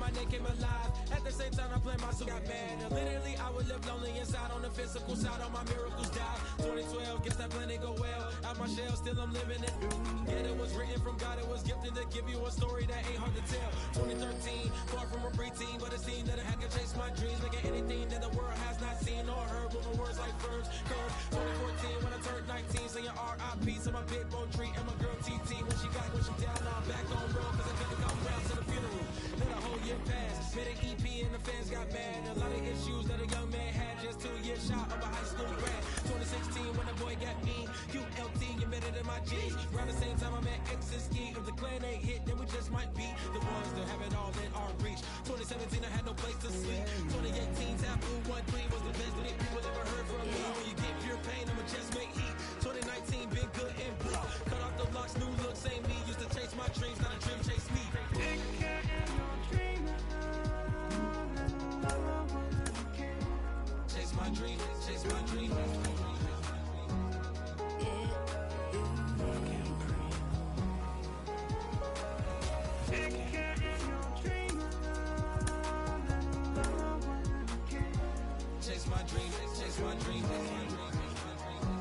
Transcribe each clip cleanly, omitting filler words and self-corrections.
my name came alive. At the same time, I planned my suit got bad. Literally, I would live lonely inside on the physical side. All my miracles died. 2012, guess that plan didn't go well. Out my shell, still I'm living it. Yet it was written from God, it was gifted to give you a story that ain't hard to tell. 2013, far from a preteen, but it seemed that I had to chase my dreams, making anything that the world has not seen or heard. Moving words like verbs, curves. 2014, when I turned 19, saying R.I.P. to my big bone tree and my girl TT. When she down, now I'm back on road, cause I couldn't come round to the funeral. Let a whole year pass, made an EP and the fans got mad. A lot of issues that a young man had, just 2 years shot of a high school grad. 2016, when the boy got me, QLT embedded in my G's. Around the same time I met X and Ski. If the clan ain't hit, then we just might be the ones that have it all in our reach. 2017, I had no place to sleep. 2018, Taboo 1-3 was the best that people ever heard from me. When you get pure pain, I'ma just make heat. 2019, been good and blue. Cut off the locks, new look, same me. Used to chase my dreams, not a dream chase me. Chase my dream, chase my dream. Chase my dream, chase my dream, chase my dream.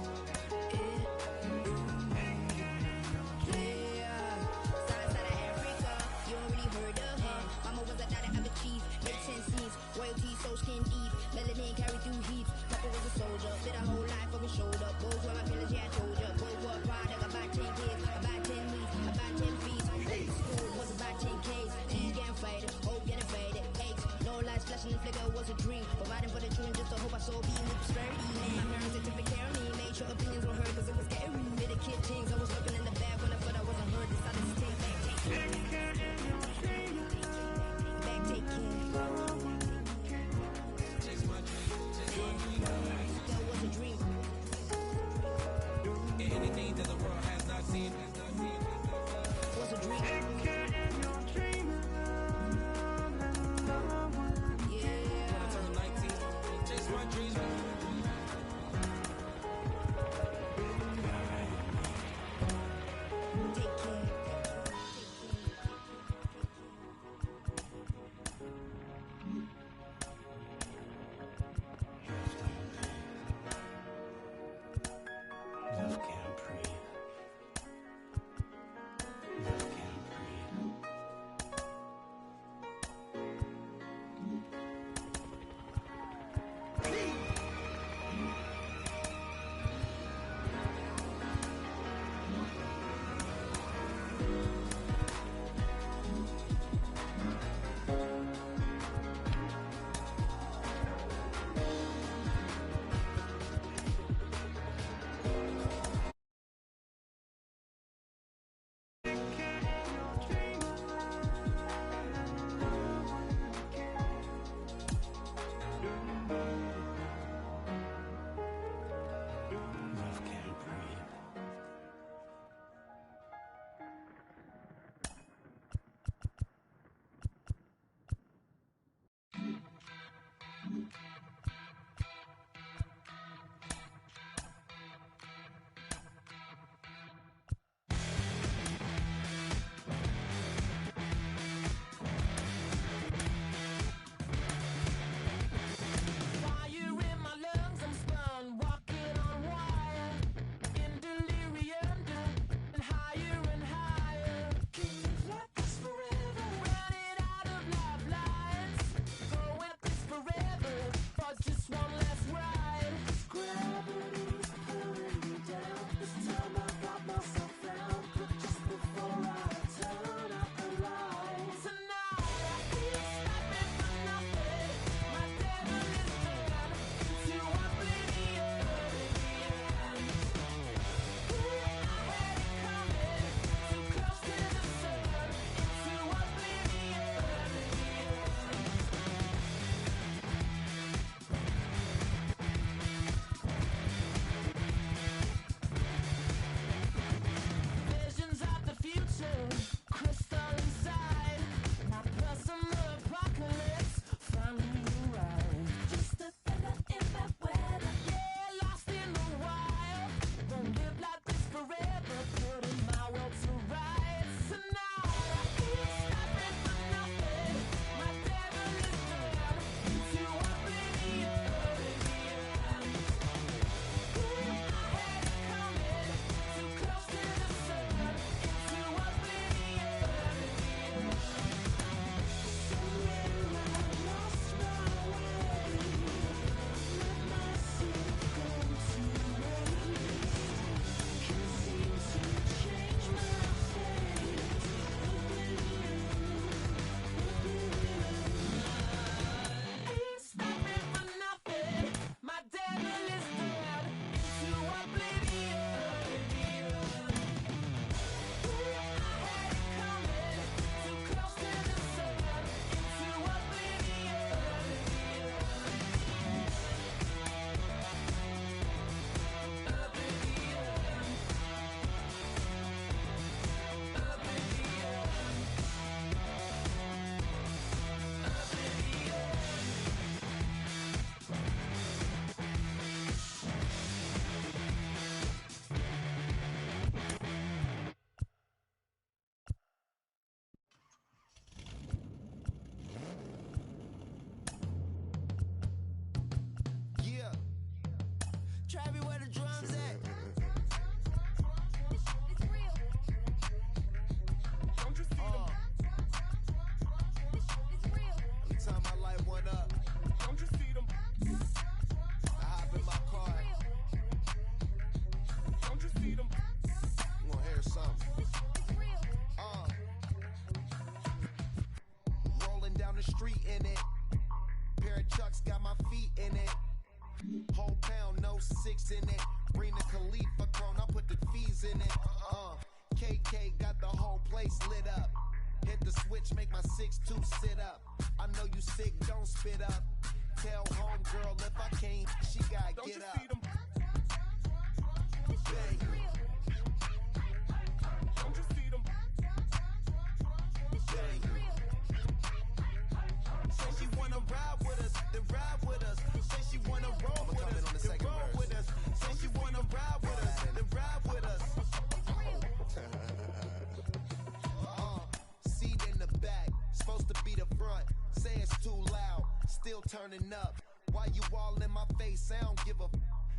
turning up. Why you all in my face? I don't give a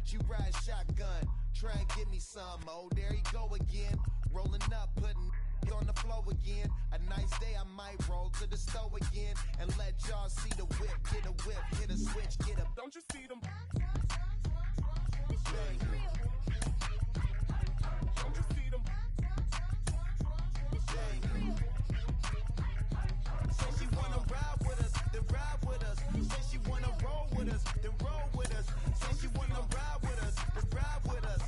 She ride shotgun, try and give me some. Oh, there you go again. Rolling up, putting on the floor again. A nice day, I might roll to the store again and let y'all see the whip. Get a whip, hit a switch, get a. Don't you see them? Don't you see them? Say she wanna ride with us, then ride with us. Say she wanna roll with us, then roll with us. Say she wanna ride with us, then ride with us.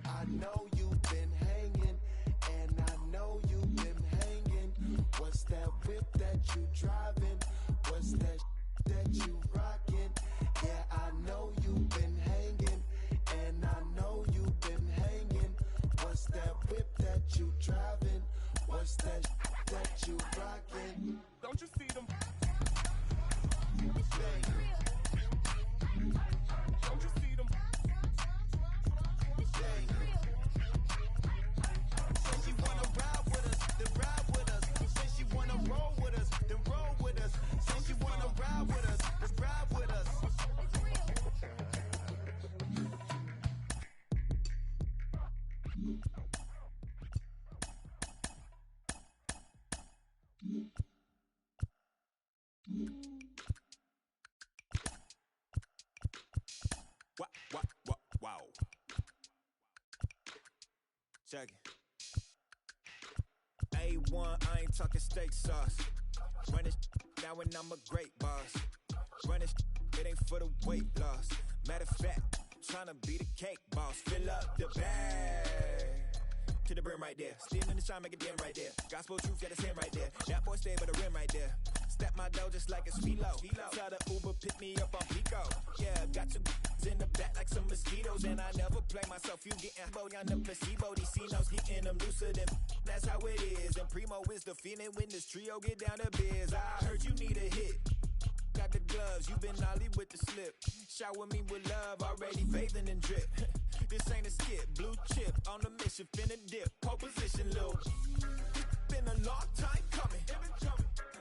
I know you've been hanging, and I know you've been hanging. What's that whip that you driving? What's that that you rocking? Yeah, I know you've been hanging, and I know you've been hanging. What's that whip that you driving? What's that that you rocking? Don't you see them? Don't you see them? Say she wanna ride with us, then ride with us. Say she wanna roll with us, then roll with us. Say she wanna ride with us, then ride with us. Wow. Check it. A1, I ain't talking steak sauce. Run this now and I'm a great boss. Run this, it ain't for the weight loss. Matter of fact, tryna be the cake boss. Fill up the bag to the brim right there. Still in the shine, make it dim right there. Gospel truth, got his hand right there. That boy stay by the rim right there. Step my dough just like it's Philo. Tell the Uber, pick me up on Pico. Yeah, got two in the back like some mosquitoes. And I never play myself. You getting body on the placebo. These C-notes getting them looser than. That's how it is. And Primo is the feeling when this trio get down to biz. I heard you need a hit. Got the gloves, you been ollie with the slip. Shower me with love, already bathing in drip. This ain't a skip, blue chip on the mission, finna dip. Pole position, Lil. Been a long time coming.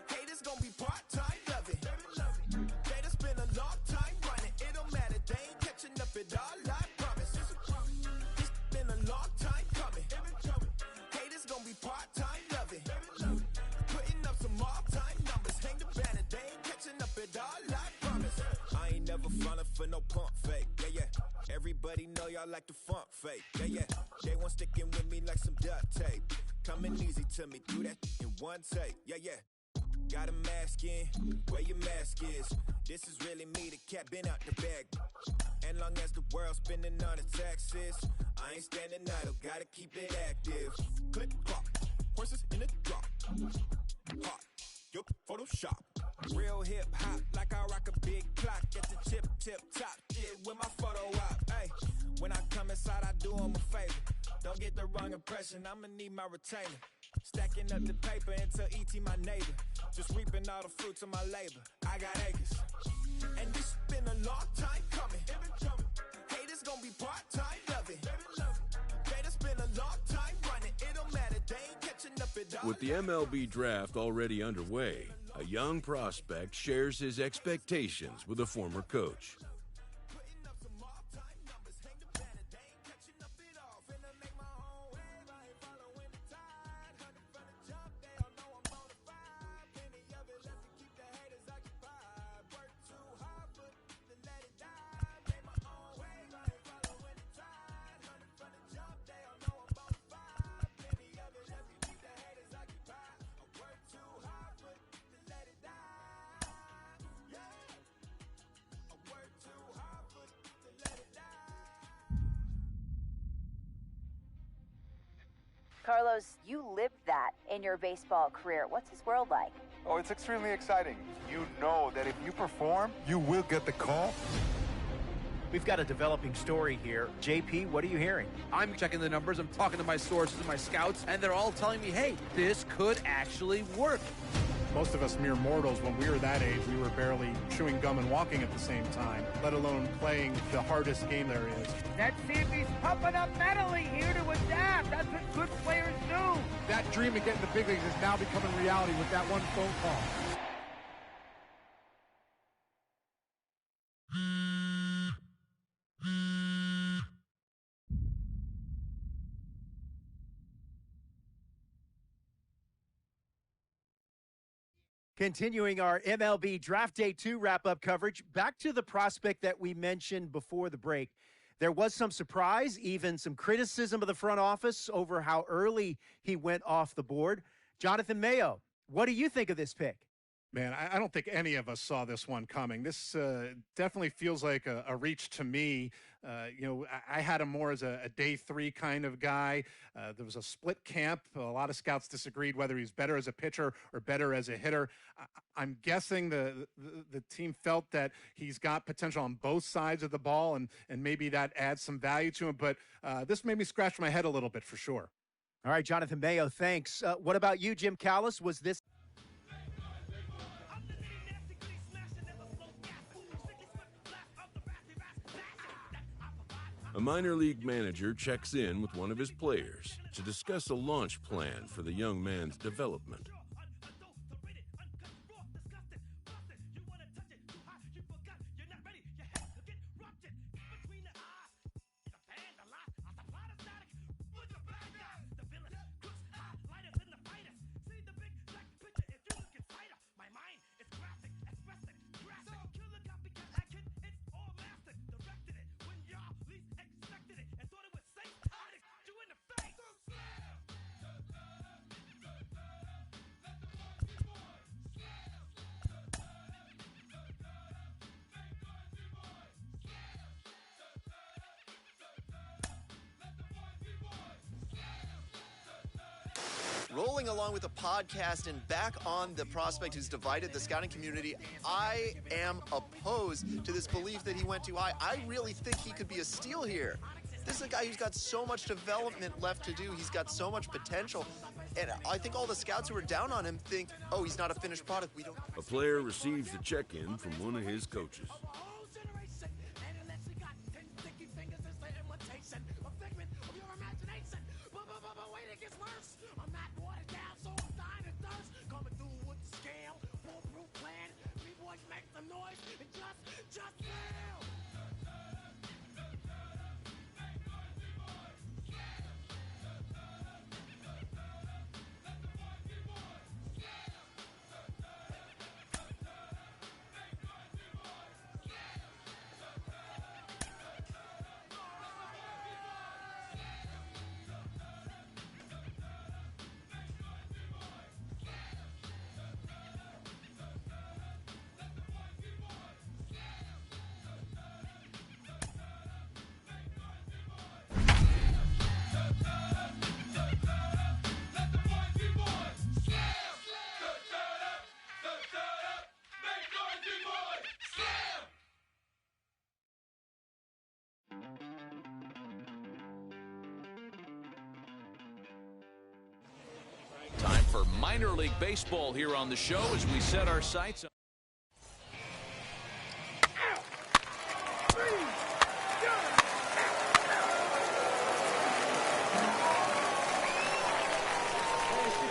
Haters gon' be part-time, love it. They done spend a long time running. It don't matter, they ain't catching up at all, I promise. It's been a long time coming. Haters gon' be part-time, love it. Putting up some all-time numbers. Hang the banner, they ain't catching up at all, I promise. I ain't never falling for no pump fake, yeah. Everybody know y'all like the funk fake, yeah. They want sticking with me like some duct tape. Coming easy to me, do that in one take, yeah. Got a mask in, where your mask is. This is really me, the cat been out the bag. And long as the world's spending on the taxes, I ain't standing idle, gotta keep it active. Click clock, horses in the drop. Hot, yo, Photoshop. Real hip hop, like I rock a big clock at the tip top. Shit with my photo op. Hey, when I come inside, I do 'em a favor. Don't get the wrong impression, I'ma need my retainer. Stacking up the paper until E.T. my neighbor. Just reaping all the fruits of my labor. I got acres. And this been a long time coming. Haters gon' be part-time, love it. They done spend a long time running. It don't matter, they ain't catching up at all. With the MLB draft already underway, a young prospect shares his expectations with a former coach. Carlos, you lived that in your baseball career. What's his world like? Oh, it's extremely exciting. You know that if you perform, you will get the call. We've got a developing story here. JP, what are you hearing? I'm checking the numbers, I'm talking to my sources and my scouts, and they're all telling me, hey, this could actually work. Most of us mere mortals, when we were that age, we were barely chewing gum and walking at the same time, let alone playing the hardest game there is. Let's see if he's pumping up mentally here to adapt. That's what good players do. That dream of getting the big leagues is now becoming reality with that one phone call. Continuing our MLB Draft Day 2 wrap-up coverage, back to the prospect that we mentioned before the break. There was some surprise, even some criticism of the front office over how early he went off the board. Jonathan Mayo, what do you think of this pick? Man, I don't think any of us saw this one coming. This definitely feels like a reach to me. I had him more as a day 3 kind of guy. There was a split camp. A lot of scouts disagreed whether he's better as a pitcher or better as a hitter. I'm guessing the team felt that he's got potential on both sides of the ball, and maybe that adds some value to him. But this made me scratch my head a little bit for sure. All right, Jonathan Mayo, thanks. What about you, Jim Callis? Was this... A minor league manager checks in with one of his players to discuss a launch plan for the young man's development. Rolling along with the podcast and back on the prospect who's divided the scouting community, I am opposed to this belief that he went too high. I really think he could be a steal here. This is a guy who's got so much development left to do. He's got so much potential. And I think all the scouts who are down on him think, oh, he's not a finished product. We don't. A player receives a check-in from one of his coaches. Time for minor league baseball here on the show as we set our sights on.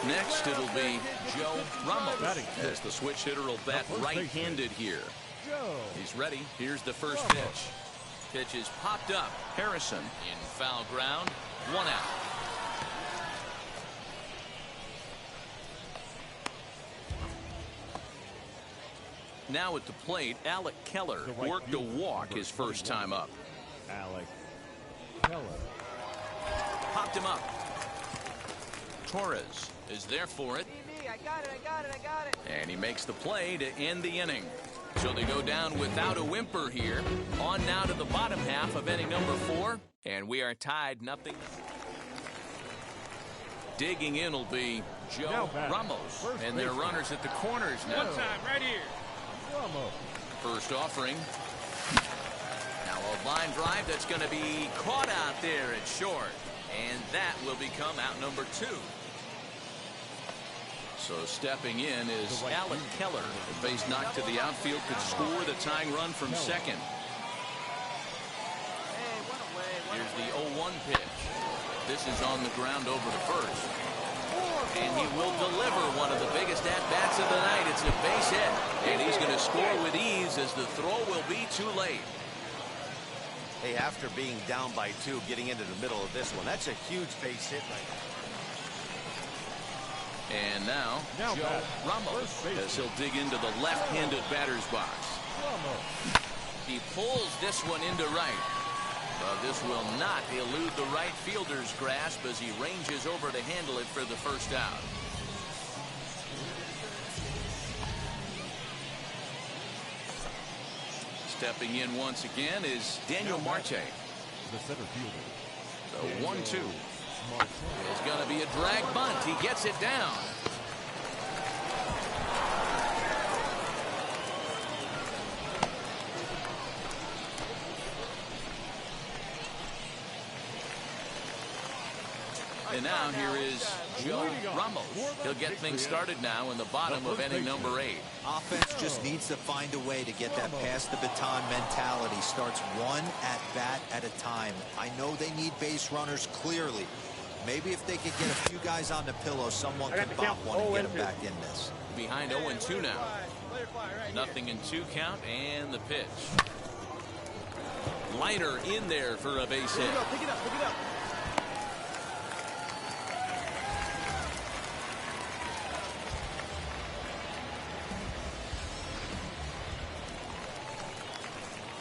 Next, it'll be Joe Ramos as the switch hitter will bat right-handed here. He's ready. Here's the first pitch. Pitch is popped up. Harrison in foul ground. 1 out. Now at the plate, Alec Keller worked a walk his first time up. Alec Keller. Popped him up. Torres is there for it. I got it. And he makes the play to end the inning. So they go down without a whimper here. On now to the bottom half of inning number 4. And we are tied 0. Digging in will be Joe Ramos. And their runners at the corners now. One time, right here. First offering. Now a line drive that's going to be caught out there at short. And that will become out number 2. So stepping in is Alec Keller. The base knock to the outfield could score the tying run from second. Here's the 0-1 pitch. This is on the ground over to first. And he will deliver one of the biggest at-bats of the night. It's a base hit. And he's going to score with ease as the throw will be too late. Hey, after being down by 2, getting into the middle of this one, that's a huge base hit right now. And now Joe Ramos, as he'll dig into the left-handed batter's box. He pulls this one into right. But this will not elude the right fielder's grasp as he ranges over to handle it for the first out. Stepping in once again is Daniel Marte. The center fielder. The 1-2 is going to be a drag bunt. He gets it down. And now here is Joe Ramos. He'll get things started now in the bottom of inning number 8. Offense just needs to find a way to get that pass the baton mentality. Starts one at bat at a time. I know they need base runners clearly. Maybe if they could get a few guys on the pillow, someone can bop one and get them back in this. Behind 0-2 now. 0-2 count and the pitch. Liner in there for a base hit. Pick it up, pick it up.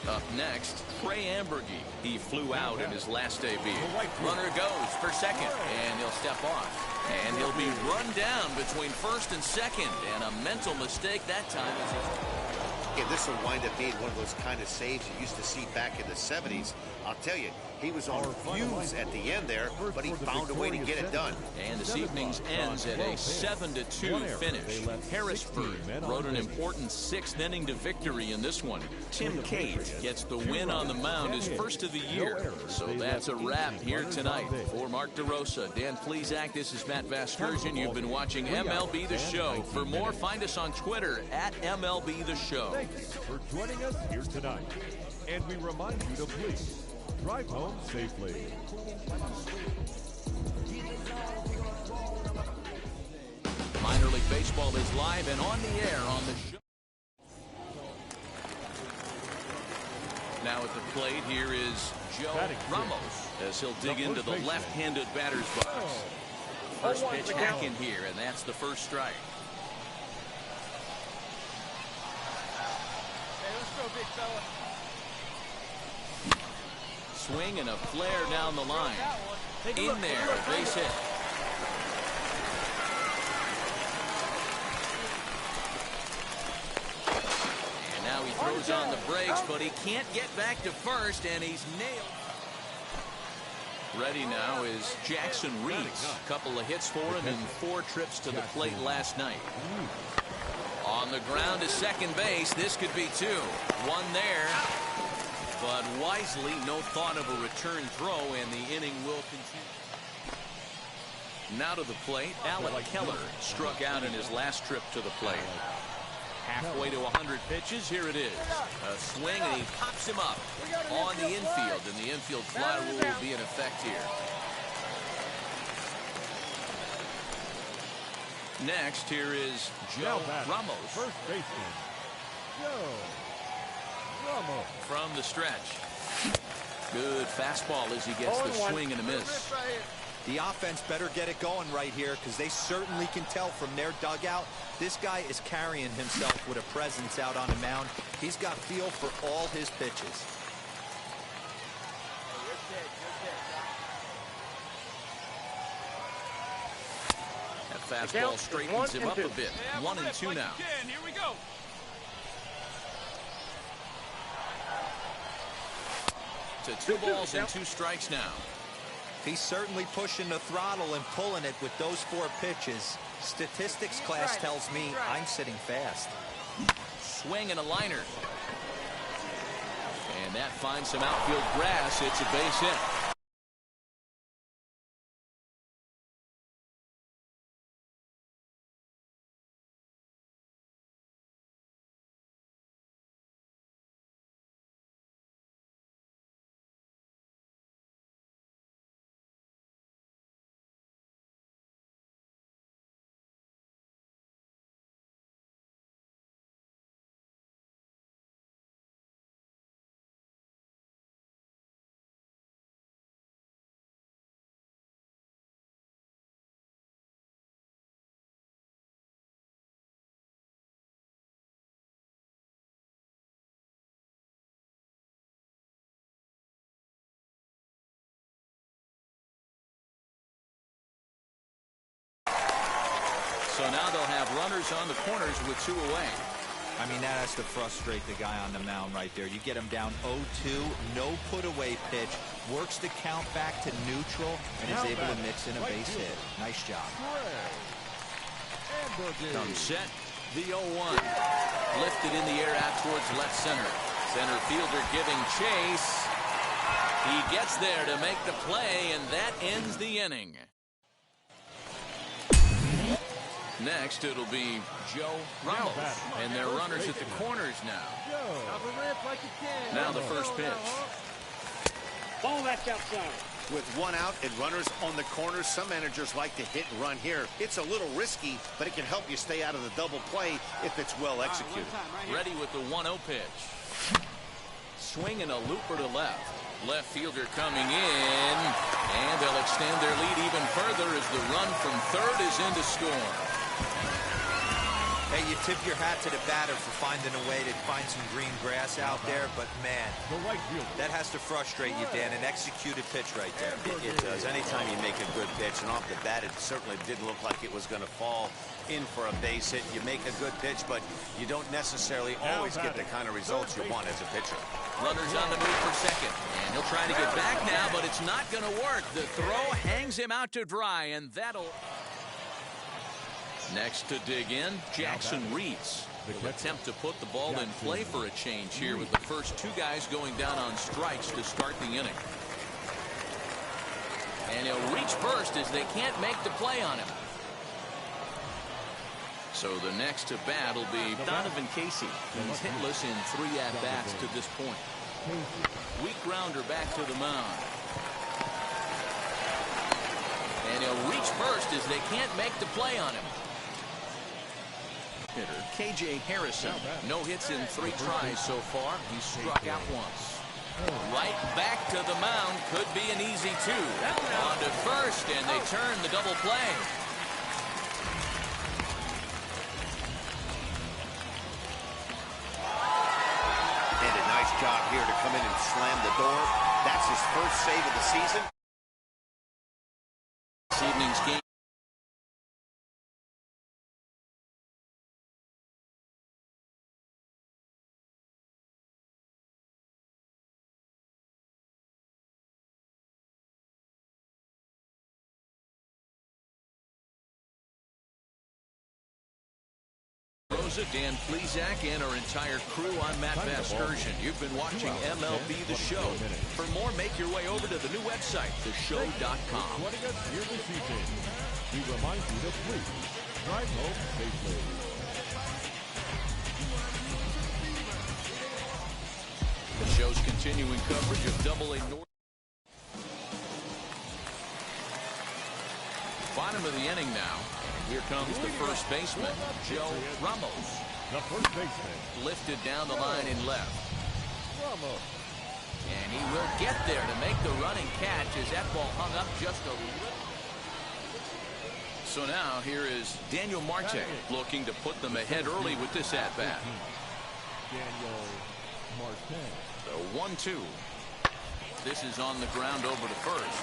Up next, Trey Ambergy. He flew out in his last debut. Runner goes for second, and he'll step off. And he'll be run down between first and second, and a mental mistake that time. And this will wind up being one of those kind of saves you used to see back in the 70s. I'll tell you, he was on fumes at the end there, but he found a way to get it done. And this evening's ends at a 7-2 finish. Harrisburg wrote an important 6th inning to victory in this one. Tim Cate gets the win on the mound, his first of the year. So that's a wrap here tonight. For Mark DeRosa, Dan Plesac, this is Matt Vasgersian. You've been watching MLB The Show. For more, find us on Twitter at MLB The Show. Thanks for joining us here tonight. And we remind you to please drive home safely. Minor League Baseball is live and on the air on the show. Now at the plate, here is Joe Ramos as he'll dig into the left-handed batter's box. First pitch hacking here, and that's the first strike. Hey, let's go, big fella. Swing and a flare down the line. In there, base hit. And now he throws on the brakes, but he can't get back to first, and he's nailed. Ready now is Jackson Reese. A couple of hits for him and 4 trips to the plate last night. On the ground to second base. This could be 2. One there. But wisely, no thought of a return throw, and the inning will continue. Now to the plate, Alec Keller struck out in his last trip to the plate. Halfway to 100 pitches, here it is. A swing, and he pops him up on the infield, and the infield fly rule will be in effect here. Next, here is Joe Ramos. First baseman, Joe Ramos. From the stretch. Good fastball as he gets the swing and a miss. The offense better get it going right here because they certainly can tell from their dugout this guy is carrying himself with a presence out on the mound. He's got feel for all his pitches. That fastball straightens him up a bit. 1-2 now. Here we go. To 2 balls and 2 strikes now. He's certainly pushing the throttle and pulling it with those 4 pitches. Statistics class tells me I'm sitting fast. Swing and a liner. And that finds some outfield grass. It's a base hit. now they'll have runners on the corners with 2 away. I mean, that has to frustrate the guy on the mound right there. You get him down 0-2, no put-away pitch, works the count back to neutral, and is able to mix in a base hit. Nice job. Comes set, the 0-1. Lifted in the air out towards left center. Center fielder giving chase. He gets there to make the play, and that ends the inning. Next, it'll be Joe Ramos, and they're runners at the corners now. Now the first pitch. Ball left outside. With 1 out and runners on the corners, some managers like to hit and run here. It's a little risky, but it can help you stay out of the double play if it's well executed. Ready with the 1-0 pitch. Swinging a looper to left. Left fielder coming in, and they'll extend their lead even further as the run from third is in to score. Hey, you tip your hat to the batter for finding a way to find some green grass out there, but man, that has to frustrate you, Dan. An executed pitch right there. It does. Anytime you make a good pitch, and off the bat, it certainly didn't look like it was going to fall in for a base hit. You make a good pitch, but you don't necessarily always get the kind of results you want as a pitcher. Runners on the move for second, and he'll try to get back now, but it's not going to work. The throw hangs him out to dry, and that'll... Next to dig in, Jackson Reeds. He'll attempt to put the ball in play for a change here with the first 2 guys going down on strikes to start the inning. And he'll reach first as they can't make the play on him. So the next to bat will be Donovan Casey. He's hitless in 3 at-bats to this point. Weak grounder back to the mound. And he'll reach first as they can't make the play on him. Hitter KJ Harrison. No hits in 3 tries so far. He's struck out once. Right back to the mound. Could be an easy 2. On to first, and they turn the double play. And a nice job here to come in and slam the door. That's his first save of the season. This evening's game. Dan Plezak and our entire crew on Matt Vasgersian. You've been watching MLB The Show. For more, make your way over to the new website, theshow.com. Joining us here this evening, we remind you to please drive home safely. The show's continuing coverage of Double-A North. Bottom of the inning now. Here comes the first baseman, Joe Ramos. The first baseman. Lifted down the line in left. Ramos. And he will get there to make the running catch as that ball hung up just a little. So now here is Daniel Marte looking to put them ahead early with this at-bat. Daniel Marte. The 1-2. This is on the ground over to first.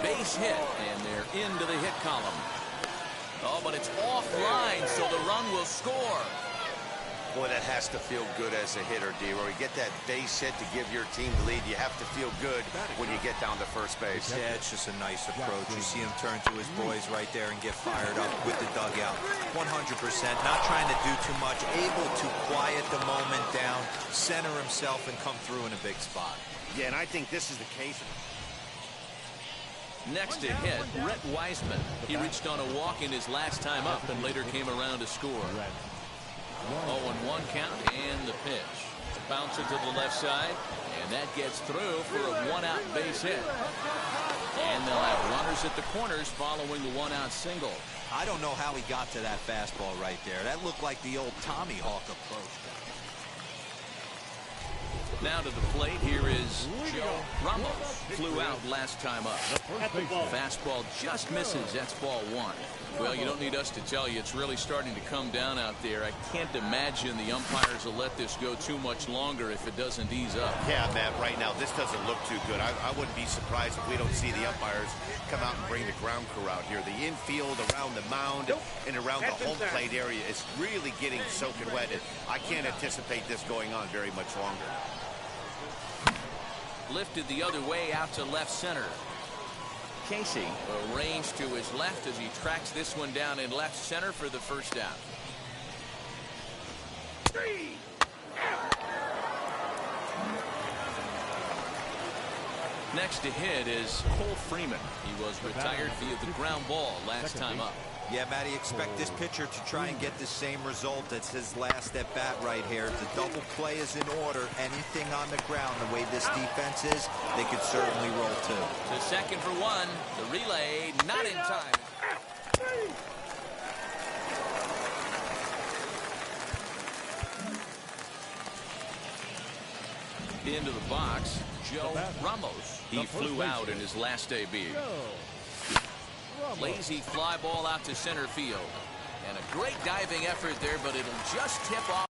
Base hit, and they're into the hit column. Oh, but it's offline, so the run will score. Boy, that has to feel good as a hitter, D-Roy. You get that base hit to give your team the lead. You have to feel good when you get down to first base. Yeah, it's just a nice approach. You see him turn to his boys right there and get fired up with the dugout. 100%, not trying to do too much, able to quiet the moment down, center himself, and come through in a big spot. Yeah, and I think this is the case. Next to hit, Rhett Wiseman. He reached on a walk in his last time up and later came around to score. 0-1 count and the pitch. Bouncer to the left side, and that gets through for a 1-out base hit. And they'll have runners at the corners following the 1-out single. I don't know how he got to that fastball right there. That looked like the old Tommy Hawk approach. Now to the plate, here is Joe Ramos. Flew out last time up. Fastball just misses. That's ball one. Well, you don't need us to tell you. It's really starting to come down out there. I can't imagine the umpires will let this go too much longer if it doesn't ease up. Yeah, Matt, right now this doesn't look too good. I wouldn't be surprised if we don't see the umpires come out and bring the ground crew out here. The infield, around the mound, and around the home plate area is really getting soaking wet. And I can't anticipate this going on very much longer. Lifted the other way out to left center. Casey arranged to his left as he tracks this one down in left center for the first down. Next to hit is Cole Freeman. He was retired via the ground ball last time up. Yeah, Matty, expect this pitcher to try and get the same result as his last at bat right here. The double play is in order. Anything on the ground, the way this defense is, they could certainly roll too. To second for one. The relay not in time. Into the box, Joe Ramos. He flew out in his last debut. Lazy fly ball out to center field. And a great diving effort there, but it'll just tip off.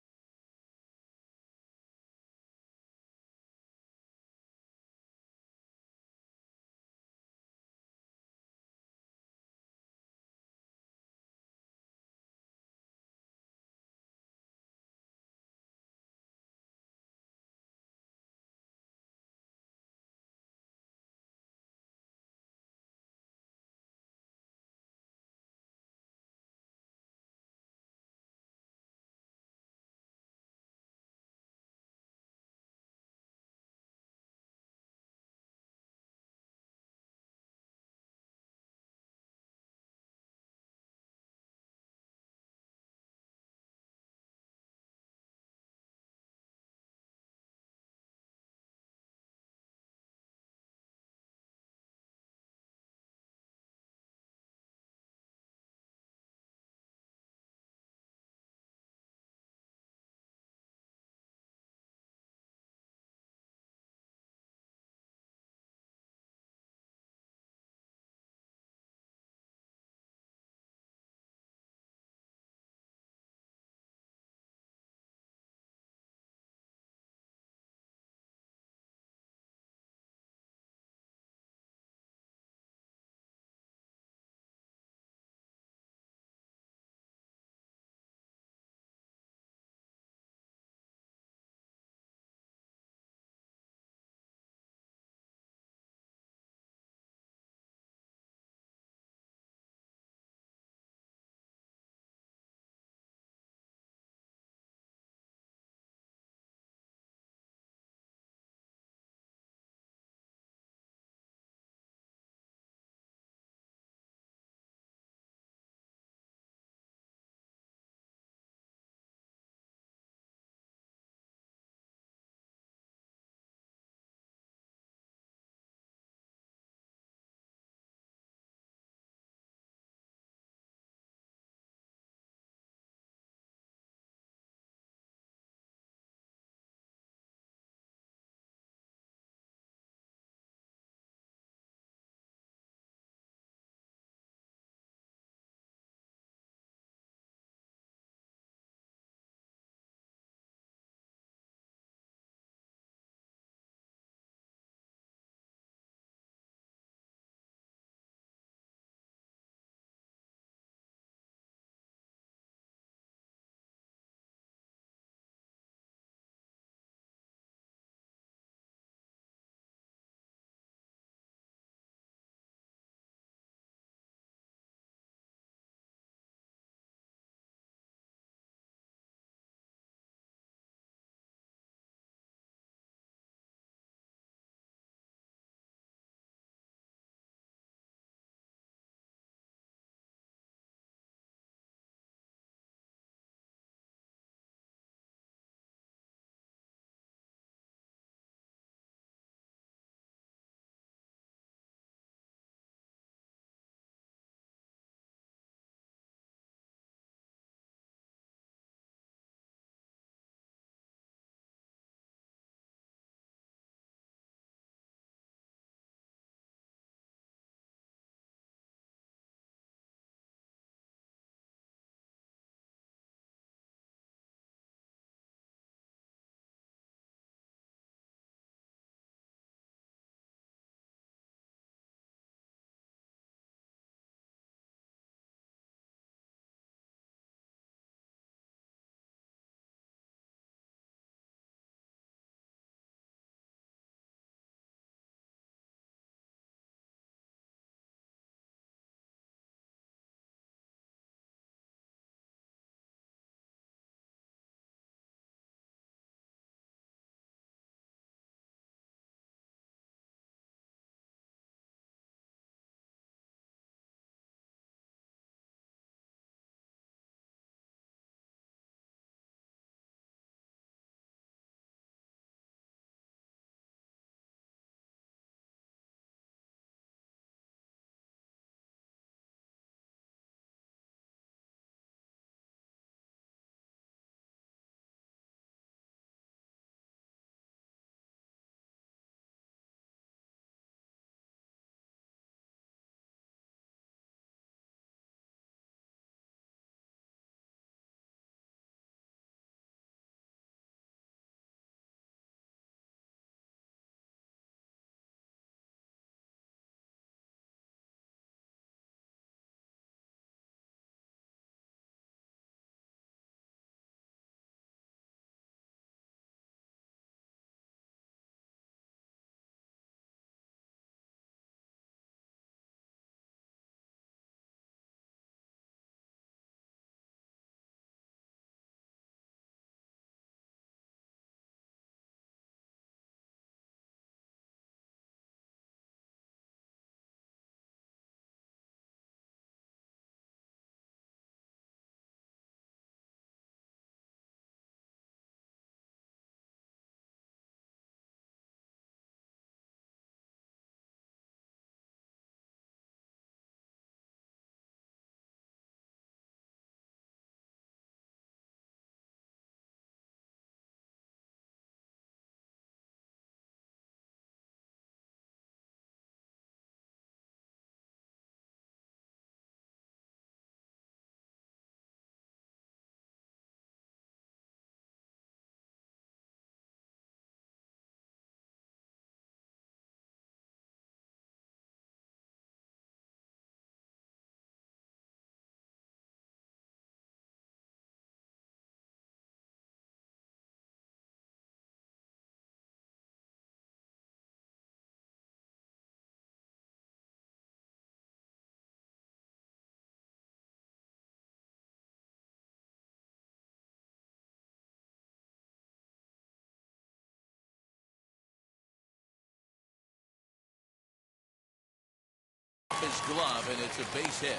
his glove, and it's a base hit.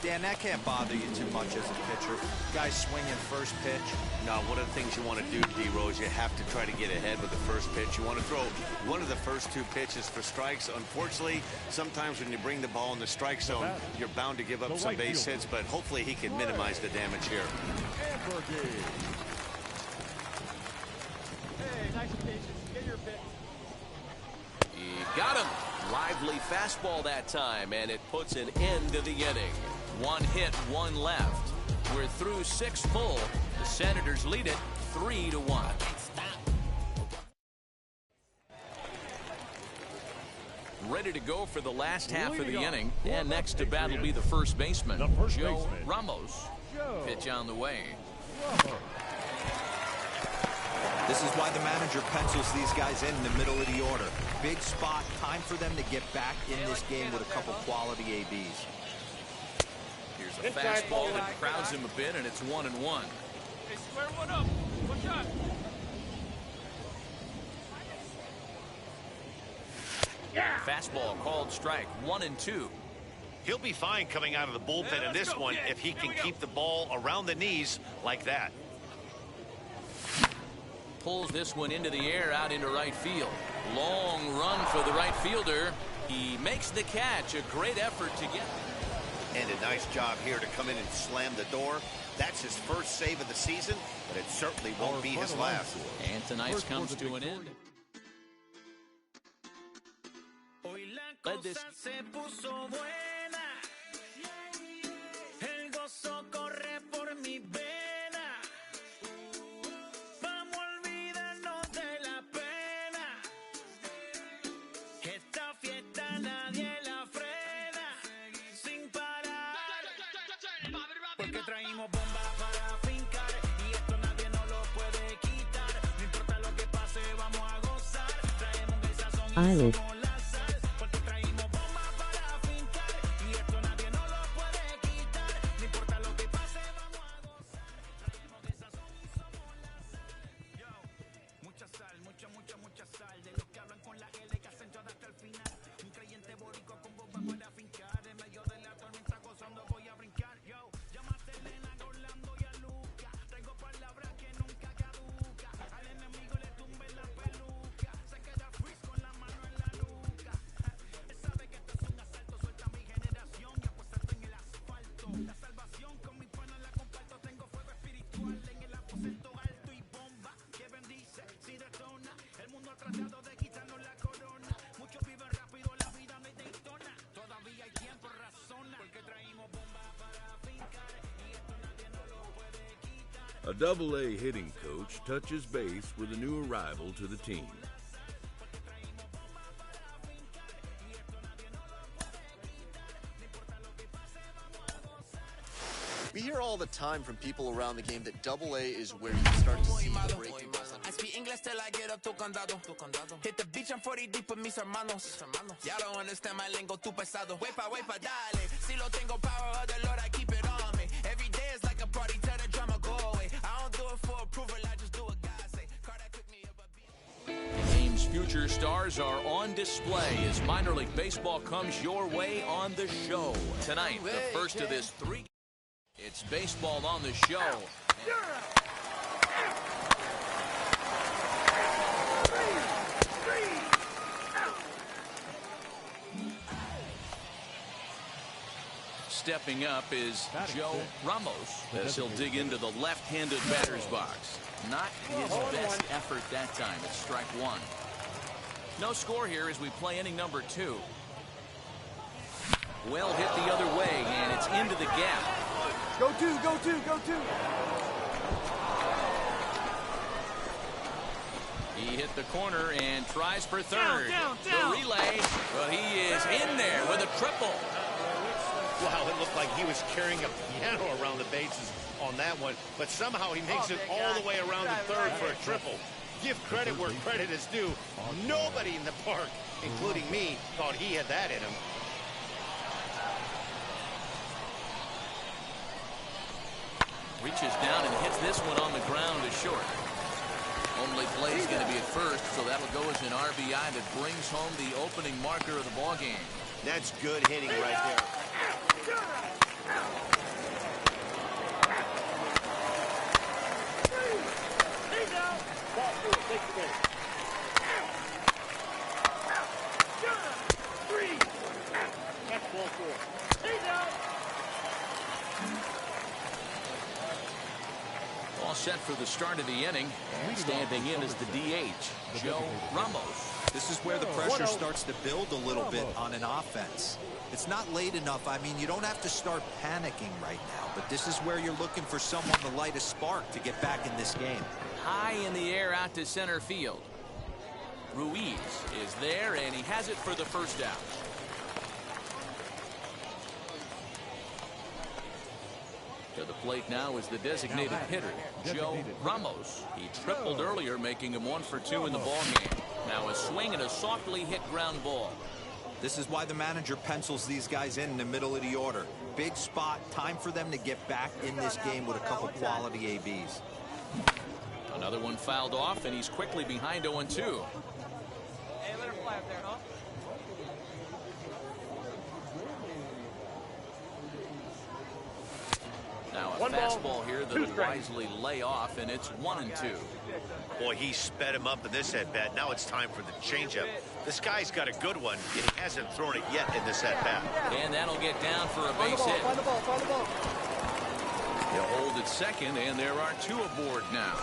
Dan, that can't bother you too much as a pitcher. Guys swinging first pitch. No, one of the things you want to do, D-Rose, you have to try to get ahead with the first pitch. You want to throw one of the first 2 pitches for strikes. Unfortunately, sometimes when you bring the ball in the strike zone, you're bound to give up some base hits, but hopefully he can minimize the damage here. Hey, nice pitch. Get your pitch. He got him. Lively fastball that time, and it puts an end to the inning. 1 hit, 1 left. We're through 6 full. The Senators lead it 3-1. Ready to go for the last half of the inning. And next to bat will be the first baseman, Joe Ramos. Pitch on the way. This is why the manager pencils these guys in the middle of the order. Big spot, time for them to get back in this game with a couple quality ABs. Here's a fastball that crowds him a bit, and it's 1-1. Hey, square one up. One shot. Yeah. Fastball called strike. 1-2. He'll be fine coming out of the bullpen in this one if he can keep the ball around the knees like that. Pulls this one into the air out into right field. Long run for the right fielder. He makes the catch. A great effort to get. And a nice job here to come in and slam the door. That's his first save of the season, but it certainly won't be his last. And tonight's comes to an end. Led this. Eyelid. A Double-A hitting coach touches base with a new arrival to the team. We hear all the time from people around the game that Double-A is where you start to see the breaking balls. I speak English till I get up to condado. Hit the beach, I'm 40 deep with mis hermanos. Y'all don't understand my lingo, too pesado. Wepa, dale. Si lo tengo power of the Lord, I keep it on me. Every day is like a party, tell the drama go away. I don't do it for approval, I just do what God say. Carter took me up a The team's future stars are on display as minor league baseball comes your way on the show. Tonight, the first of this 3. It's baseball on the show. Stepping up is Joe Ramos as he'll dig into the left-handed batter's box. Not his best effort that time. It's strike 1. No score here as we play inning number 2. Well hit the other way, and it's into the gap. Go two, go two, go two. He hit the corner and tries for third. Down. The relay, well, he is in there with a triple. Wow, it looked like he was carrying a piano around the bases on that one, but somehow he makes it all the way around to third for a triple. Give credit where credit is due. Nobody in the park, including me, thought he had that in him. Reaches down and hits this one on the ground to short. Only play is going to be at first, so that'll go as an RBI that brings home the opening marker of the ballgame. That's good hitting right there. All set for the start of the inning. And standing in is the DH, Joe Ramos. This is where the pressure starts to build a little bit on an offense. It's not late enough. I mean, you don't have to start panicking right now, but this is where you're looking for someone to light a spark to get back in this game. High in the air out to center field. Ruiz is there, and he has it for the first out. To the plate now is the designated hitter, Joe Ramos. He tripled earlier, making him 1 for 2 in the ballgame. Now a swing and a softly hit ground ball. This is why the manager pencils these guys in the middle of the order. Big spot, time for them to get back in this game with a couple quality ABs. Another one fouled off, and he's quickly behind 0-2. Hey, let her fly up there, huh? Now a fastball here that'll wisely lay off, and it's 1-2. Boy, he sped him up in this at-bat. Now it's time for the changeup. This guy's got a good one, and he hasn't thrown it yet in this at-bat. And that'll get down for a base hit. Find the ball, find the ball. He'll hold at second, and there are 2 aboard now.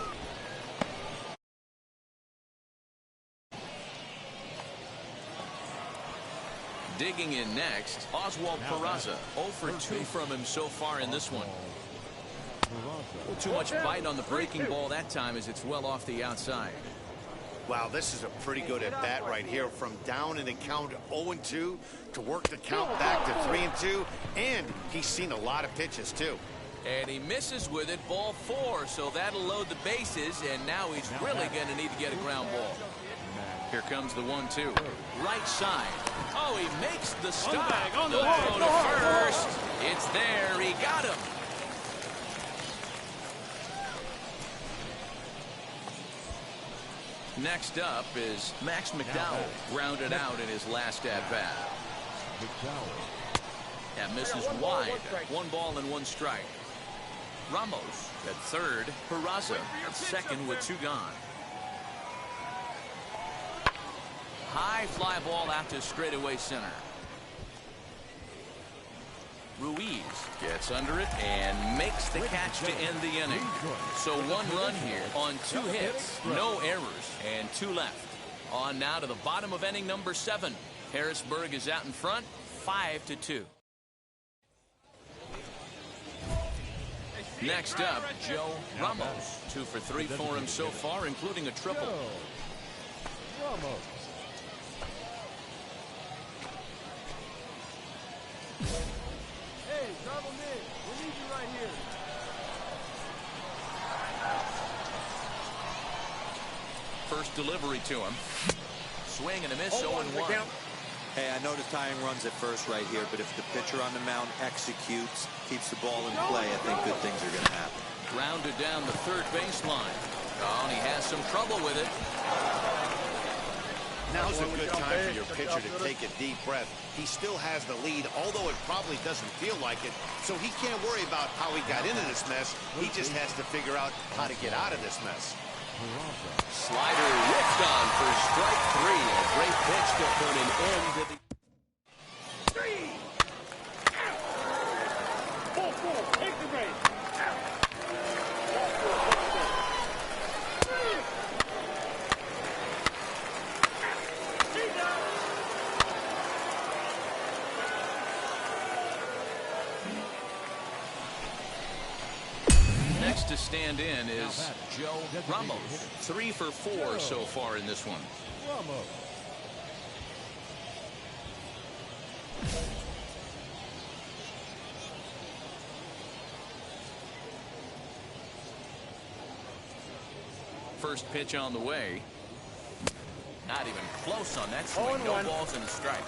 Digging in next, Oswald Peraza. 0 for 2 from him so far in this one. Too much bite on the breaking ball that time as it's well off the outside. Wow, this is a pretty good at-bat right here. From down in the count 0-2 to work the count back to 3-2. And he's seen a lot of pitches, too. And he misses with it, ball 4, so that'll load the bases, and now he's really going to need to get a ground ball. Here comes the 1-2. Right side. Oh, he makes the stop. The throw to first. It's there. He got him. Next up is Max McDowell, grounded out in his last at-bat. That misses wide. 1 ball and 1 strike. Ramos at third. Peraza at second with 2 gone. High fly ball out to straightaway center. Ruiz gets under it and makes the catch to end the inning. So 1 run here on 2 hits, no errors, and 2 left. On now to the bottom of inning number 7. Harrisburg is out in front, 5-2. Next up, Joe Ramos. 2 for 3 for him so far, including a triple. Ramos. Hey, drive him in. We need you right here. First delivery to him. Swing and a miss, 0-1. Hey, I know the tying runs at first right here, but if the pitcher on the mound executes, keeps the ball in play, I think good things are going to happen. Grounded down the third baseline. Oh, and he has some trouble with it. Now's a good time for your pitcher to take a deep breath. He still has the lead, although it probably doesn't feel like it. So he can't worry about how he got into this mess. He just has to figure out how to get out of this mess. Slider whipped on for strike 3. A great pitch to put an end to the... 4-4, take the race. Next to stand in is Joe Ramos. 3 for 4 so far in this one. Ramos. First pitch on the way. Not even close on that swing. No balls and a strike.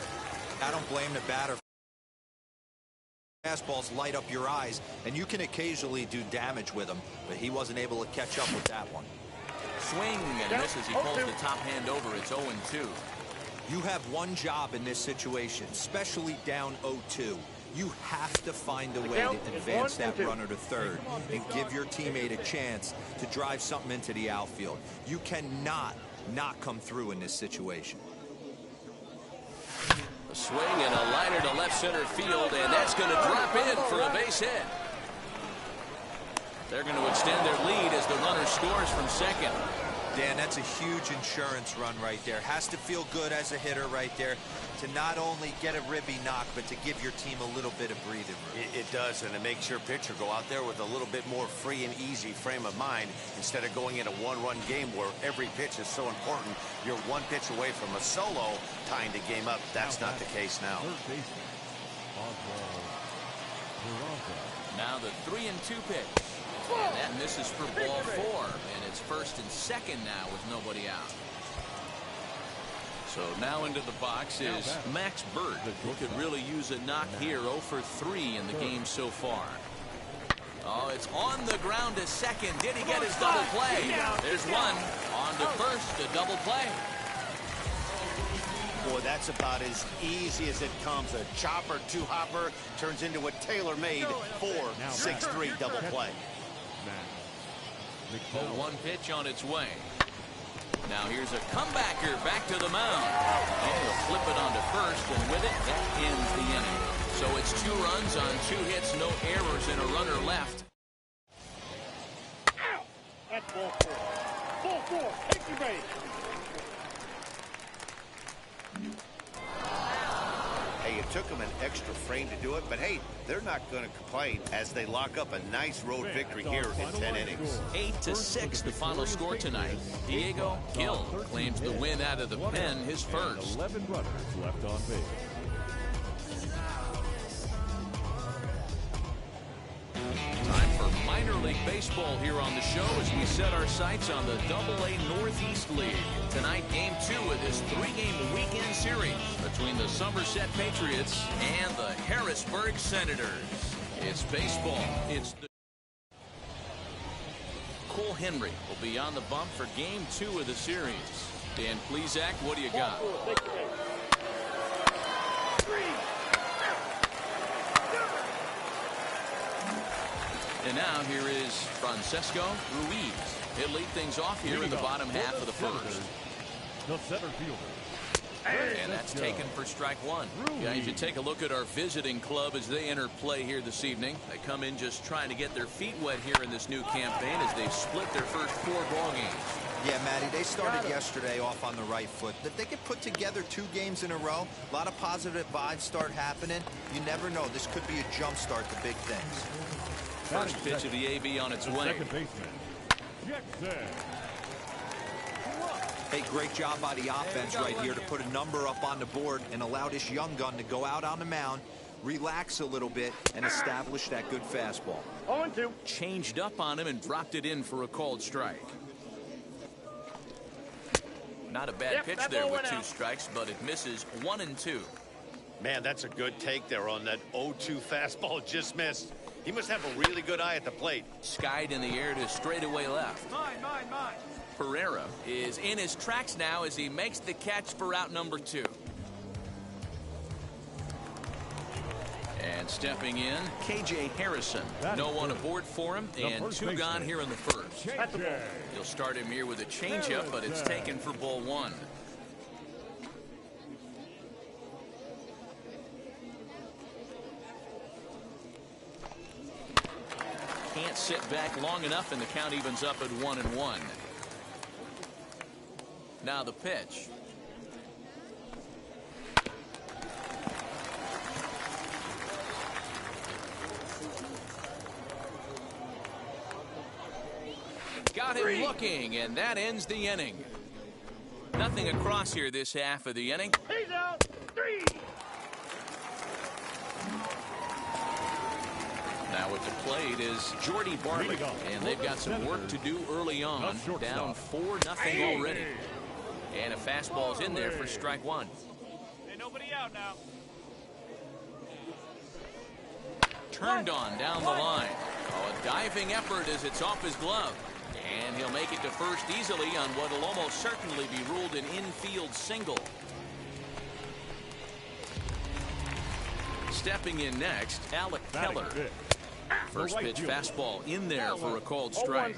I don't blame the batter. Fastballs light up your eyes, and you can occasionally do damage with them, but he wasn't able to catch up with that one. Swing and misses. He pulls the top hand over. It's 0-2. You have one job in this situation, especially down 0-2. You have to find a way to advance that runner to third and give your teammate a chance to drive something into the outfield. You cannot not come through in this situation. A swing and a liner to left center field, and that's going to drop in for a base hit. They're going to extend their lead as the runner scores from second. Dan, that's a huge insurance run right there. Has to feel good as a hitter right there to not only get a ribby knock, but to give your team a little bit of breathing room. It does, and it makes your pitcher go out there with a little bit more free and easy frame of mind instead of going in a one-run game where every pitch is so important. You're one pitch away from a solo tying the game up. That's not the case now. Now the 3-2 pitch. And that misses for ball 4. And it's first and second now with nobody out. So now into the box is Max Bird, who could really use a knock here. 0 for 3 in the game so far. Oh, it's on the ground to second. Did he get his double play? There's one. On to first, a double play. Boy, that's about as easy as it comes. A chopper, two-hopper turns into a tailor-made 4-6-3 double play. The 1 pitch on its way. Now here's a comebacker back to the mound. And he'll flip it onto first, and with it, that ends the inning. So it's 2 runs on 2 hits, no errors, and a runner left. That's ball 4. Ball 4. Take your base. Hey, it took them an extra frame to do it, but hey, they're not going to complain as they lock up a nice road victory here in 10 innings. 8-6 the final score tonight. Diego Gil claims the win out of the pen, his first. 11 runners left on base. Time for minor league baseball here on the show as we set our sights on the AA Northeast League. Tonight, game 2 of this 3-game weekend series between the Somerset Patriots and the Harrisburg Senators. It's baseball. It's the Cole Henry will be on the bump for game 2 of the series. Dan Plesac, what do you got? And now here is Francesco Ruiz. He'll lead things off here in the bottom half of the first. The center fielder. And that's taken for strike 1. Yeah, you should take a look at our visiting club as they enter play here this evening. They come in just trying to get their feet wet here in this new campaign as they split their first 4 ball games. Yeah, Matty, they started yesterday off on the right foot. If they could put together 2 games in a row, a lot of positive vibes start happening. You never know. This could be a jump start to big things. First pitch of the AB on its way. Second baseman, Jackson. Hey, great job by the offense right here to put a number up on the board and allow this young gun to go out on the mound, relax a little bit, and establish that good fastball. 0-2. Changed up on him and dropped it in for a called strike. Not a bad pitch there with 2 strikes, but it misses 1-2. Man, that's a good take there on that 0-2 fastball. Just missed. He must have a really good eye at the plate. Skied in the air to straightaway left. Mine. Pereira is in his tracks now as he makes the catch for out number 2. And stepping in, KJ Harrison. No one aboard for him, and 2 gone here in the first. He'll start him here with a changeup, but it's taken for ball 1. Can't sit back long enough, and the count evens up at 1-1. Now the pitch. Got him looking, and that ends the inning. Nothing across here this half of the inning. He's out. 3. Now at the plate is Jordy Bartley, and they've got some work to do early on. Down 4-0 already. And a fastball's in there for strike 1. Ain't nobody out now. Turned on down the line. Oh, a diving effort as it's off his glove. And he'll make it to first easily on what will almost certainly be ruled an infield single. Stepping in next, Alec Keller. First pitch fastball in there for a called strike.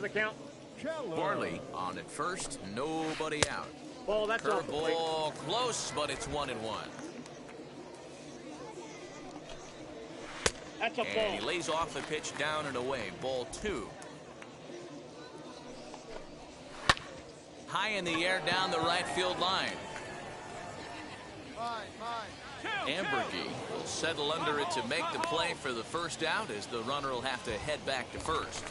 Barley on at first, nobody out. Curveball close, but it's 1-1. That's a ball. And he lays off the pitch down and away. Ball 2. High in the air down the right field line. Ambergy will settle under it to make the play for the first out, as the runner will have to head back to first.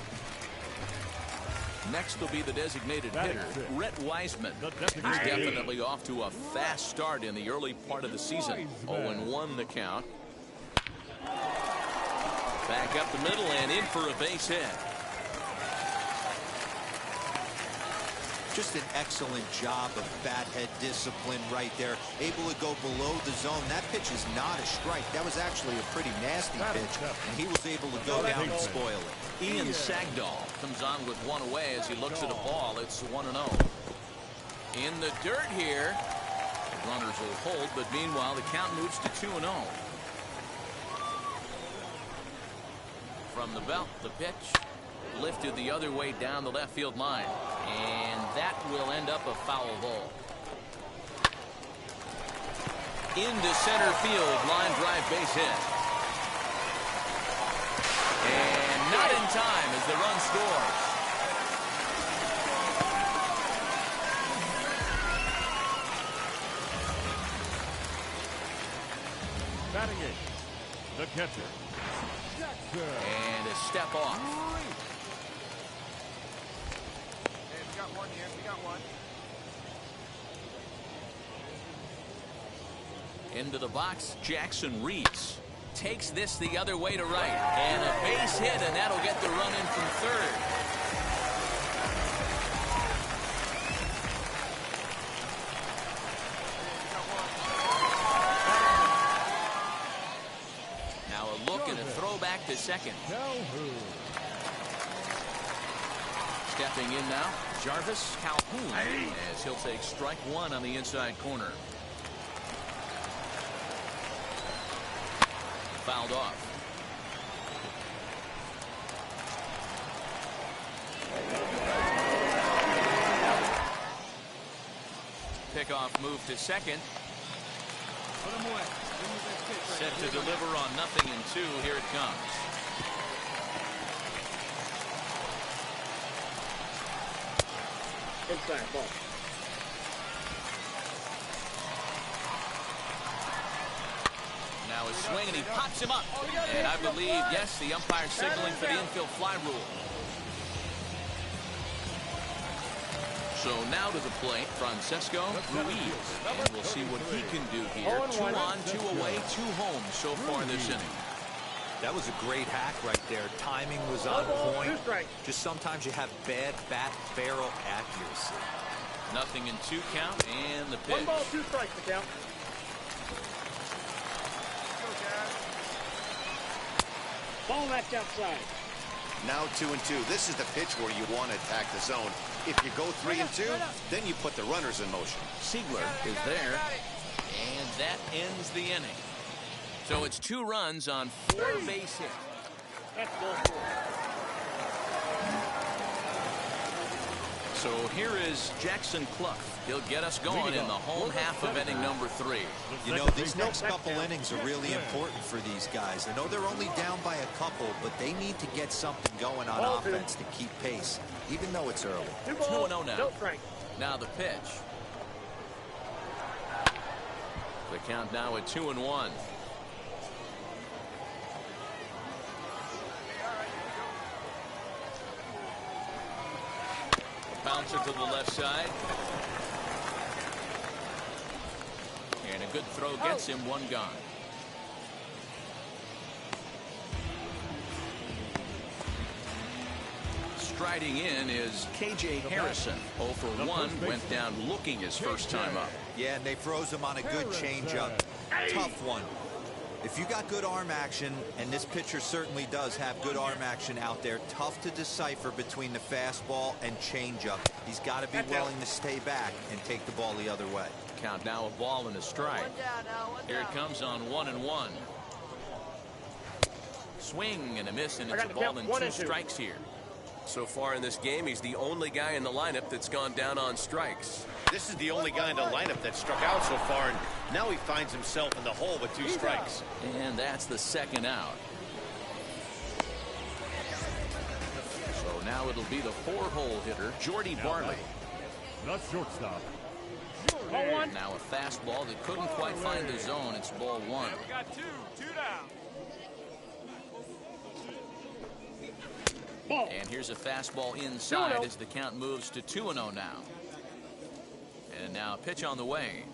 Next will be the designated hitter, Rhett Wiseman. He's definitely off to a fast start in the early part of the season. 0-1 the count. Back up the middle and in for a base hit. Just an excellent job of bat head discipline right there. Able to go below the zone. That pitch is not a strike. That was actually a pretty nasty pitch, and he was able to go down and spoil it. Ian Sagdahl comes on with one away as he looks at a ball. It's 1-0. In the dirt here. The runners will hold, but meanwhile the count moves to 2-0. From the belt, the pitch lifted the other way down the left field line, and that will end up a foul ball. Into center field, line drive base hit. And not in time as the run scores. Batting eighth, the catcher, and a step off. Into the box, Jackson Reese takes this the other way to right, and a base hit, and that'll get the run in from third. Now a look and a throw back to second. Stepping in now, Jarvis Calhoun, as he'll take strike 1 on the inside corner. Fouled off. Pickoff move to second. Set to deliver on 0-2. Here it comes. Inside ball. Now a swing, and he pops him up. And I believe, yes, the umpire signaling for the infield fly rule. So now to the plate, Francesco Ruiz. And we'll see what he can do here. 2 on, 2 away, 2 home so far this inning. That was a great hack right there. Timing was on point. Just sometimes you have bad bat barrel accuracy. 0-2 count, and the pitch. 1 ball, 2 strikes to count. Ball match outside. Now 2-2. This is the pitch where you want to attack the zone. If you go 3-2, then you put the runners in motion. Siegler is there, and that ends the inning. So it's 2 runs on 4 base hits. That's ball 4. So here is Jackson Clough. He'll get us going in the home half of inning number 3. You know, these next couple innings are really important for these guys. I know they're only down by a couple, but they need to get something going on offense to keep pace, even though it's early. 2-0 now. Now the pitch. The count now at 2-1. Bouncer to the left side. And a good throw gets him 1 gone. Striding in is KJ Harrison. 0 for 1, went down looking his first time up. Yeah, and they froze him on a good changeup. Tough one. If you got good arm action, and this pitcher certainly does have good arm action out there, tough to decipher between the fastball and changeup. He's got to be willing to stay back and take the ball the other way. Count now a ball and a strike. Here it comes on 1-1. Swing and a miss, and it's a ball and 2 strikes here. So far in this game, he's the only guy in the lineup that's gone down on strikes. This is the only guy in the lineup that struck out so far, and now he finds himself in the hole with 2 strikes. And that's the second out. So now it'll be the 4-hole hitter, Jordy Barley. The shortstop. Now a fastball that couldn't quite find the zone. It's ball 1. We got 2 down. And here's a fastball inside as the count moves to 2-0 now. And now a pitch on the way.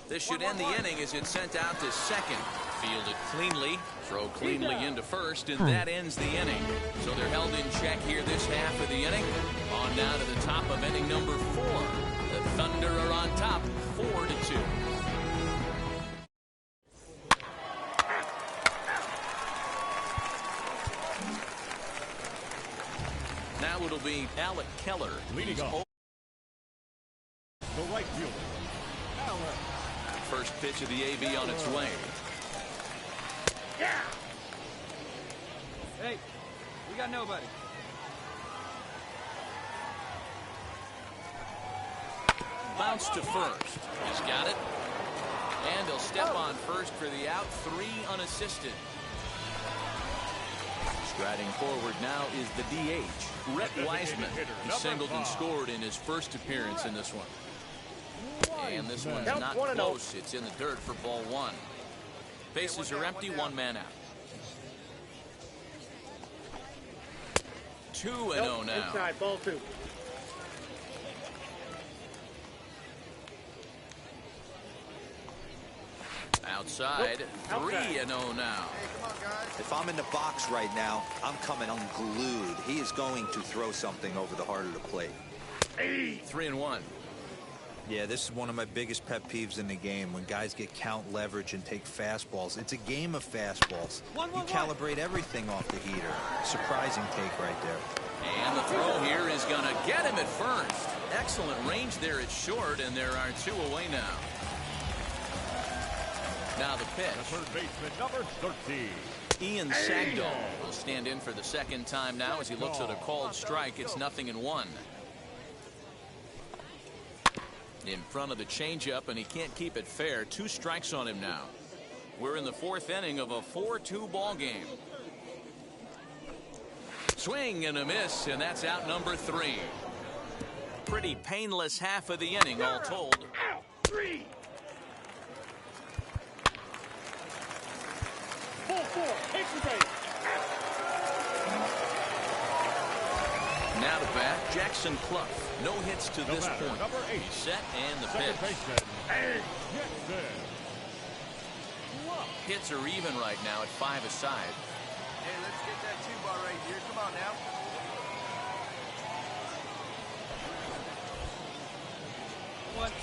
This should end the inning as it's sent out to second. Fielded cleanly, throw cleanly into first, and that ends the inning. So they're held in check here this half of the inning. On now to the top of inning number 4. The Thunder are on top, 4-2. Now it'll be Alec Keller leading off. The right fielder, Alec. First pitch of the AB on its way. Yeah. Hey, we got nobody. Bounce to first. He's got it. And he'll step on first for the out. 3 unassisted. Striding forward now is the DH, Rhett Wiseman. He singled and scored in his first appearance in this one. And this one's not close. It's in the dirt for ball 1. Bases are empty, 1 man out. 2-0 now. Inside, ball 2. Outside, 3-0 now. If I'm in the box right now, I'm coming unglued. He is going to throw something over the heart of the plate. 3-1. Yeah, this is one of my biggest pet peeves in the game, when guys get count leverage and take fastballs. It's a game of fastballs. You calibrate everything off the heater. Surprising take right there. And the throw here is going to get him at first. Excellent range there at short, and there are 2 away now. Now the pitch. The third baseman, number 13. Ian Sagdahl will stand in for the second time now as he looks at a called strike. It's 0-1. In front of the changeup, and he can't keep it fair. 2 strikes on him now. We're in the 4th inning of a 4-2 ball game. Swing and a miss, and that's out number 3. Pretty painless half of the inning, all told. 3. Now to bat, Jackson Clough. No hits to this point. Number 8. He's set, and the pitch. Hits are even right now at 5 aside. Hey, let's get that 2-bar right here. Come on now.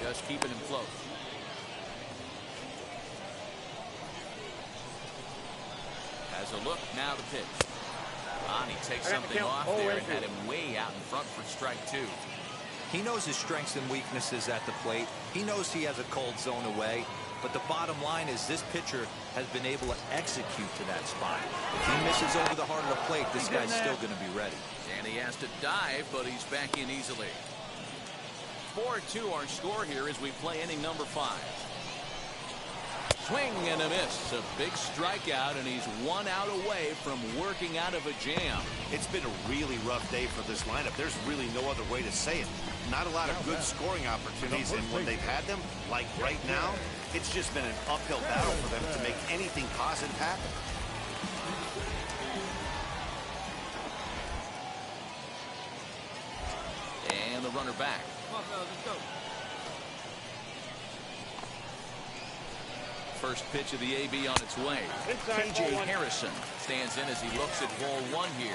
Just keeping him close. Has a look, now the pitch. He takes something off there and had him way out in front for strike 2. He knows his strengths and weaknesses at the plate. He knows he has a cold zone away. But the bottom line is this pitcher has been able to execute to that spot. If he misses over the heart of the plate, this guy's still going to be ready. And he has to dive, but he's back in easily. 4-2 our score here as we play inning number 5. Swing and a miss. A big strikeout, and he's 1 out away from working out of a jam. It's been a really rough day for this lineup. There's really no other way to say it. Not a lot of good scoring opportunities, and when they've had them, like right now, it's just been an uphill battle for them to make anything positive happen. And the runner back. Come on, fellas, let's go. First pitch of the AB on its way. KJ Harrison stands in as he looks at ball 1 here.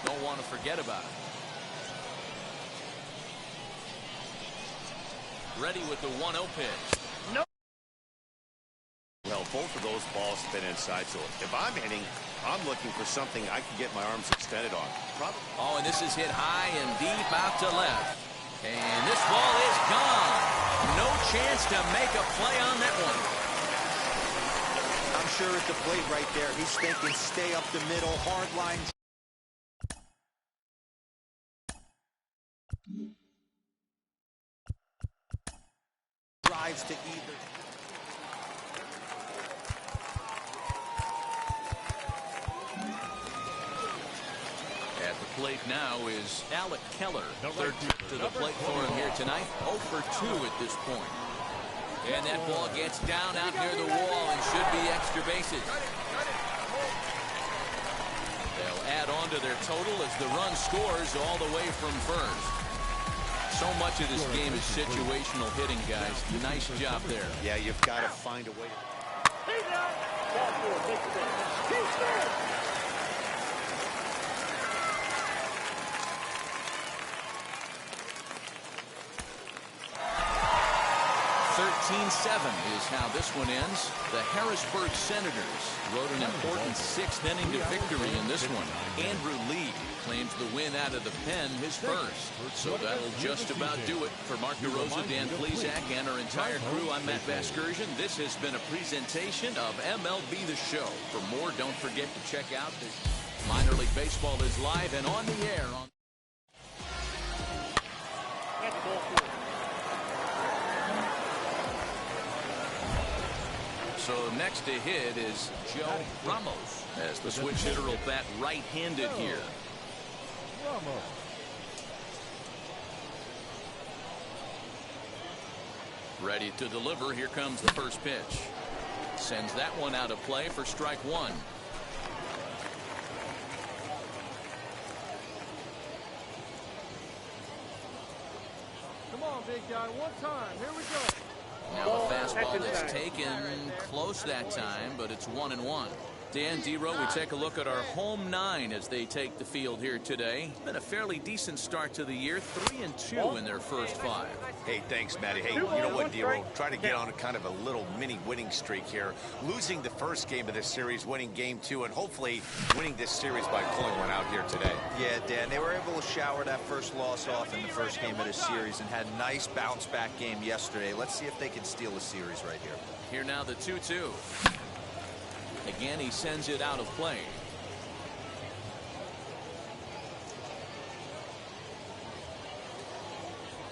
Don't want to forget about it. Ready with the 1-0 pitch. No. Well, both of those balls have been inside, so if I'm hitting, I'm looking for something I can get my arms extended on. Oh, and this is hit high and deep out to left. And this ball is gone. No chance to make a play on that one. I'm sure at the plate right there, he's thinking stay up the middle, hard line. Drives to either. At the plate now is Alec Keller. Third to the plate for him here tonight. 0 for 2 at this point. And that ball gets down out near the wall and should be extra bases. They'll add on to their total as the run scores all the way from first. So much of this game is situational hitting, guys. Nice job there. Yeah, you've got to find a way. Is how this one ends. The Harrisburg Senators wrote an important 6th inning to victory in this one. Andrew Lee claims the win out of the pen, his first. So that'll just about do it. For Mark DeRosa, Dan Plesac, and our entire crew, I'm Matt Vasgersian. This has been a presentation of MLB The Show. For more, don't forget to check out this Minor League Baseball is live and on the air on. So next to hit is Joe Ramos, as the switch hitter will bat right-handed here. Ready to deliver. Here comes the first pitch. Sends that one out of play for strike one. Come on, big guy. One time. Here we go. Now the fastball that's taken close that time, but it's 1-1. Dan Dero, we take a look at our home 9 as they take the field here today. Been a fairly decent start to the year, 3-2 in their first 5. Hey, thanks, Matty. Hey, you know what, Dero? Try to get on a kind of a little mini winning streak here. Losing the first game of this series, winning game 2, and hopefully winning this series by pulling one out here today. Yeah, Dan, they were able to shower that first loss off in the first game of this series and had a nice bounce-back game yesterday. Let's see if they can steal the series right here. Here now the 2-2. Again, he sends it out of play.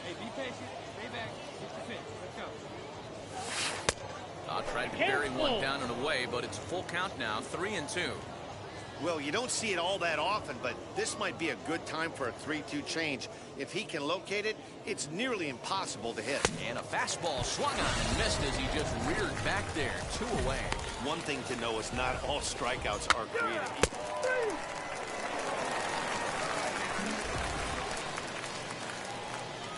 Hey, be patient. Stay back. Get the pitch. Let's go. I'll try to bury one down and away, but it's a full count now, 3-2. Well, you don't see it all that often, but this might be a good time for a 3-2 change. If he can locate it, it's nearly impossible to hit. And a fastball swung on and missed as he just reared back there, 2 away. One thing to know is not all strikeouts are created.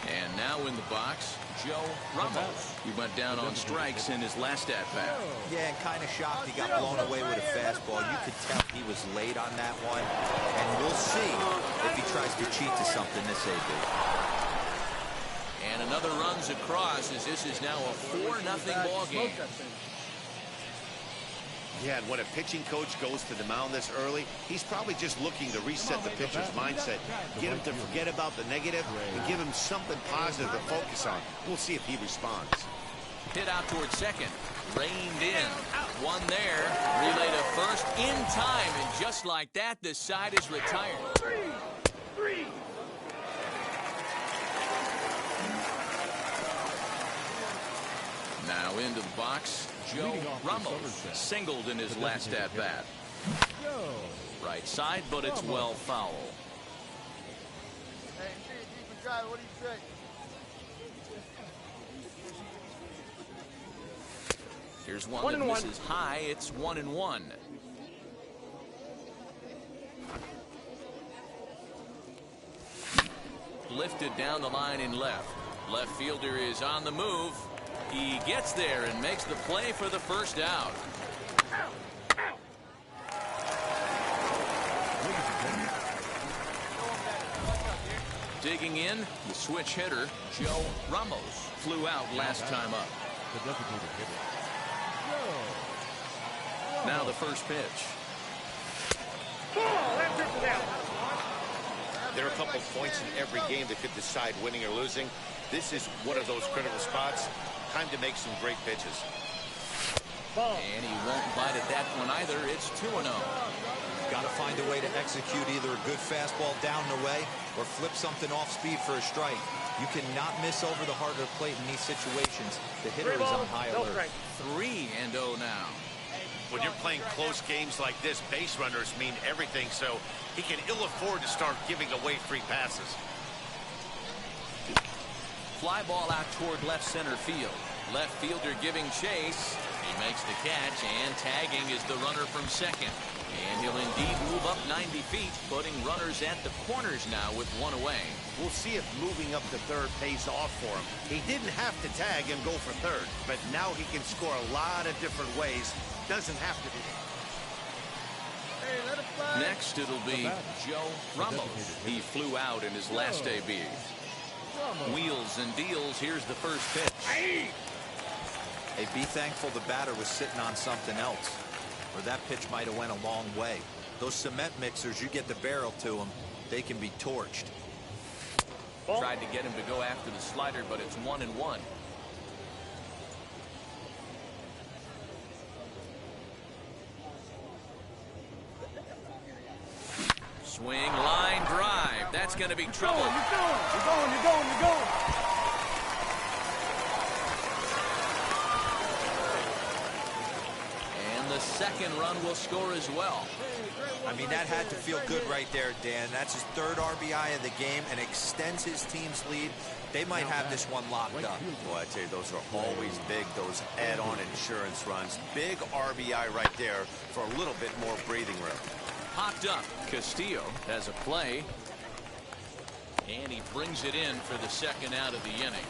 And now in the box, Joe Ramos. He went down on strikes in his last at-bat. Yeah, and kind of shocked he got blown away with a fastball. You could tell he was late on that one. And we'll see if he tries to cheat to something this AB. And another runs across as this is now a 4-0 ball game. Yeah, and when a pitching coach goes to the mound this early, he's probably just looking to reset the pitcher's mindset, get him to forget about the negative, and give him something positive to focus on. We'll see if he responds. Hit out towards second. Reined in. One there. Relay to first in time. And just like that, the side is retired. Three. Now into the box, Joe Ramos. Singled in his last at-bat. Right side, but it's well foul. Hey, deep and dry. What do you say? Here's one that misses high. It's 1-1. Lifted down the line in left. Left fielder is on the move. He gets there and makes the play for the first out. Digging in, the switch hitter, Joe Ramos, flew out last time up. Now the first pitch. There are a couple points in every game that could decide winning or losing. This is one of those critical spots. Time to make some great pitches. And he won't bite at that one either. It's 2-0. Got to find a way to execute either a good fastball down and away or flip something off speed for a strike. You cannot miss over the heart of the plate in these situations. The hitter is on high alert. 3-0 now. When you're playing close games like this, base runners mean everything, so he can ill afford to start giving away free passes. Fly ball out toward left center field. Left fielder giving chase. He makes the catch, and tagging is the runner from second. And he'll indeed move up 90 feet, putting runners at the corners now with one away. We'll see if moving up to third pays off for him. He didn't have to tag and go for third, but now he can score a lot of different ways. Doesn't have to be. Next, it'll be Joe Ramos. He flew out in his last debut. Wheels and deals. Here's the first pitch. Hey, be thankful the batter was sitting on something else, or that pitch might have went a long way. Those cement mixers, you get the barrel to them, they can be torched. Tried to get him to go after the slider, but it's 1-1. Swing, line drive. That's going to be trouble. You're going. And the second run will score as well. I mean, that had to feel good right there, Dan. That's his third RBI of the game and extends his team's lead. They might have this one locked up. Boy, I tell you, those are always big, those add-on insurance runs. Big RBI right there for a little bit more breathing room. Popped up. Castillo has a play. And he brings it in for the second out of the inning.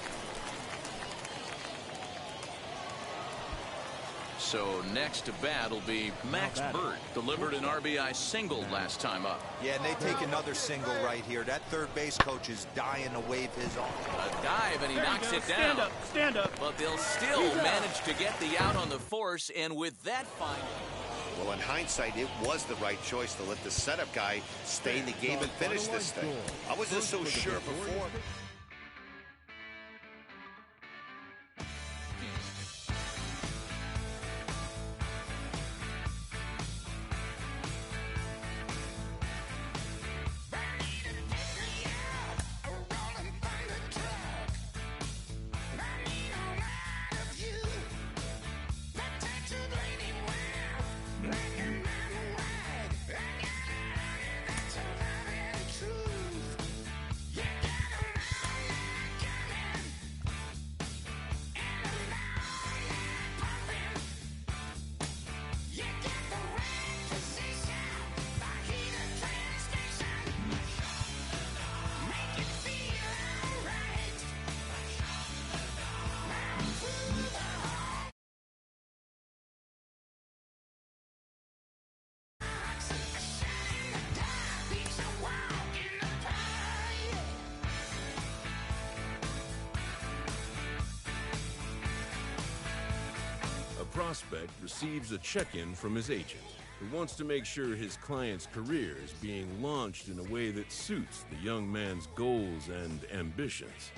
So next to bat will be Max Burt. Delivered an RBI single last time up. Yeah, and they take another single right here. That third base coach is dying to wave his arm. A dive, and he knocks it down. Stand up. But they'll still manage to get the out on the force, and with that final. Well, in hindsight, it was the right choice to let the setup guy stay in the game and finish this thing. I wasn't so sure before. Prospect receives a check-in from his agent, who wants to make sure his client's career is being launched in a way that suits the young man's goals and ambitions.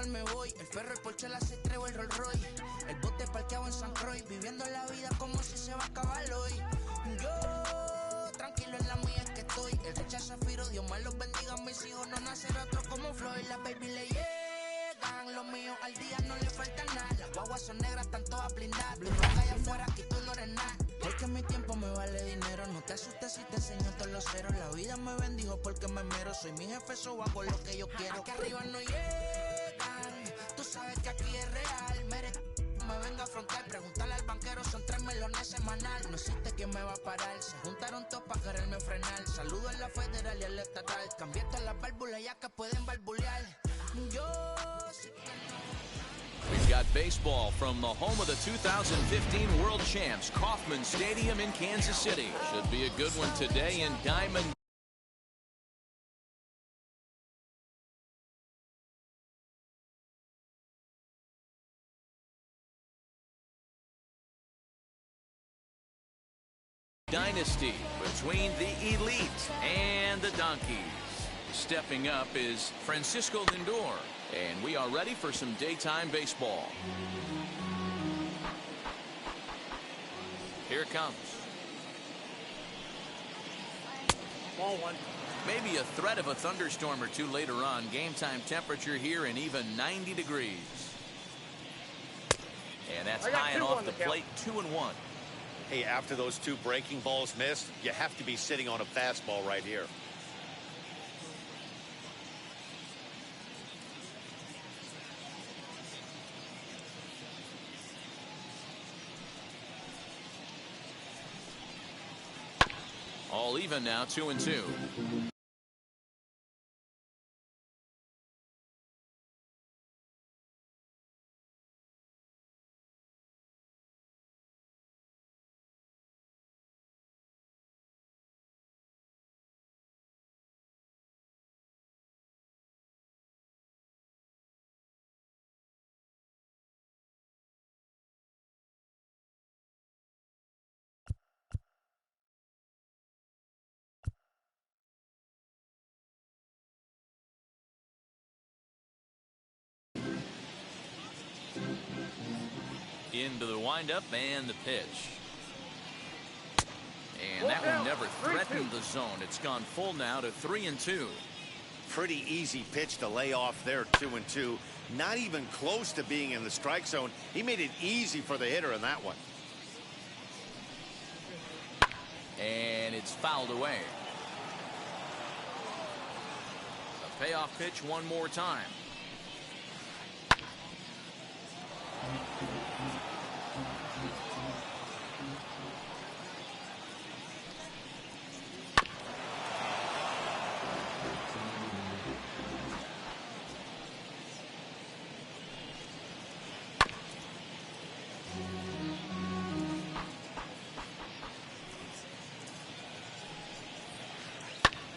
cual me voy. El ferro, el Porsche, la C3 o el Rolls Royce. El bote parqueado en San Croix, viviendo la vida como si se va a acabar hoy. Yo, tranquilo en la mía que estoy. El rechazo Zafiro, Dios más los bendiga. Mis hijos no nacerá otro como Floyd. Las baby le llegan, los míos al día no le falta nada. Las guaguas son negras, están todas blindadas. Tu roca allá afuera, aquí tú no eres nada. Porque mi tiempo me vale dinero. No te asustes si te enseño todos los ceros. La vida me bendijo porque me mero. Soy mi jefe, so hago lo que yo quiero. Aquí arriba no llegan. Tú sabes que aquí es real. Me venga a afrontar, preguntarle al banquero, son 3 melones semanal. No existe quien me va a parar, se juntaron todos para quererme frenar. Saludo a la federal y al estatal, cambié todas las válvulas ya que pueden barbulear. Yo sí que no. We've got baseball from the home of the 2015 World Champs, Kauffman Stadium in Kansas City. Should be a good one today in Diamond. Dynasty between the elite and the donkeys. Stepping up is Francisco Lindor, and we are ready for some daytime baseball. Here it comes. Ball one. Maybe a threat of a thunderstorm or two later on. Game time temperature here in even 90 degrees. And that's high and off the plate, 2-1. Hey, after those 2 breaking balls missed, you have to be sitting on a fastball right here. All even now, 2-2. Into the windup and the pitch. And that one never threatened the zone. It's gone full now to 3-2. Pretty easy pitch to lay off there, 2-2. Not even close to being in the strike zone. He made it easy for the hitter in that one. And it's fouled away. A payoff pitch one more time.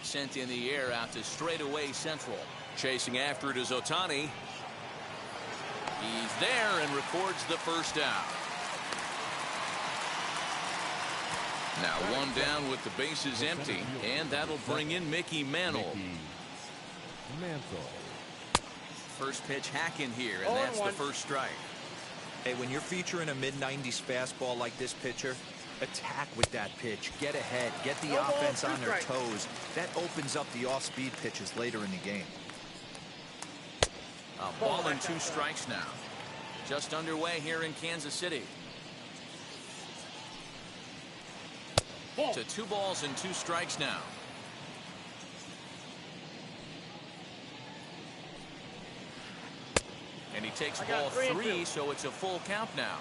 Sent in the air out to straightaway central. Chasing after it is Ohtani. He's there and records the first down. Now one down with the bases empty, and that'll bring in Mickey Mantle. First pitch hack in here, and that's the first strike. Hey, when you're featuring a mid-90s fastball like this pitcher, attack with that pitch. Get ahead. Get the offense on their toes. That opens up the off-speed pitches later in the game. A ball and 2 strikes now. Just underway here in Kansas City. To 2 balls and 2 strikes now. And he takes ball 3, so it's a full count now.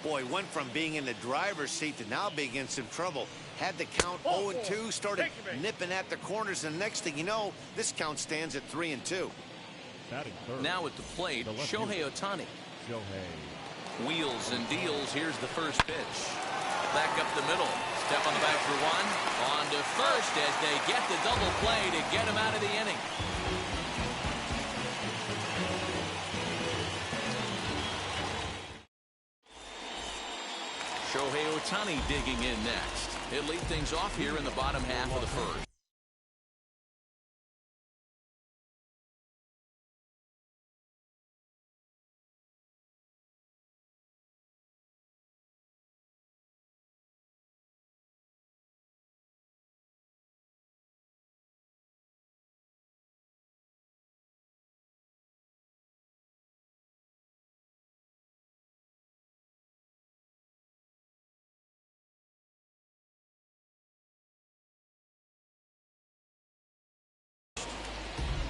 Boy, went from being in the driver's seat to now being in some trouble. Had the count 0-2, started nipping at the corners, and next thing you know, this count stands at 3-2. Now at the plate, Shohei Ohtani. Wheels and deals. Here's the first pitch. Back up the middle. Step on the back for 1. On to first as they get the double play to get him out of the inning. Shohei Ohtani digging in next. He'll lead things off here in the bottom half of the first.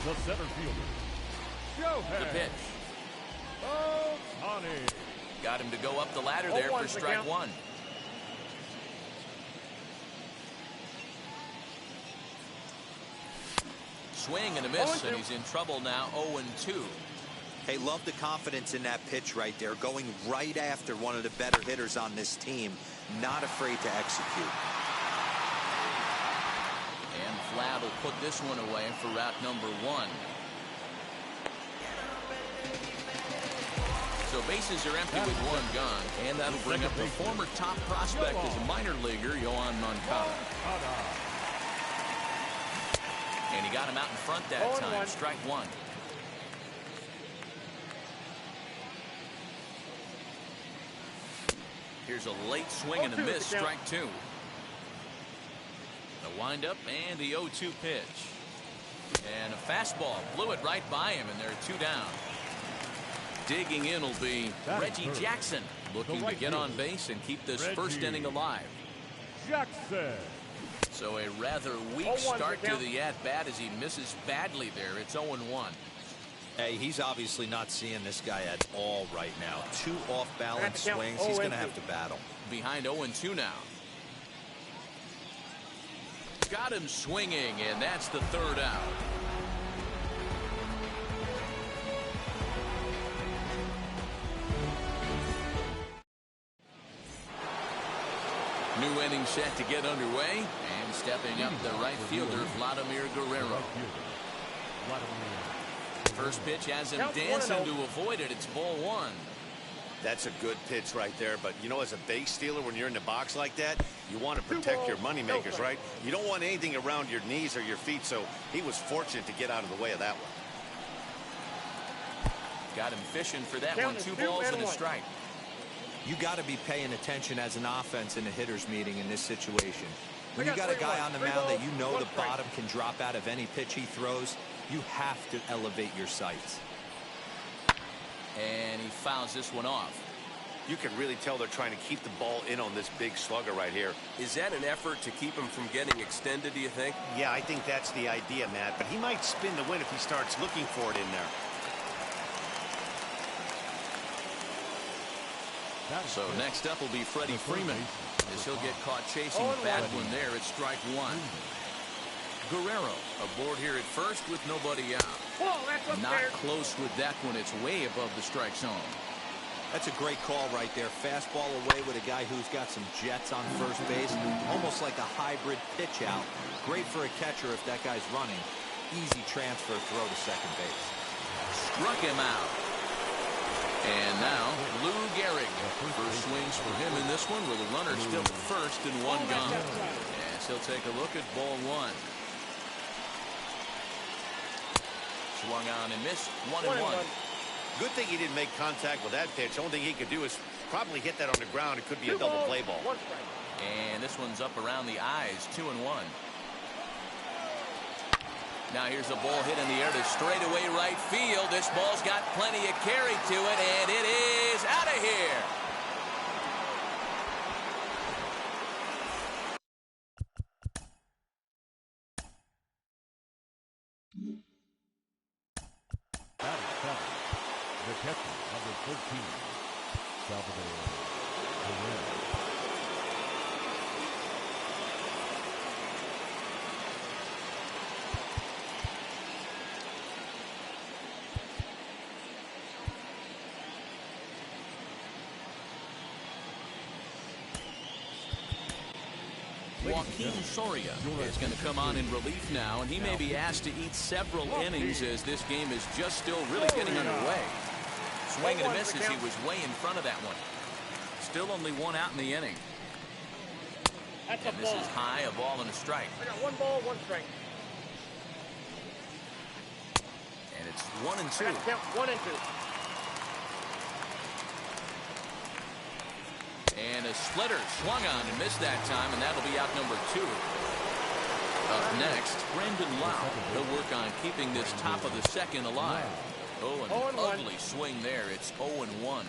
the center fielder, Shohei. The pitch. Ohtani. Got him to go up the ladder there for strike one. Swing and a miss, and he's in trouble now, 0-2. Hey, love the confidence in that pitch right there, going right after one of the better hitters on this team, not afraid to execute. And Vlad will put this one away for route number one. So bases are empty with one gone, and that'll bring up the former top prospect as a minor leaguer, Yohan Moncada. And he got him out in front that time. Strike one. Here's a late swing and a miss. Strike two. The windup and the 0-2 pitch. And a fastball blew it right by him, and there are two down. Digging in will be Reggie Jackson, looking to get on base and keep this first inning alive. Jackson. So a rather weak start to the at-bat as he misses badly there. It's 0-1. Hey, he's obviously not seeing this guy at all right now. Two off-balance swings. He's going to have to battle. Behind 0-2 now. Got him swinging, and that's the third out. New inning set to get underway, and stepping up the right fielder, Vladimir Guerrero. First pitch has him dancing to avoid it. It's ball one. That's a good pitch right there, but you know, as a base stealer, when you're in the box like that, you want to protect your money makers, right? You don't want anything around your knees or your feet, so he was fortunate to get out of the way of that one. Got him fishing for that one. 2 balls and a strike. You got to be paying attention as an offense in a hitter's meeting in this situation. When you got a guy on the mound that you know the bottom can drop out of any pitch he throws, you have to elevate your sights. And he fouls this one off. You can really tell they're trying to keep the ball in on this big slugger right here. Is that an effort to keep him from getting extended, do you think? Yeah, I think that's the idea, Matt. But he might spin the win if he starts looking for it in there. So next up will be Freddie Freeman, as he'll get caught chasing that one there at strike one. Guerrero aboard here at first with nobody out. Not close with that one. It's way above the strike zone. That's a great call right there. Fastball away with a guy who's got some jets on first base. Almost like a hybrid pitch out. Great for a catcher if that guy's running. Easy transfer throw to second base. Struck him out. And now Lou Gehrig. First swings for him in this one with a runner still at first and one gone. Yes, he'll take a look at ball one. Swung on and missed. 1-1. Good thing he didn't make contact with that pitch. Only thing he could do is probably hit that on the ground. It could be a double play ball. And this one's up around the eyes. 2-1. Now here's a ball hit in the air to straightaway right field. This ball's got plenty of carry to it, and it is out of here. The catcher, number 13, Salvador Guerrero. Joaquin Soria is going to come on in relief now, and he may be asked to eat several innings as this game is just still really getting underway. Swing and a miss as he was way in front of that one. Still only one out in the inning. And this is high, a ball and a strike. I got 1 ball, 1 strike. And it's 1-2. 1-2. And a splitter swung on and missed that time, and that'll be out number 2. Up next, Brendan Lau. He'll work on keeping this top of the second alive. Oh, an ugly swing there. It's 0-1.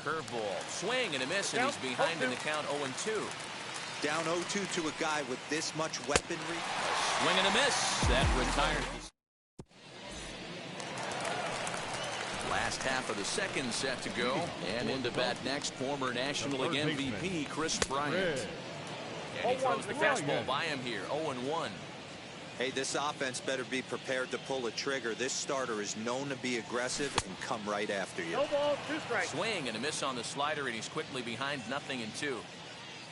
Curveball, swing and a miss, and he's behind in the count 0-2. Down 0-2 to a guy with this much weaponry. Swing and a miss. That retires. Last half of the second set to go. And into bat next, former National League MVP Chris Bryant. And he throws the fastball by him here. 0-1. Hey, this offense better be prepared to pull a trigger. This starter is known to be aggressive and come right after you. No ball, 2 strikes. Swing and a miss on the slider, and he's quickly behind 0-2.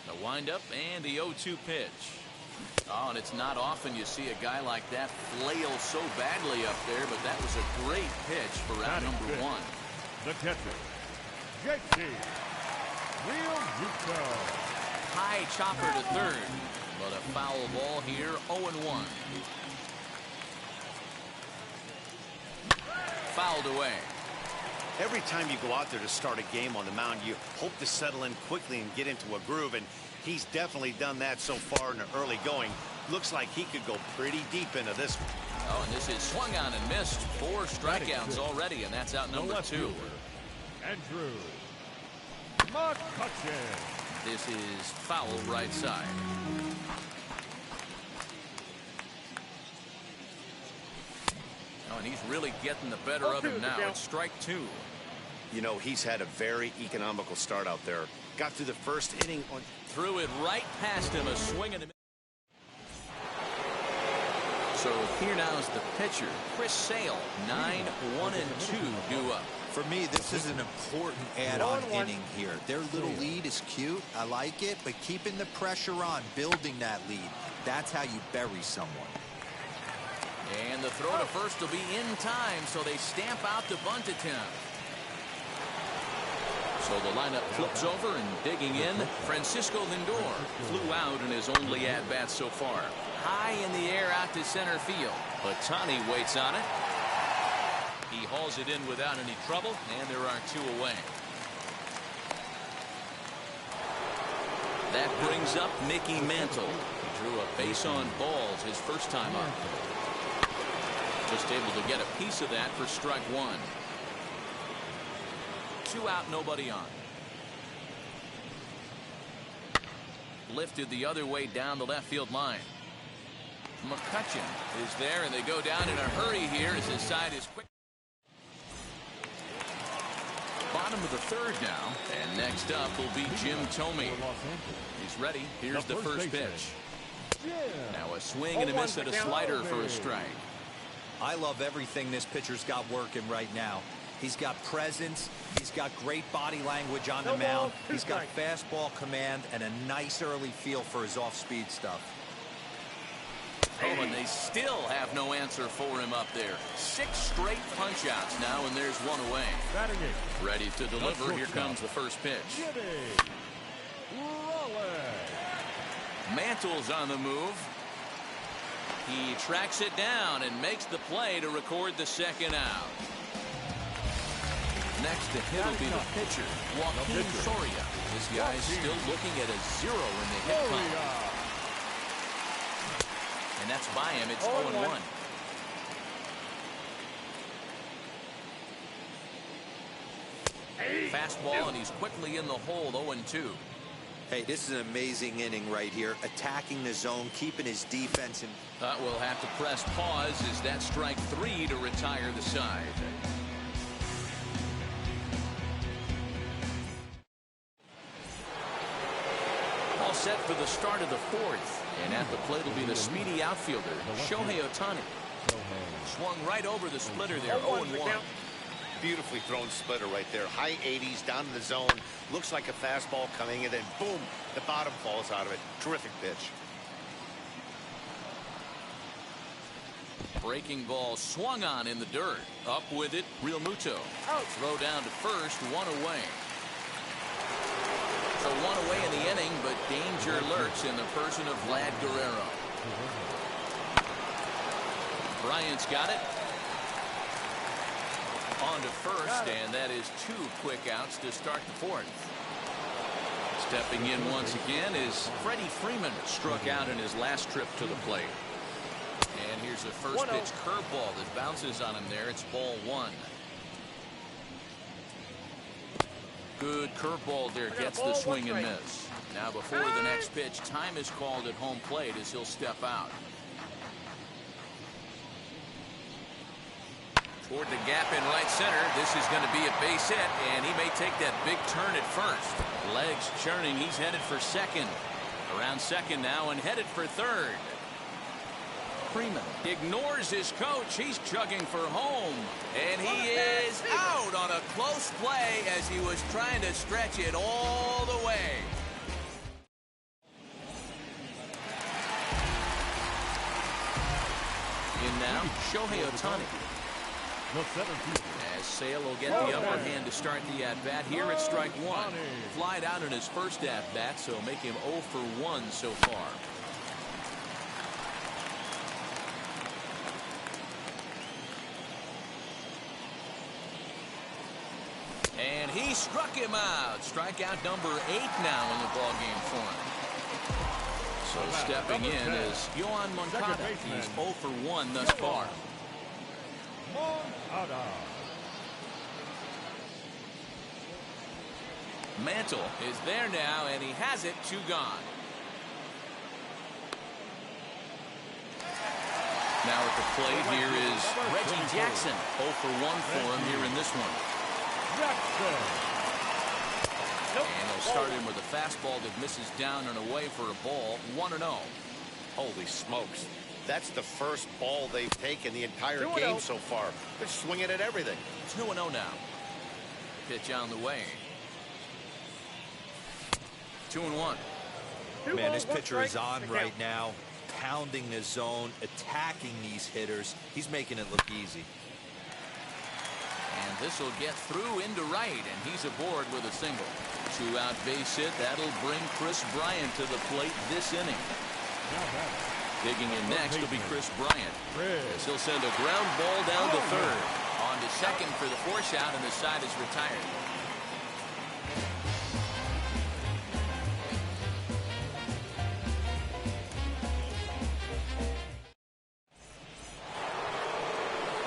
The windup and the 0-2 pitch. Oh, and it's not often you see a guy like that flail so badly up there, but that was a great pitch for round number 1. The catcher, JT Realmuto. High chopper to third, but a foul ball here, 0-1. Fouled away. Every time you go out there to start a game on the mound, you hope to settle in quickly and get into a groove, and he's definitely done that so far in the early going. Looks like he could go pretty deep into this one. Oh, and this is swung on and missed. 4 strikeouts already, and that's out number 2. Andrew McCutchen. This is foul right side. Oh, and he's really getting the better of him now. It's strike 2. You know, he's had a very economical start out there. Got through the first inning. Threw it right past him. A swing and a miss. So here now is the pitcher, Chris Sale. 9-1-2 due up. For me, this is an important add-on inning here. Their little lead is cute. I like it, but keeping the pressure on, building that lead, that's how you bury someone. And the throw to first will be in time, so they stamp out the bunt attempt. So the lineup flips over, and digging in, Francisco Lindor flew out in his only at-bat so far. High in the air out to center field. Ohtani waits on it. He hauls it in without any trouble, and there are 2 away. That brings up Mickey Mantle. He drew a base on balls his first time up. Just able to get a piece of that for strike 1. 2 out, nobody on. Lifted the other way down the left field line. McCutchen is there, and they go down in a hurry here as his side is quick. Bottom of the 3rd now, and next up will be Jim Thome. He's ready. Here's the first pitch. Now a swing and a miss at a slider for a strike. I love everything this pitcher's got working right now. He's got presence. He's got great body language on the mound. He's got fastball command and a nice early feel for his off-speed stuff. Oh, and they still have no answer for him up there. 6 straight punch-outs now, and there's 1 away. Ready to deliver. Here comes the first pitch. Mantle's on the move. He tracks it down and makes the play to record the 2nd out. Next to hit will be the pitcher, Joaquin Soria. This guy's still looking at a 0 in the hit column. And that's by him. It's 0-1. Fastball, and he's quickly in the hole. 0-2. Hey, this is an amazing inning right here. Attacking the zone, keeping his defense in. We'll have to press pause as that strike 3 to retire the side. All set for the start of the 4th. And at the plate will be the speedy outfielder, Shohei Ohtani. Swung right over the splitter there, 0-1. Beautifully thrown splitter right there. High 80s, down in the zone. Looks like a fastball coming, and then boom, the bottom falls out of it. Terrific pitch. Breaking ball swung on in the dirt. Up with it, Realmuto. Throw down to first, 1 away. So 1 away in the inning, but danger lurks in the person of Vlad Guerrero. Bryant's got it. On to first, and that is 2 quick outs to start the 4th. Stepping in once again is Freddie Freeman. Struck out in his last trip to the plate. And here's the first pitch curveball that bounces on him there. It's ball 1. Good curveball there, gets the swing and miss. Now before the next pitch, time is called at home plate as he'll step out. Toward the gap in right center. This is going to be a base hit, and he may take that big turn at first. Legs churning. He's headed for second. Around second now and headed for third. Freeman ignores his coach. He's chugging for home. And he is out on a close play as he was trying to stretch it all the way. In now, Shohei Ohtani. As Sale will get the upper hand to start the at-bat. Here it's strike one. Flied out in his first at-bat, so make him 0 for 1 so far. And he struck him out. Strikeout number 8 now in the ballgame for him. So stepping in is Yohan Moncada. He's 0 for 1 thus far. Mantle is there now, and he has it 2 gone. Now at the plate here is Reggie Jackson. 0 for 1 for him here in this one. And he'll start in with a fastball that misses down and away for a ball. 1-0. Holy smokes. That's the first ball they've taken the entire game so far. They're swinging at everything. 2-0 now. Pitch on the way. 2-1. Man, this pitcher is on right now, pounding the zone, attacking these hitters. He's making it look easy. And this will get through into right, and he's aboard with a single. 2-out base hit. That'll bring Chris Bryant to the plate this inning. Digging in next will be Chris Bryant. As he'll send a ground ball down to third. On to second for the force out, and the side is retired.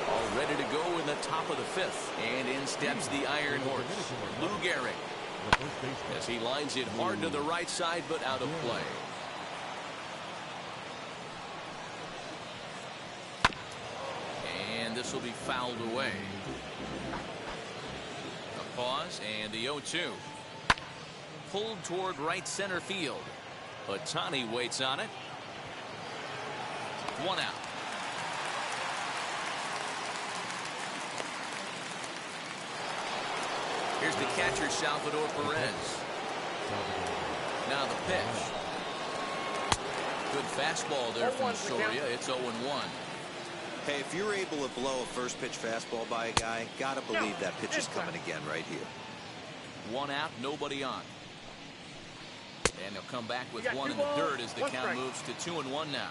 All ready to go in the top of the 5th. And in steps the Iron Horse, Lou Gehrig. As he lines it hard to the right side, but out of play. This will be fouled away. A pause and the 0-2. Pulled toward right center field. Ohtani waits on it. 1 out. Here's the catcher, Salvador Perez. Now the pitch. Good fastball there from Soria. It's 0-1. Hey, if you're able to blow a first pitch fastball by a guy, gotta believe that pitch is coming again right here. 1 out, nobody on. And they'll come back with 1 in the dirt as the count moves to 2-1 now.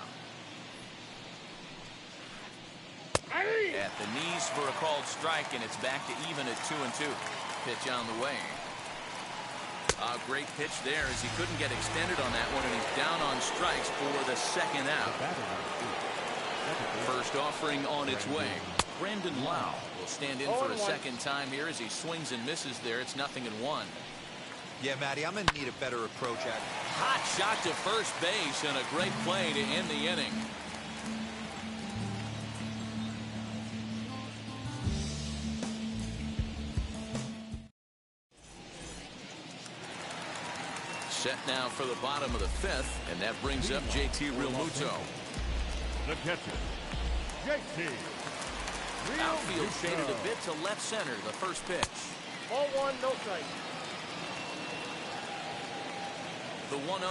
At the knees for a called strike, and it's back to even at 2-2. Pitch on the way. A great pitch there as he couldn't get extended on that one, and he's down on strikes for the 2nd out. First offering on its way. Brandon Lau will stand in for a 2nd time here as he swings and misses there. It's 0-1. Yeah, Matty, I'm going to need a better approach at it. Hot shot to first base and a great play to end the inning. Set now for the bottom of the 5th, and that brings up JT Realmuto. The catcher, JT. Outfield shaded a bit to left center. The first pitch. Ball 1, no strike. The 1-0.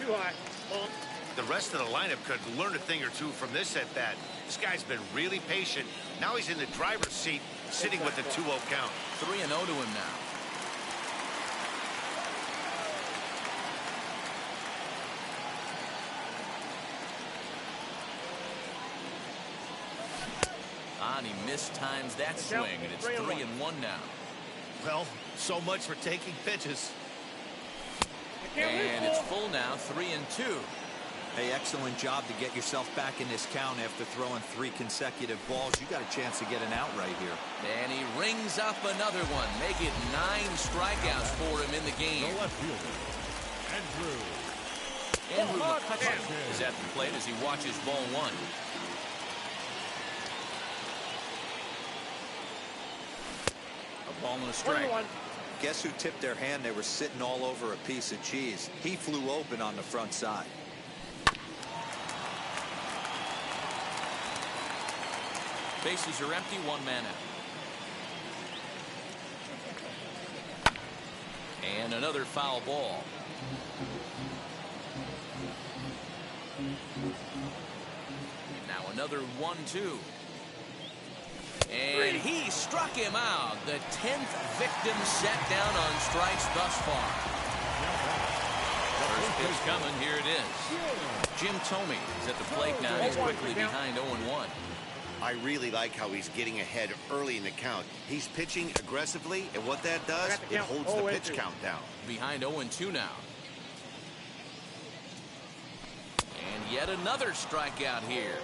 Too high. Ball. The rest of the lineup could learn a thing or two from this at bat. This guy's been really patient. Now he's in the driver's seat, sitting with the 2-0 count. 3-0 to him now. He mistimes that swing, and it's 3-1 now. Well, so much for taking pitches. And it's full now, 3-2. Hey, excellent job to get yourself back in this count after throwing 3 consecutive balls. You got a chance to get an out right here. And he rings up another one. Make it 9 strikeouts for him in the game. The left fielder, Andrew McCutcheon is at the plate as he watches ball 1. A ball and a strike. Guess who tipped their hand? They were sitting all over a piece of cheese. He flew open on the front side. Bases are empty, 1 man out. And another foul ball. Now another 1-2. And he struck him out. The 10th victim set down on strikes thus far. First pitch coming. Here it is. Jim Thome is at the plate now. He's quickly behind 0-1. I really like how he's getting ahead early in the count. He's pitching aggressively, and what that does, it holds the pitch count down. Behind 0-2 now. And yet another strikeout here.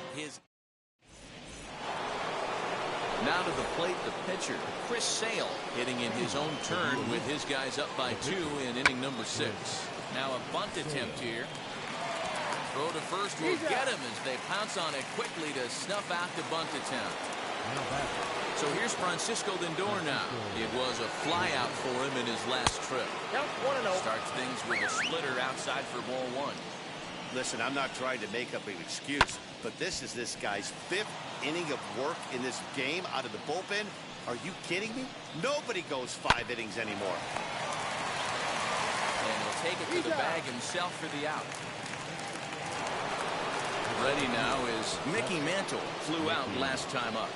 Now to the plate, the pitcher, Chris Sale, hitting in his own turn with his guys up by 2 in inning number 6. Now a bunt attempt here. Throw to first will get him as they pounce on it quickly to snuff out the bunt attempt. So here's Francisco Lindor now. It was a flyout for him in his last trip. Starts things with a splitter outside for ball 1. Listen, I'm not trying to make up an excuse, but this is this guy's 5th inning of work in this game out of the bullpen. Are you kidding me? Nobody goes 5 innings anymore. And he'll take it to the bag himself for the out. Ready now is Mickey Mantle. Flew out last time up.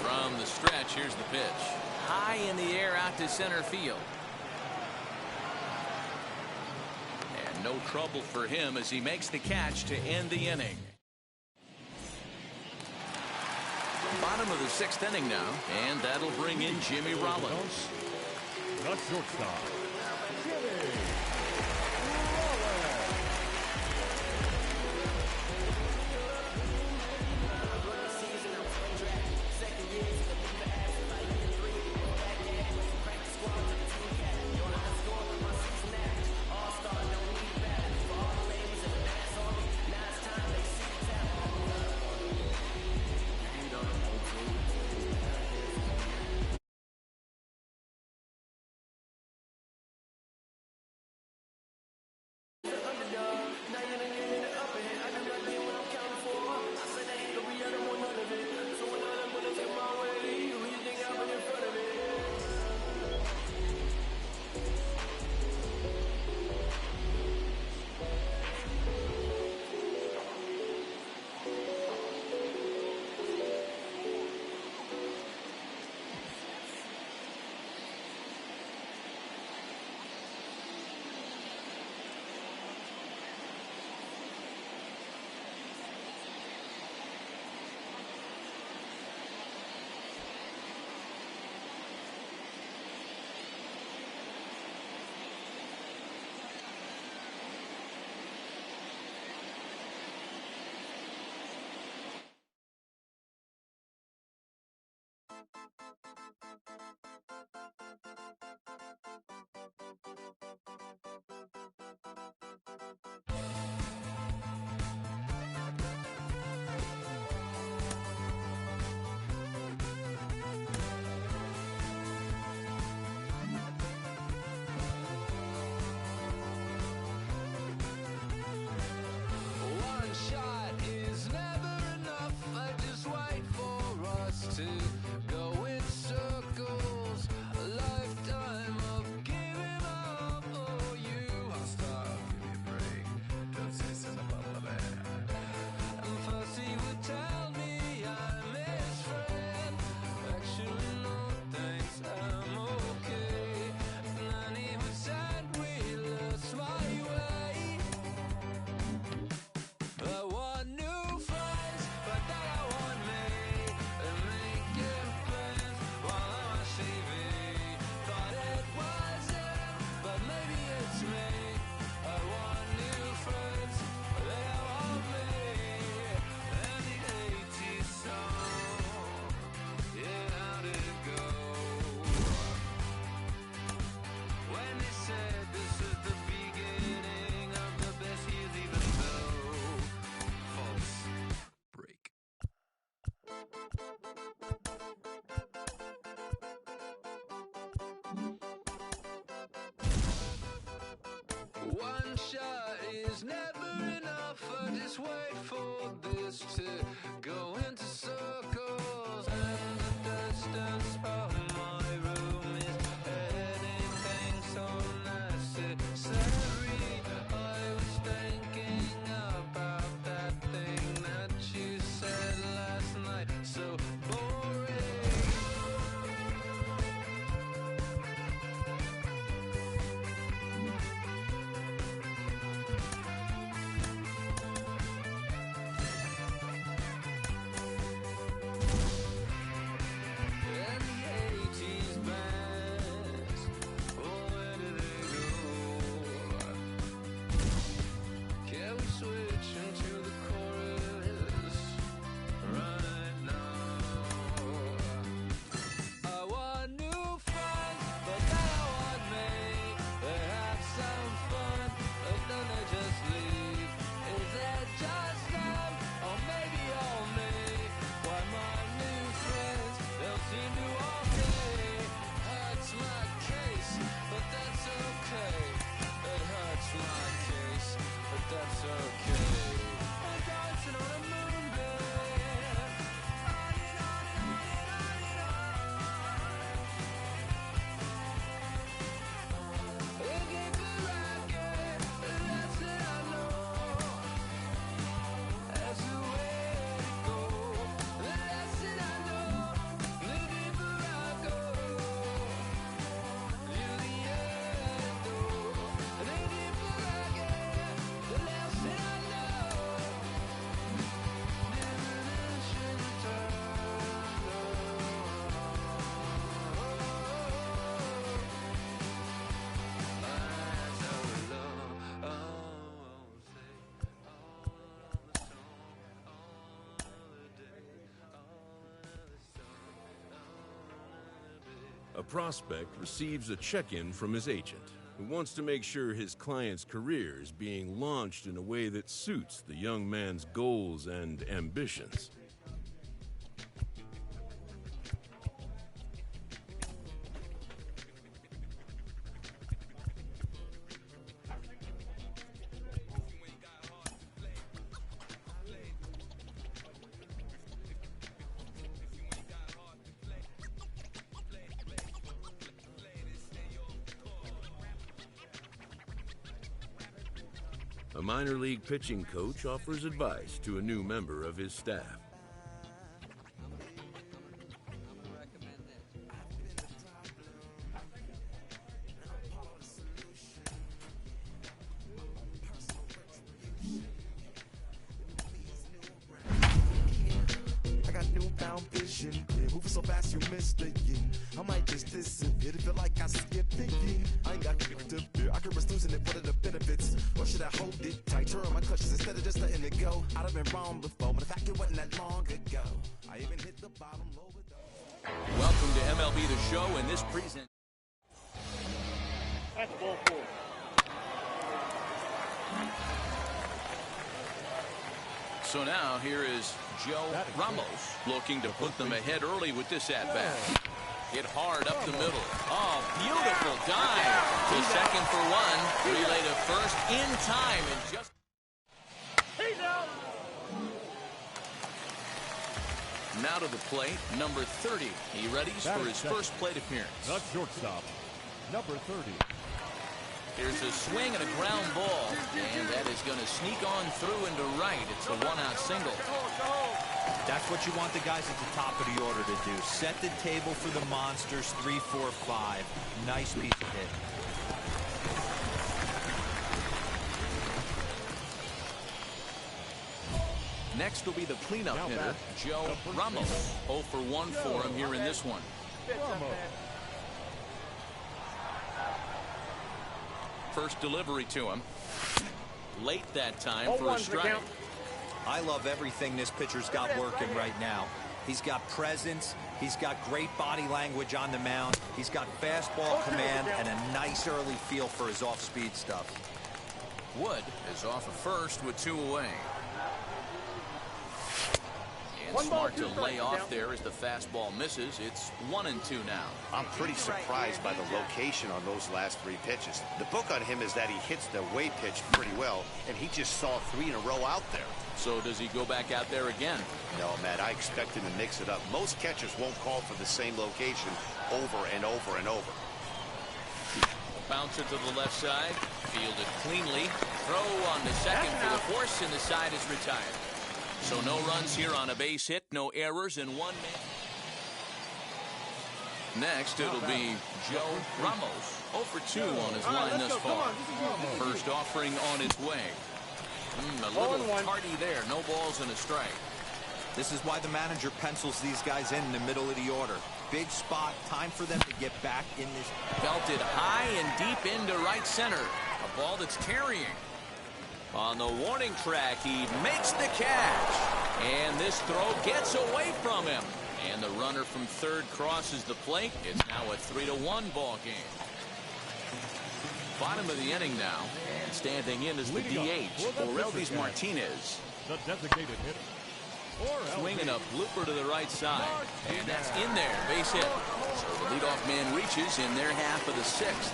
From the stretch, here's the pitch. High in the air out to center field. And no trouble for him as he makes the catch to end the inning. Bottom of the 6th inning now, and that'll bring in Jimmy Rollins. the shortstop. shot is never enough. I just wait for this to go into circles, and the distance from my room is anything so necessary. I was thinking about that thing that you said last night, so boring. And the 80s bands, oh, where do they go? Can we switch into the chorus right now? I want new friends, but they don't want me. They have some fun, but then they just leave. Is it just them, or maybe all me? Why my new friends don't seem to want me? Hurts my case, but that's okay. It hurts my case, but that's okay. I'm dancing on a moonbeam. On and on and on and on and on. It gave the racket, that's it I know. That's the way to go. The lesson I know. The deeper I go, to the end though. The deeper I get, the less that I know. Diminishing A prospect receives a check-in from his agent, who wants to make sure his client's career is being launched in a way that suits the young man's goals and ambitions. A minor league pitching coach offers advice to a new member of his staff. I got newfound vision. Yeah, moving so fast you missed the yin. I might just disappear to feel like I skipped the yin. I ain't got to fear. I could risk losing it for the benefits. Or should I hold it tight? Turn my clutches instead of just letting it go. I'd have been wrong before, but the fact it wasn't that long ago. I even hit the bottom low with those. Welcome to MLB The Show, and this present. That's ball four. So now here is Joe Ramos looking to put them ahead early with this at-bat. Hit hard up the middle. Oh, beautiful dive to second for one. Relay to first in time and just... He's out. Now to the plate, number 30. He readies for his first plate appearance. The shortstop, number 30. Here's a swing and a ground ball, and that is going to sneak on through into right. It's a one-out single. That's what you want the guys at the top of the order to do. Set the table for the monsters, 3, 4, 5. Nice piece of hit. Next will be the cleanup hitter, Joe Ramos. 0 for 1 for him here in this one. First delivery to him. Late that time for a strike. I love everything this pitcher's got working right now. He's got presence. He's got great body language on the mound. He's got fastball command and a nice early feel for his off-speed stuff. Wood is off at first with 2 away. And smart to lay off there as the fastball misses. It's 1-2 now. I'm pretty surprised by the location on those last 3 pitches. The book on him is that he hits the away pitch pretty well, and he just saw 3 in a row out there. So does he go back out there again? No, Matt, I expect him to mix it up. Most catchers won't call for the same location over and over and over. Bouncer to the left side, fielded cleanly. Throw on the second for the force, and the side is retired. So no runs here on a base hit, no errors, and 1 man. Next, it'll be Joe Ramos. 0 for 2 on his line thus far. First offering on its way. A little tardy there. No balls and a strike. This is why the manager pencils these guys in the middle of the order. Big spot. Time for them to get back in this. Belted high and deep into right center. A ball that's carrying. On the warning track, he makes the catch. And this throw gets away from him. And the runner from third crosses the plate. It's now a 3-1 ball game. Bottom of the inning now. And standing in is the DH, Orelvis Martinez. The designated hitter. Swinging a blooper to the right side. And that's in there. Base hit. So the leadoff man reaches in their half of the 6th.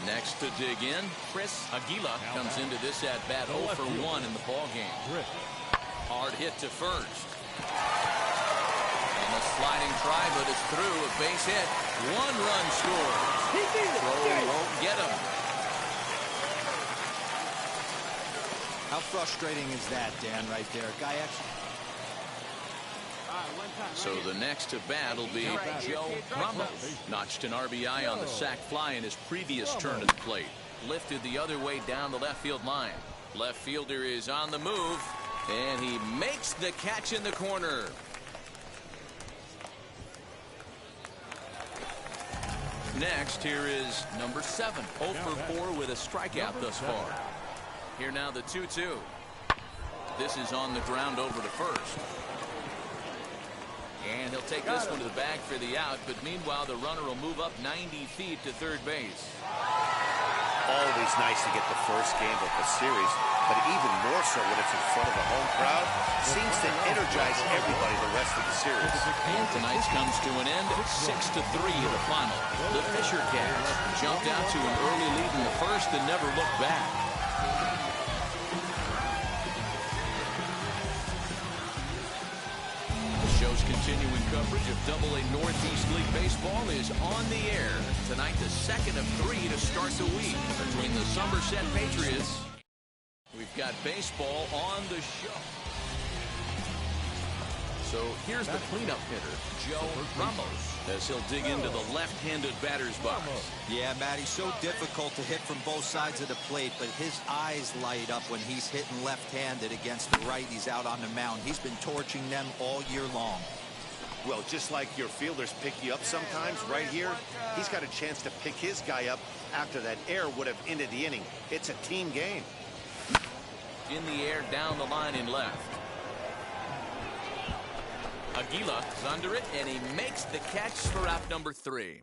Next to dig in, Chris Aguila comes into this at-bat 0 for 1 in the ball game. Hard hit to first. And a sliding try, but it's through. A base hit. 1 run scores. Throw won't get him. How frustrating is that, Dan, right there? Guy actually. So the next to bat will be Joe Ramos. Notched an RBI on the sac fly in his previous turn at the plate. Lifted the other way down the left field line. Left fielder is on the move, and he makes the catch in the corner. Next, here is number 7. 0 for 4 with a strikeout thus far. Here now the 2-2. This is on the ground over to first. And he'll take this one to the bag for the out, but meanwhile the runner will move up 90 feet to third base. Always nice to get the first game of the series, but even more so when it's in front of a home crowd. Seems to energize everybody the rest of the series. And tonight's comes to an end at 6-3 in the final. The Fisher Cats jumped out to an early lead in the first and never looked back. Show's continuing coverage of AA Northeast League Baseball is on the air. Tonight, the second of 3 to start the week between the Somerset Patriots. We've got baseball on the show. So here's the cleanup hitter, Joe Ramos, as he'll dig into the left-handed batter's box. Yeah, Matt, he's so difficult to hit from both sides of the plate, but his eyes light up when he's hitting left-handed against the righties out on the mound. He's been torching them all year long. Well, just like your fielders pick you up sometimes, right here, he's got a chance to pick his guy up after that error would have ended the inning. It's a team game. In the air, down the line in left. Aguila is under it, and he makes the catch for out number 3.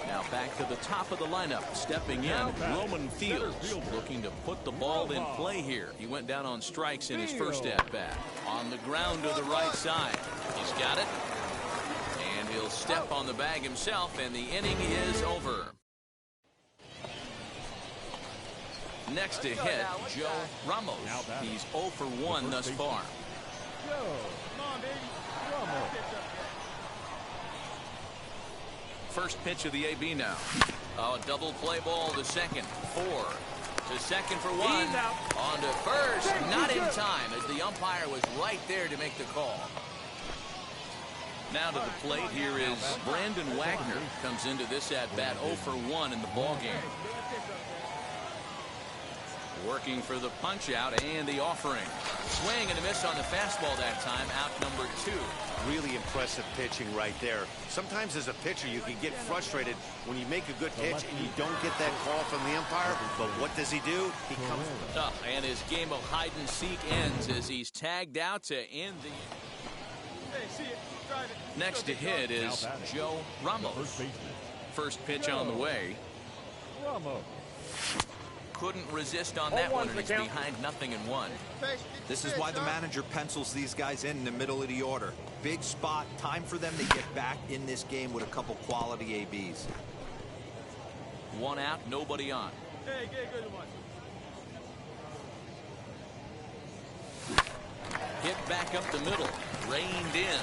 Now back to the top of the lineup. Stepping in, Roman Fields, looking to put the ball in play here. He went down on strikes in his first at-bat. On the ground to the right side. He's got it. And he'll step on the bag himself, and the inning is over. Next to hit, Joe Ramos. He's 0 for 1 thus far. First pitch of the AB now. Oh, double play ball to second. 4 to second for 1. On to first. Not in time as the umpire was right there to make the call. Now to the plate, here is Brandon Wagner. Comes into this at-bat 0 for 1 in the ballgame. Working for the punch-out and the offering. Swing and a miss on the fastball that time. Out number 2. Really impressive pitching right there. Sometimes as a pitcher you can get frustrated when you make a good pitch and you don't get that call from the umpire. But what does he do? He comes up, and his game of hide-and-seek ends as he's tagged out to end the... Next to hit is Joe Ramos. First pitch on the way. couldn't resist on that one, and he's behind 0-1. This is why the manager pencils these guys in the middle of the order. Big spot, time for them to get back in this game with a couple quality ABs. 1 out, nobody on. Hey, good one. Hit back up the middle, reined in.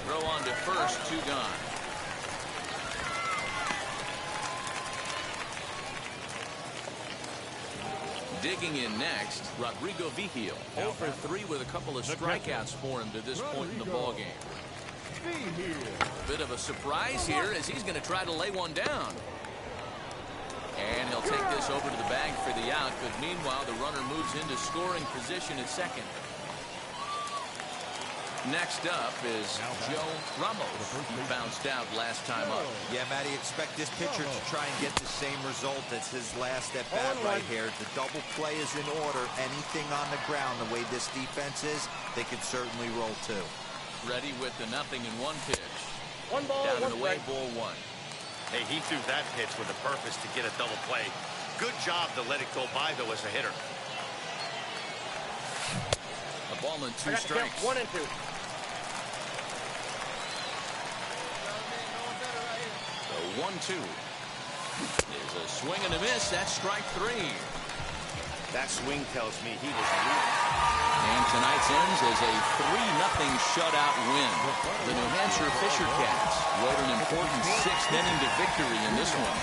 Throw on to first, 2 gone. Digging in next, Rodrigo Vigil. 0 for 3 with a couple of strikeouts for him to this point in the ballgame. Bit of a surprise here as he's going to try to lay one down. And he'll take this over to the bag for the out, but meanwhile the runner moves into scoring position at second. Next up is Joe Ramos. He bounced out last time up. Yeah, Matty, expect this pitcher to try and get the same result as his last at bat right here. The double play is in order. Anything on the ground, the way this defense is, they could certainly roll too. Ready with the 0-1 pitch. 1 ball, down 1 and away, strike. ball 1. Hey, he threw that pitch with a purpose to get a double play. Good job to let it go by, though, as a hitter. A ball and 2 strikes. 1 and 2. The 1-2 is a swing and a miss. That's strike 3. That swing tells me he was weak. And tonight's ends as a 3-0 shutout win. The New Hampshire Fisher Cats rode an important 6th inning to victory in this one.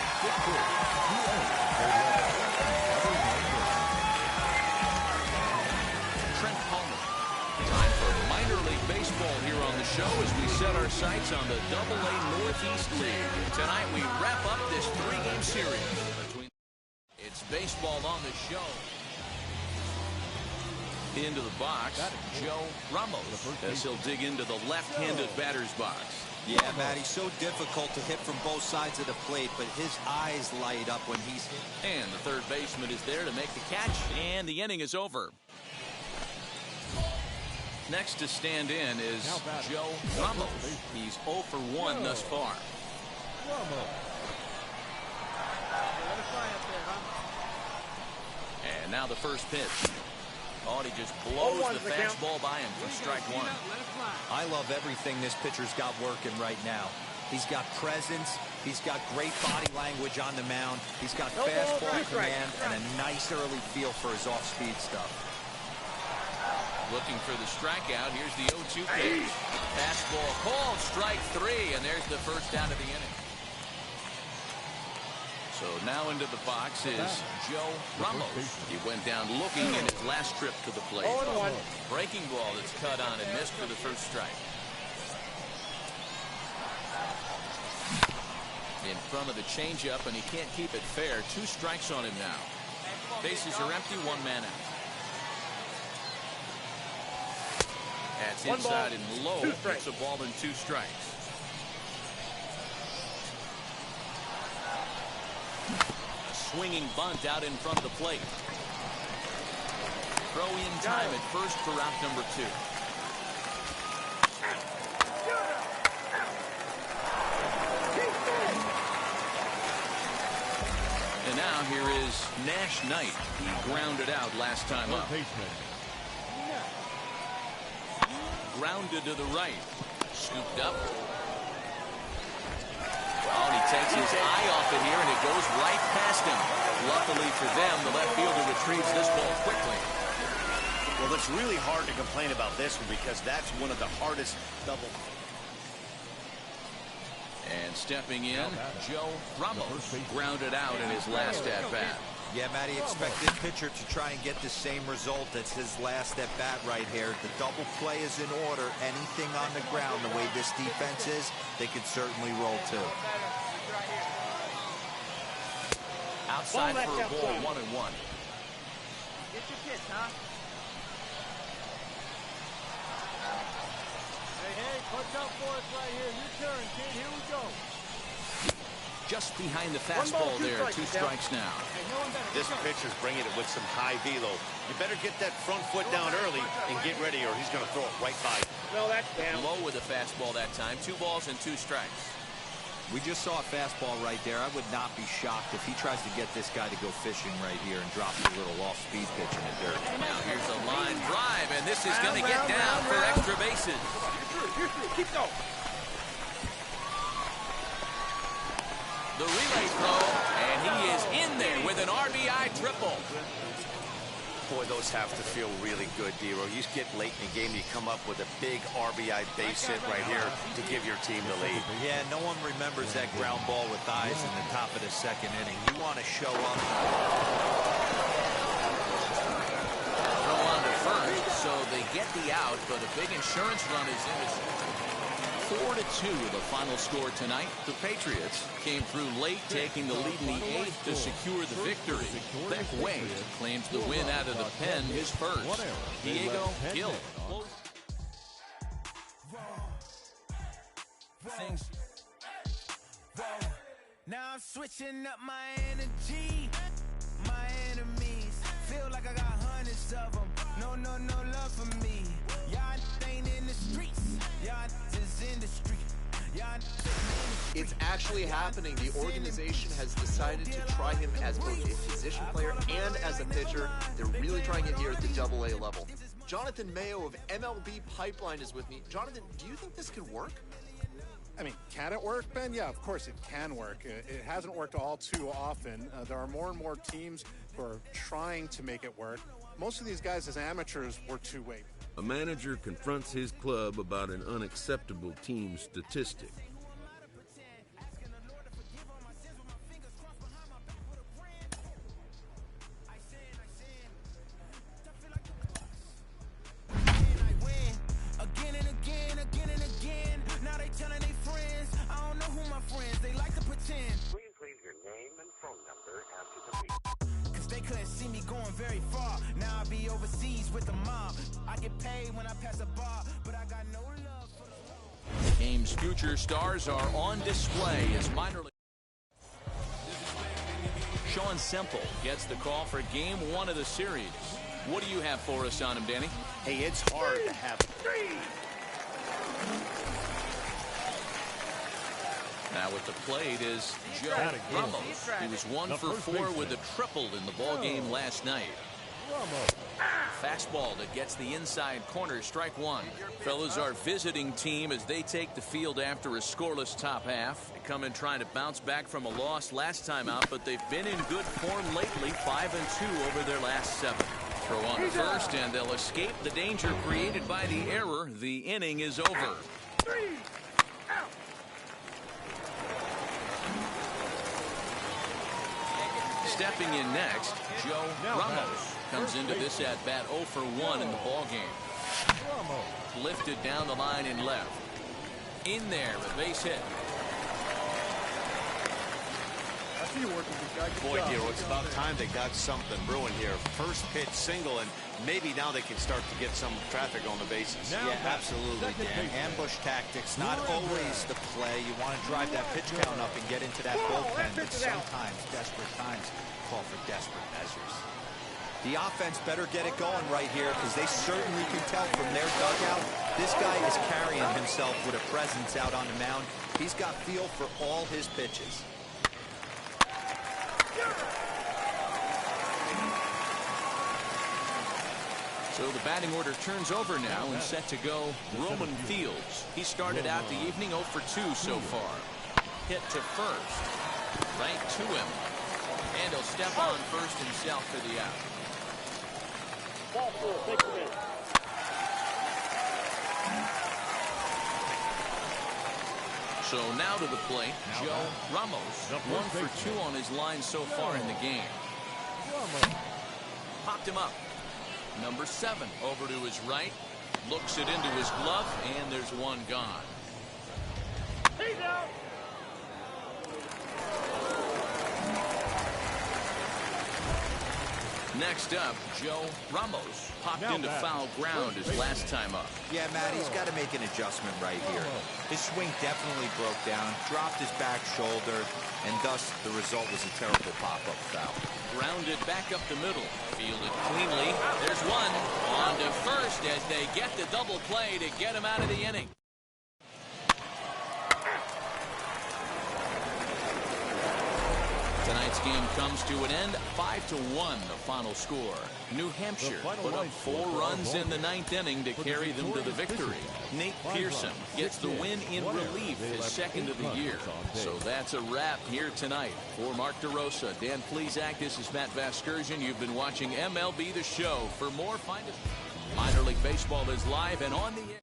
Trent Palmer. Time for minor league baseball here on the show as we set our sights on the AA Northeast League. Tonight we wrap up this 3-game series between. It's baseball on the show. Into the box, Joe Ramos, as he'll dig into the left-handed batter's box. Yeah, Matty, so difficult to hit from both sides of the plate, but his eyes light up when he's hit. And the third baseman is there to make the catch, and the inning is over. Next to stand in is Joe Ramos. He's 0 for 1 thus far. And now the first pitch. Oh, he just blows the fastball by him for strike 1. I love everything this pitcher's got working right now. He's got presence. He's got great body language on the mound. He's got fastball command and a nice early feel for his off-speed stuff. Looking for the strikeout. Here's the 0-2 pitch. Fastball called, strike 3, and there's the first out of the inning. So now into the box is Joe Ramos. He went down looking in his last trip to the plate. Breaking ball that's cut on and missed for the first strike. In front of the changeup, and he can't keep it fair. 2 strikes on him now. Bases are empty, 1 man out. That's inside and low. It's a ball and 2 strikes. Swinging bunt out in front of the plate. Throw in time at first for out number 2. And now here is Nash Knight. He grounded out last time up. Grounded to the right. Scooped up. Oh, and he takes his eye off it here, and it goes right past him. Luckily for them, the left fielder retrieves this ball quickly. Well, it's really hard to complain about this one because that's one of the hardest double. And stepping in, Joe Ramos grounded out in his last at-bat. Yeah, Matty, expect this pitcher to try and get the same result as his last at-bat right here. The double play is in order. Anything on the ground, the way this defense is, they could certainly roll too. Outside for a ball, 1-1. Get your pitch, huh? Hey, punch out for us right here. Your turn, kid. Here we go. Just behind the fastball there. 2 strikes now. This pitcher's bringing it with some high velo. You better get that front foot down early and get ready, or he's going to throw it right by you. No, that's down. Low with the fastball that time. 2 balls and 2 strikes. We just saw a fastball right there. I would not be shocked if he tries to get this guy to go fishing right here and drop a little off-speed pitch in the dirt. Now here's a line drive, and this is going to get down for extra bases. Keep going. The relay throw, and he is in there with an RBI triple. Boy, those have to feel really good, D-Row. You get late in the game, you come up with a big RBI base hit right here to give your team the lead. Yeah, no one remembers that ground ball with eyes in the top of the second inning. You want to show up. Throw on to first, so they get the out, but a big insurance run is in his. 4-2 the final score tonight. The Patriots came through late, taking the lead in the 8th to secure the victory. Beck Wade claims the win out of the pen, his first. Diego Gil. Now I'm switching up my energy. My enemies feel like I got hundreds of them. No love for me. Y'all ain't in the streets. Y'all is in the street. It's actually happening. The organization has decided to try him as both a position player and as a pitcher. They're really trying it here at the AA level. Jonathan Mayo of MLB Pipeline is with me. Jonathan, do you think this could work? I mean, can it work, Ben? Yeah, of course it can work. It hasn't worked all too often. There are more and more teams who are trying to make it work. Most of these guys as amateurs were two-way. A manager confronts his club about an unacceptable team statistic. Game's future stars are on display as minor league. Sean Semple gets the call for game 1 of the series. What do you have for us on him, Danny? Hey, it's hard to have. Now at the plate is Joe Ramos. He was 1 for 4 with a triple in the ball game last night. Fastball that gets the inside corner, strike 1. Fellas, our visiting team as they take the field after a scoreless top half. They come in trying to bounce back from a loss last time out, but they've been in good form lately, 5-2 over their last 7. Throw on to first, and they'll escape the danger created by the error. The inning is over. Stepping in next, Joe Ramos comes into this at-bat 0 for 1 in the ballgame. Lifted down the line and left. In there, a base hit. Boy, Dero, it's about time they got something brewing here. First pitch single, and maybe now they can start to get some traffic on the bases. Yeah, absolutely, Dan. Ambush tactics, not always the play. You want to drive that pitch count up and get into that bullpen, but sometimes desperate times call for desperate measures. The offense better get it going right here because they certainly can tell from their dugout. This guy is carrying himself with a presence out on the mound. He's got feel for all his pitches. So the batting order turns over now and set to go Roman Fields. He started out the evening 0 for 2 so far. Hit to first. Right to him. And he'll step on first himself for the out. So now to the plate, Joe Ramos. 1 for 2 on his line so far in the game. Popped him up. Number 7 over to his right. Looks it into his glove, and there's one gone. He's out. Next up, Joe Ramos. Popped into foul ground his last time up. Yeah, Matt, he's got to make an adjustment right here. His swing definitely broke down, dropped his back shoulder, and thus the result was a terrible pop-up foul. Grounded back up the middle. Fielded cleanly. There's one. On to first as they get the double play to get him out of the inning. Tonight's game comes to an end, 5-1, the final score. New Hampshire put up 4 runs in the 9th inning to carry them to the victory. Nate Pearson gets the win in relief, his second of the year. So that's a wrap here tonight. For Mark DeRosa, Dan Plesac, this is Matt Vasgersian. You've been watching MLB The Show. For more, find us. Minor League Baseball is live and on the air.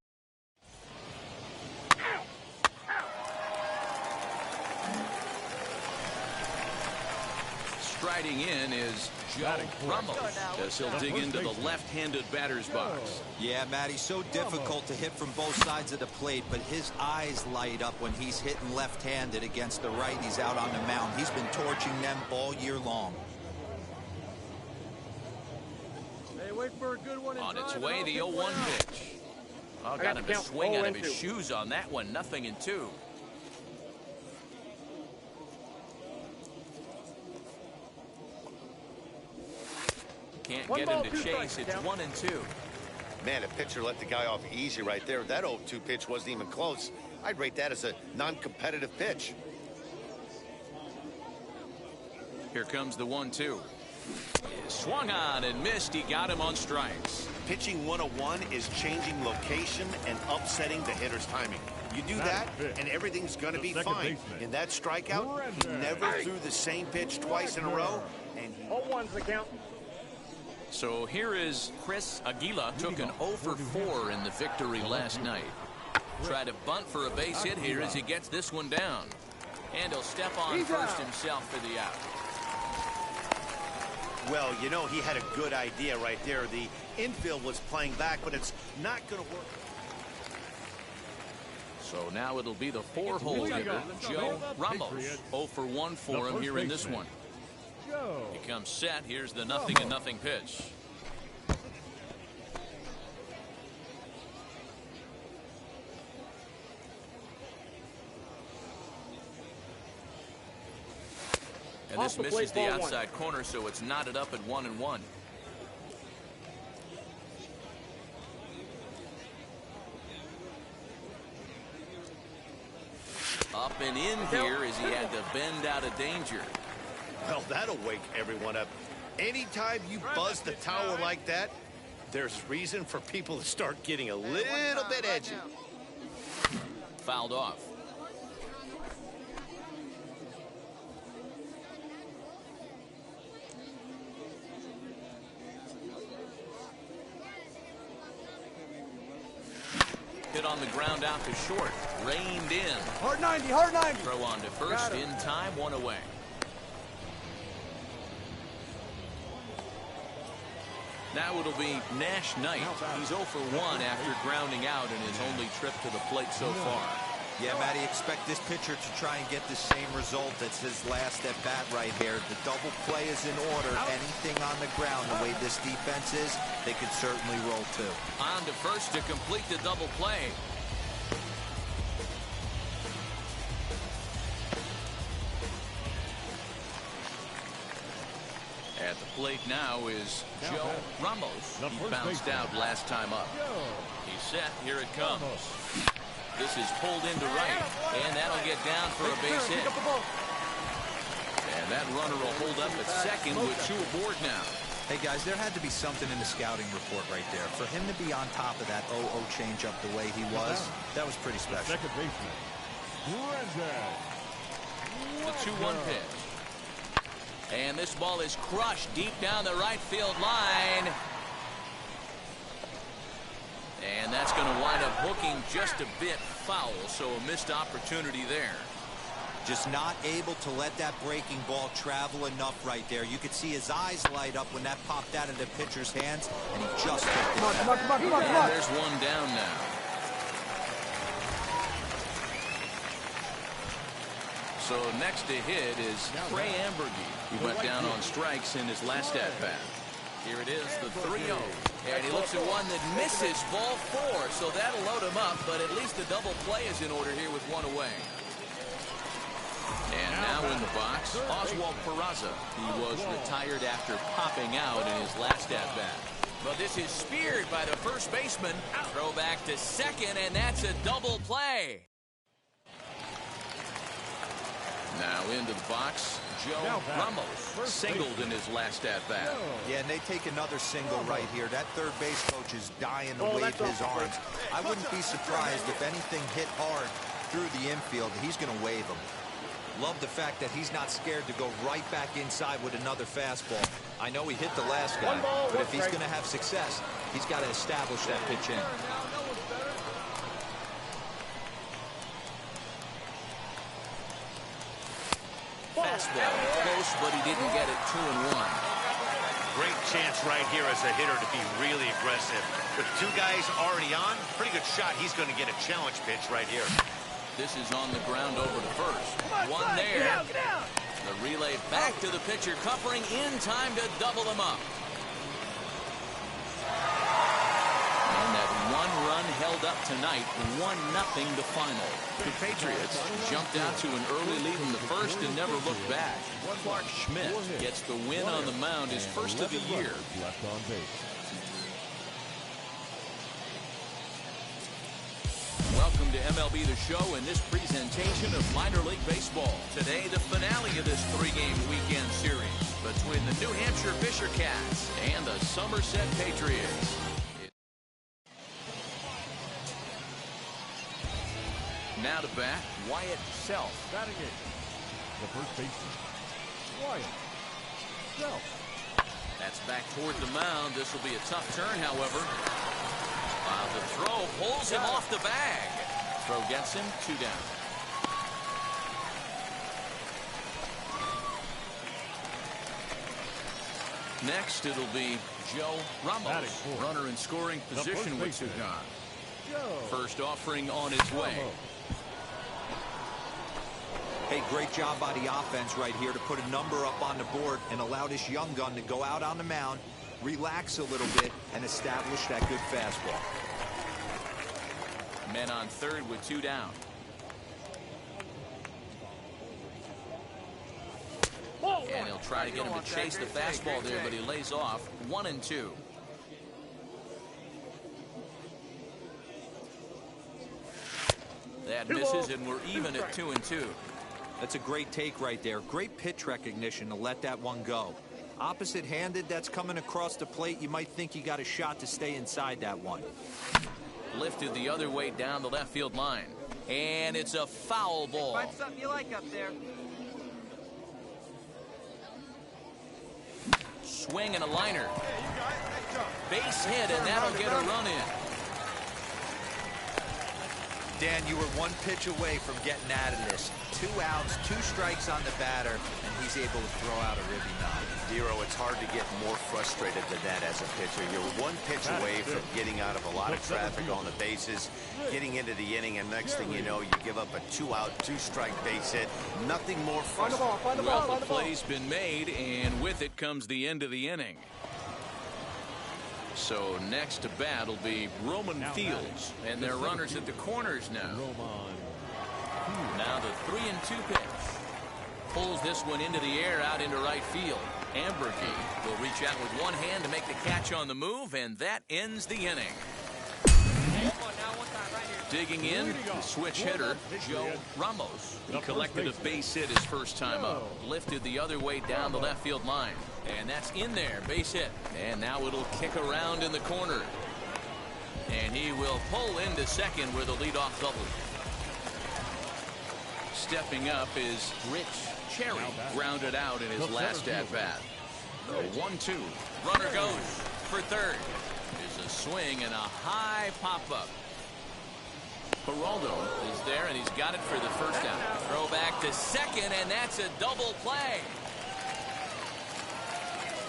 Striding in is Joe Ramos as he'll dig into the left-handed batter's box. Yeah, Matty, so difficult to hit from both sides of the plate, but his eyes light up when he's hitting left-handed against the righties out on the mound. He's been torching them all year long. Hey, wait for a good one. On its way, the 0-1 pitch. Oh, got him to swing out of his shoes on that one. 0-2. Can't get him to chase. It's 1-2. Man, a pitcher let the guy off easy right there. That 0-2 pitch wasn't even close. I'd rate that as a non-competitive pitch. Here comes the 1-2. Swung on and missed. He got him on strikes. Pitching 101 is changing location and upsetting the hitter's timing. You do that, and everything's going to be fine. In that strikeout, he never threw the same pitch twice in a row. And 0-1's the count. So here is Chris Aguila. Took an 0-for-4 in the victory last night. Try to bunt for a base hit here as he gets this one down. And he'll step on first himself for the out. Well, you know, he had a good idea right there. The infield was playing back, but it's not going to work. So now it'll be the 4-hole hitter, Joe Ramos. 0-for-1 for him here in this one. He comes set. Here's the 0-0 pitch. And this misses the outside corner, so it's knotted up at 1-1. Up and in here as he had to bend out of danger. Well, that'll wake everyone up. Anytime you buzz the tower like that, there's reason for people to start getting a little bit edgy. Fouled off. Hit on the ground out to short. Reined in. Hard 90, hard 90. Throw on to first in time, 1 away. Now it'll be Nash Knight. He's 0-for-1 after grounding out in his only trip to the plate so far. Yeah, Matty, expect this pitcher to try and get the same result as his last at bat right here. The double play is in order. Anything on the ground, the way this defense is, they could certainly roll too. On to first to complete the double play. At the plate now is Joe Ramos. He bounced out last time up. He's set. Here it comes. This is pulled into right, and that'll get down for a base hit. And that runner will hold up at second with 2 aboard now. Hey, guys, there had to be something in the scouting report right there. For him to be on top of that 0-0 changeup the way he was, that was pretty special. Second baseman, The 2-1 pitch. And this ball is crushed deep down the right field line. And that's going to wind up hooking just a bit foul, so a missed opportunity there. Just not able to let that breaking ball travel enough right there. You could see his eyes light up when that popped out of the pitcher's hands, and he just hooked it. Come on. And there's one down now. So next to hit is Trey Ambergy. He went down on strikes in his last at-bat. Here it is, the 3-0. And he looks at one that misses ball 4, so that'll load him up, but at least the double play is in order here with 1 away. And now in the box, Oswald Peraza. He was retired after popping out in his last at-bat. But this is speared by the first baseman. Throw back to second, and that's a double play. Now into the box, Joe Ramos singled in his last at-bat. Yeah, and they take another single right here. That third base coach is dying to wave his arms. I wouldn't be surprised if anything hit hard through the infield. He's going to wave them. Love the fact that he's not scared to go right back inside with another fastball. I know he hit the last guy, but if he's going to have success, he's got to establish that pitch in. Fastball close, but he didn't get it. 2-1. Great chance right here as a hitter to be really aggressive. With two guys already on, pretty good shot. He's going to get a challenge pitch right here. This is on the ground over to first. One there. Get out. The relay back to the pitcher, covering in time to double them up. And that one run held up tonight, 1-0 the final. The Patriots jumped out to an early lead in the first and never looked back. Clark Schmidt gets the win on the mound, his first of the year. Left on base. Welcome to MLB The Show and this presentation of minor league baseball. Today, the finale of this three-game weekend series between the New Hampshire Fisher Cats and the Somerset Patriots. Now to bat, Wyatt Self. Batting it. The first baseman, Wyatt Self. That's back toward the mound. This will be a tough turn, however. The throw pulls him off the bag. Throw gets him 2 down. Next, it'll be Joe Ramos. Runner in scoring position with 2 gone. First offering on his way. Hey, great job by the offense right here to put a number up on the board and allow this young gun to go out on the mound, relax a little bit, and establish that good fastball. Men on third with 2 down. And he'll try to get him to chase the fastball there, but he lays off. 1-2. That misses, and we're even at 2-2. That's a great take right there. Great pitch recognition to let that one go. Opposite-handed, that's coming across the plate. You might think you got a shot to stay inside that one. Lifted the other way down the left field line. And it's a foul ball. Find something you like up there. Swing and a liner. Base hit, and that'll get a run in. Dan, you were 1 pitch away from getting out of this. 2 outs, 2 strikes on the batter, and he's able to throw out a ribby nod. Dero, it's hard to get more frustrated than that as a pitcher. You're 1 pitch away from getting out of a lot of traffic on the bases, getting into the inning, and next thing you know, you give up a 2-out, 2-strike base hit. Nothing more frustrating. Well, the play's been made, and with it comes the end of the inning. So next to bat will be Roman Fields, and their runners at the corners now. Now the 3-2 pitch. Pulls this one into the air out into right field. Amberkey will reach out with one hand to make the catch on the move, and that ends the inning. Digging in, the switch hitter, Joe Ramos. He collected a base hit his first time up. Lifted the other way down the left field line. And that's in there, base hit. And now it'll kick around in the corner. And he will pull into second where the leadoff double. Stepping up is Rich Cherry, grounded out in his last at-bat. 1-2. Runner goes for third. There's a swing and a high pop-up. Geraldo is there, and he's got it for the first out. Throw back to second, and that's a double play.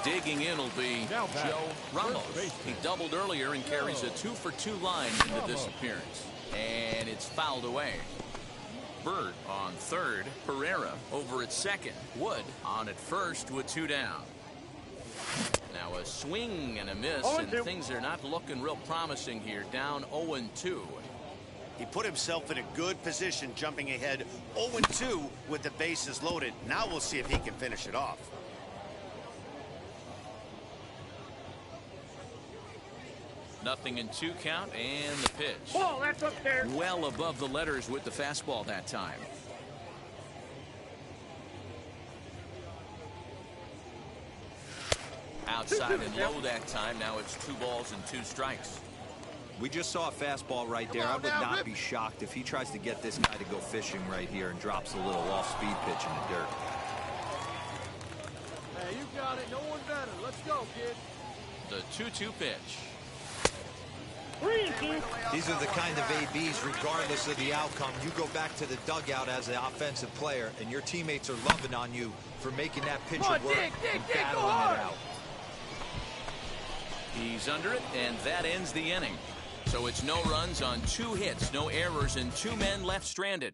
Digging in will be Joe Ramos. He doubled earlier and carries a 2-for-2 line into this appearance. And it's fouled away. Bird on third. Pereira over at second. Wood on at first with 2 down. Now a swing and a miss, and things are not looking real promising here. Down 0-2. He put himself in a good position, jumping ahead 0-2 with the bases loaded. Now we'll see if he can finish it off. Nothing in 2 count, and the pitch. Ball, that's up there. Well above the letters with the fastball that time. outside and low that time. Now it's 2 balls and 2 strikes. We just saw a fastball right there. I would not be shocked if he tries to get this guy to go fishing right here and drops a little off-speed pitch in the dirt. Hey, you got it. No one better. Let's go, kid. The 2-2 pitch. These are the kind of ABs, regardless of the outcome. You go back to the dugout as an offensive player, and your teammates are loving on you for making that pitcher work and battling it out. He's under it, and that ends the inning. So it's no runs on 2 hits, no errors, and 2 men left stranded.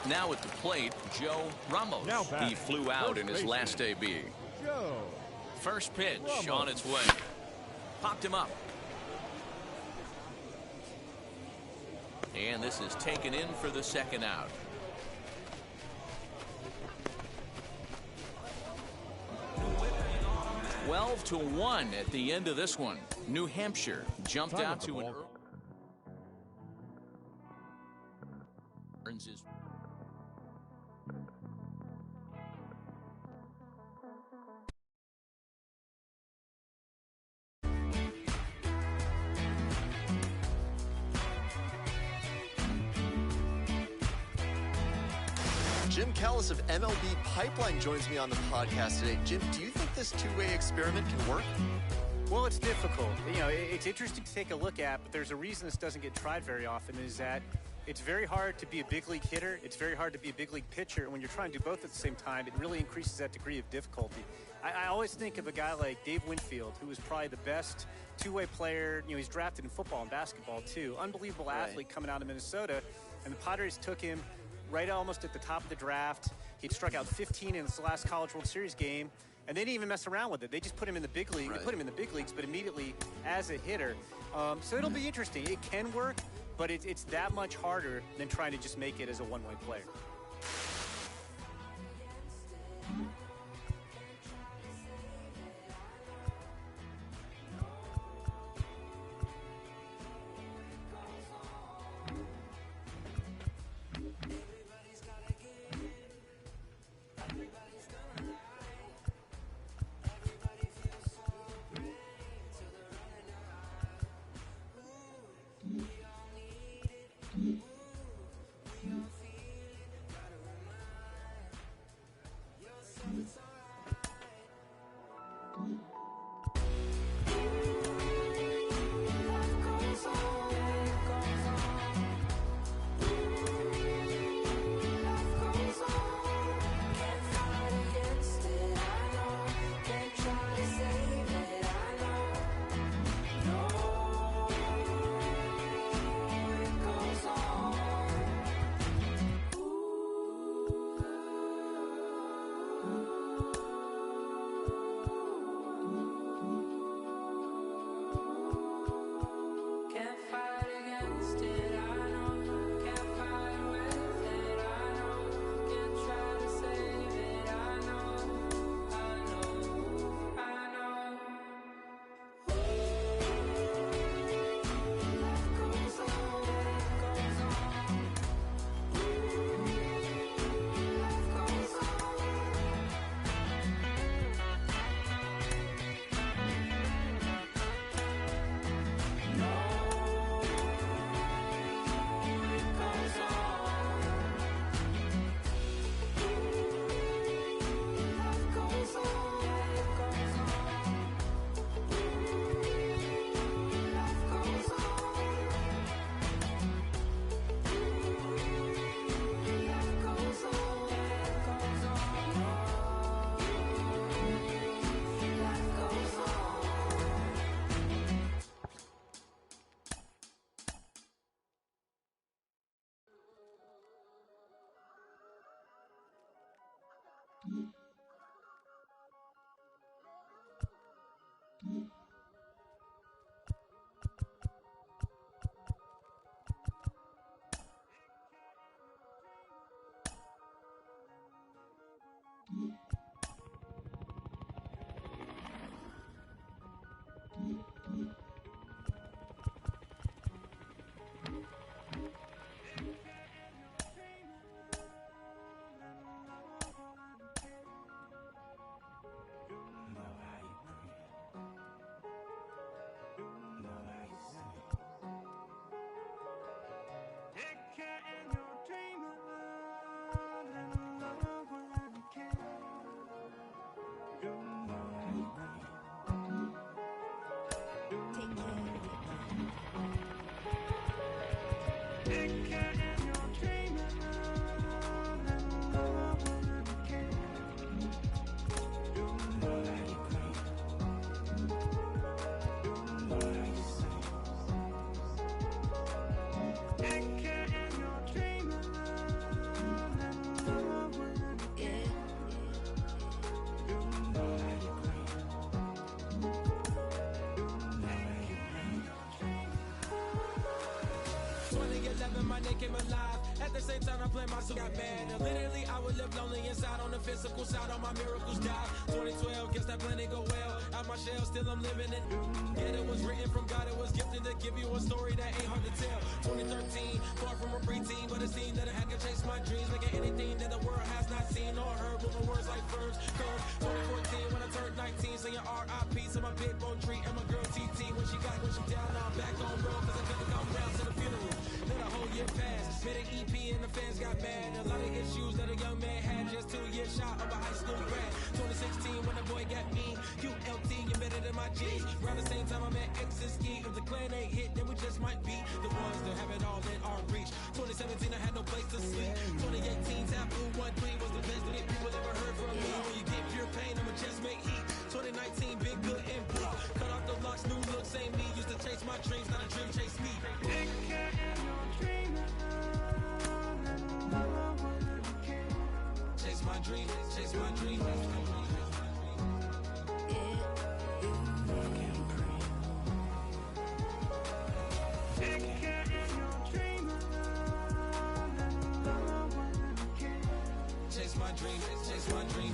Now at the plate, Joe Ramos. He flew out in his last AB. Joe. First pitch on its way. Popped him up. And this is taken in for the second out. Twelve to 1 at the end of this one. New Hampshire jumped out to an early. Jim Callis of MLB Pipeline joins me on the podcast today. Jim, do you think this two-way experiment can work? Well, it's difficult. You know, it's interesting to take a look at, but there's a reason this doesn't get tried very often, is that it's very hard to be a big league hitter. It's very hard to be a big league pitcher. And when you're trying to do both at the same time, it really increases that degree of difficulty. I always think of a guy like Dave Winfield, who was probably the best two-way player. You know, he's drafted in football and basketball, too. Unbelievable athlete coming out of Minnesota. And the Padres took him right almost at the top of the draft. He'd struck out 15 in his last College World Series game, and they didn't even mess around with it. They just put him in the big league. They put him in the big leagues, but immediately as a hitter. So it'll be interesting. It can work, but it's that much harder than trying to just make it as a one-way player. My name came alive. At the same time, I played my soul got mad. And literally, I would live lonely inside on the physical side. All my miracles died. 2012, guess that plan didn't go well. Out my shell, still I'm living it. Yeah, it was written from God. It was gifted to give you a story that ain't hard to tell. 2013, far from a preteen, but it seemed that I had to chase my dreams. Making anything that the world has not seen or heard. With my words like verbs. Come 2014, when I turned 19, singing R.I.P. to my big bone tree and my girl TT. When she down, now I'm back on road. Cause I couldn't come down to the funeral. Let a whole year pass. Made an EP and the fans got mad. A lot of issues that a young man had. Just 2 years shy of a high school grad. 2016 when the boy got me. ULT, you better than my G's. Around the same time I met X and Ski. If the clan ain't hit, then we just might be the ones that have it all in our reach. 2017 I had no place to sleep. 2018 Taboo 1 Queen was the best that people ever heard from me. When you get pure pain, I'ma just make heat. 2019 been good and bleak. Cut off the locks, new look, same me. Used to chase my dreams, not a dream chase me. Chase my dream, chase my dream. Chase my dream, chase my dream.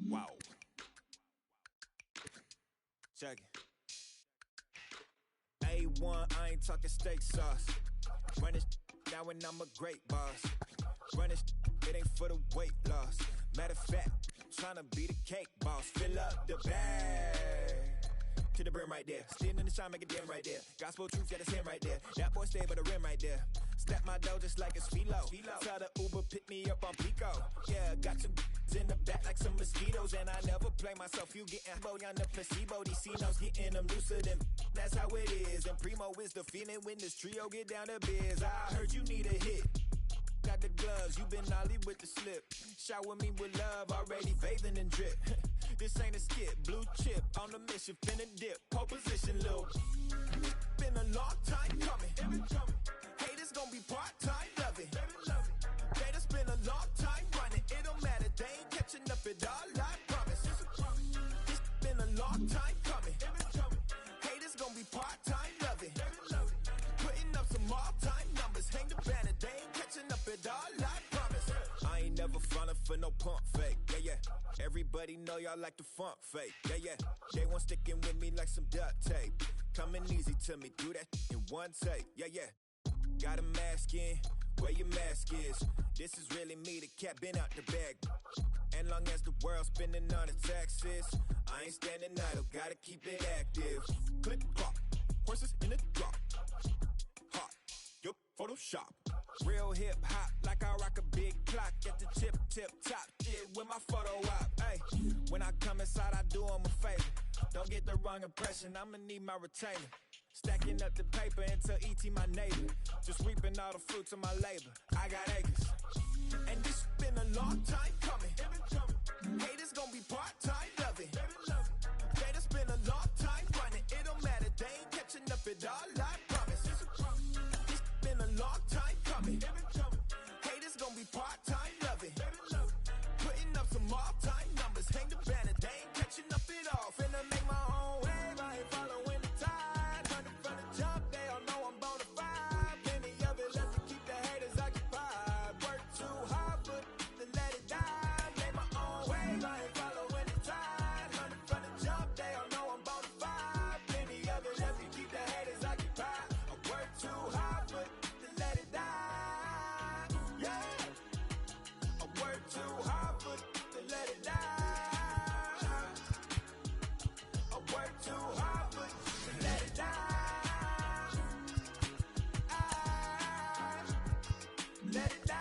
Wow. Check it. A1, I ain't talking steak sauce. Run this now and I'm a great boss. Run this, it ain't for the weight loss. Matter of fact, tryna be the cake boss. Fill up the bag to the brim right there. Standing in the shine, make a dim right there. Gospel truth, got his hand right there. That boy stay by the rim right there. Snap my dough just like it's philo. Tell the Uber, pick me up on Pico. Yeah, got some in the back like some mosquitoes. And I never play myself, you getting bold on the placebo. These C-notes getting them looser than that's how it is. And Primo is the feeling when this trio get down to biz. I heard you need a hit. Got the gloves, you been ollie with the slip. Shower me with love, already bathing in drip. This ain't a skip, blue chip on the mission, finna dip. Pole position, little. Been a long time coming. Haters gonna be part-time, love it. They done spend a long time running. It don't matter, they ain't catching up at all, I promise. It's been a long time coming. Haters gonna be part-time, love it. Putting up some all-time numbers. Hang the banner, they ain't catching up at all, I promise. I ain't never frontin' for no pump fake, yeah. Everybody know y'all like the funk fake, yeah. They want sticking with me like some duct tape. Coming easy to me, do that in one take, yeah. Got a mask in, where your mask is. This is really me, the cat been out the bag. And long as the world's spending on the taxes, I ain't standing idle, gotta keep it active. Click, clock, horses in the drop. Hot, yup, Photoshop. Real hip hop, like I rock a big clock at the tip top. Shit with my photo op. Hey, when I come inside, I do 'em a favor. Don't get the wrong impression, I'ma need my retainer. Stacking up the paper until E.T. my neighbor. Just reaping all the fruits of my labor. I got acres. And this been a long time coming. Haters gonna be part-time, love it. They done spend a long time running. It don't matter, they ain't catching up at all, I promise. This been a long time coming. Haters gonna be part-time, love it. Putting up some all-time numbers. Hang the banner, they ain't catching up at all. Finna make my own wave, I ain't following the tide. Running from the jump, they all know I'm bona fide. Plenty of it left to keep the haters occupied. Work too hard, but to let it die. Make my own wave, I ain't following the tide. Running from the jump, they all know I'm bona fide. Plenty of it left to keep the haters occupied. I work too hard, but to let it die. Yeah, I work too hard, but to let it die. I work too hard, but to let it die. Let it die.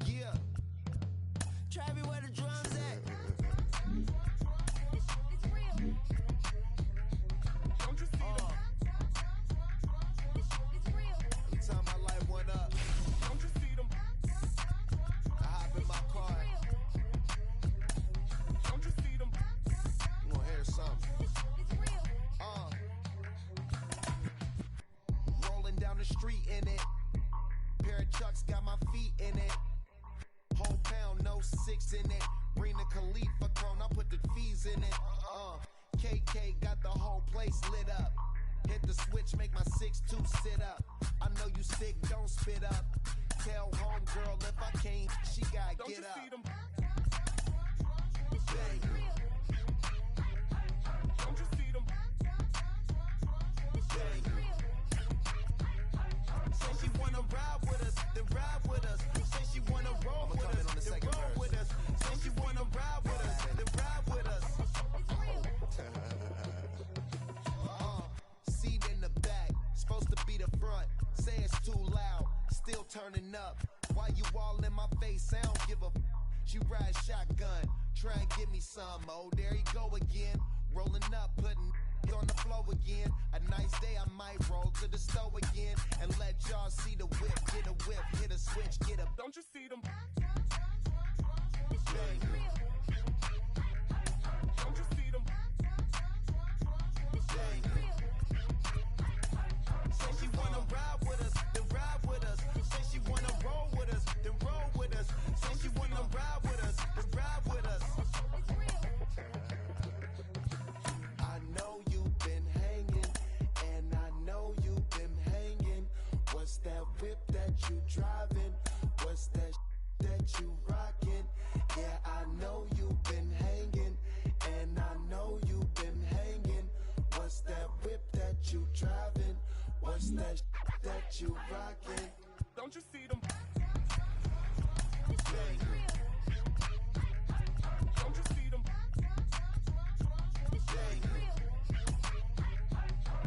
Yeah. Travis, where the drums at? Don't you see them? Every time I light one up, don't you see them? I hop in my car. Don't you see them? You gonna hear something? Rolling down the street in it. Pair of Chucks got my feet in it. Whole pound, no 6 in it. Bring the Khalifa cone, I put the fees in it. KK got the whole place lit up. Hit the switch, make my 6'2" sit up. I know you sick, don't spit up. Tell homegirl if I can't, she gotta get up. Bang. Don't you see them? Bang. Say she wanna ride with us, then ride with us. Say she wanna roll with us, then roll with us. Say she wanna ride with us, then ride with us. Seat in the back, supposed to be the front. Say it's too loud, still turning up. Why you all in my face? I don't give a. She ride shotgun, try and give me some. Oh, there you go again, rolling up, putting on the floor again. A nice day, I might roll to the store again and let y'all see the whip. Get a whip, hit a switch, get a. Don't you see them? Bang. Don't you see them? Bang. Say she wanna ride with us, then ride with us. Say she wanna roll with us, then roll with us. Say she wanna ride with us, that you driving? What's that that you rocking? Yeah, I know you've been hanging, and I know you've been hanging. What's that whip that you driving? What's that that you rocking? Don't you see them? Don't you see them?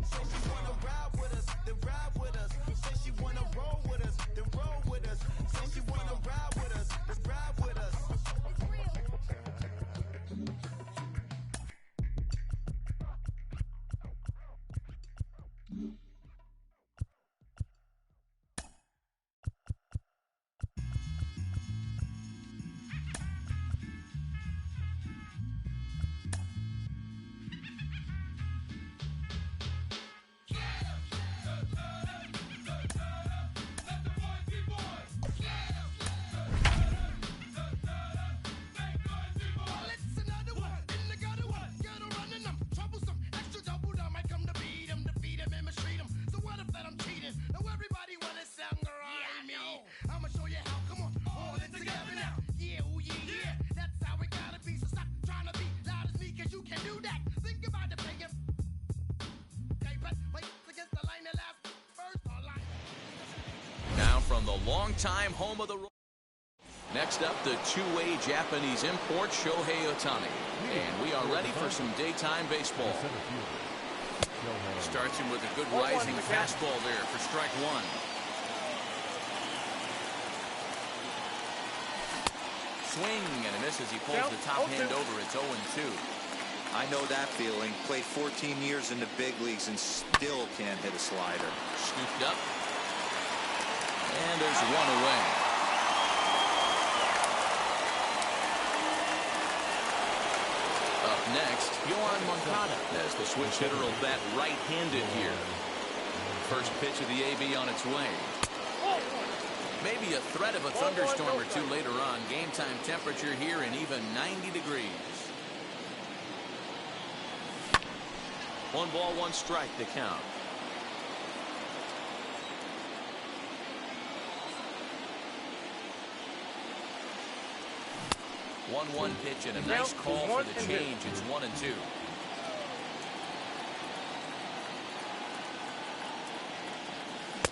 Say she wanna ride with us, then ride with us. Say she wanna roll with us, then roll with us. Say she wanna ride with us, then ride with us. From the longtime home of the... Next up, the two-way Japanese import, Shohei Ohtani. And we are ready for some daytime baseball. Starts him with a good rising fastball there for strike one. Swing and a miss as he pulls the top hand over. It's 0-2. I know that feeling. Played 14 years in the big leagues and still can't hit a slider. Scooped up. And there's one away. Up next, Yohan Moncada as the switch hitter will bat right-handed here. First pitch of the AB on its way. Maybe a threat of a thunderstorm or two later on. Game time temperature here in even 90 degrees. 1 ball, 1 strike to count. 1-1 pitch and a nice call for the change. It's 1-2.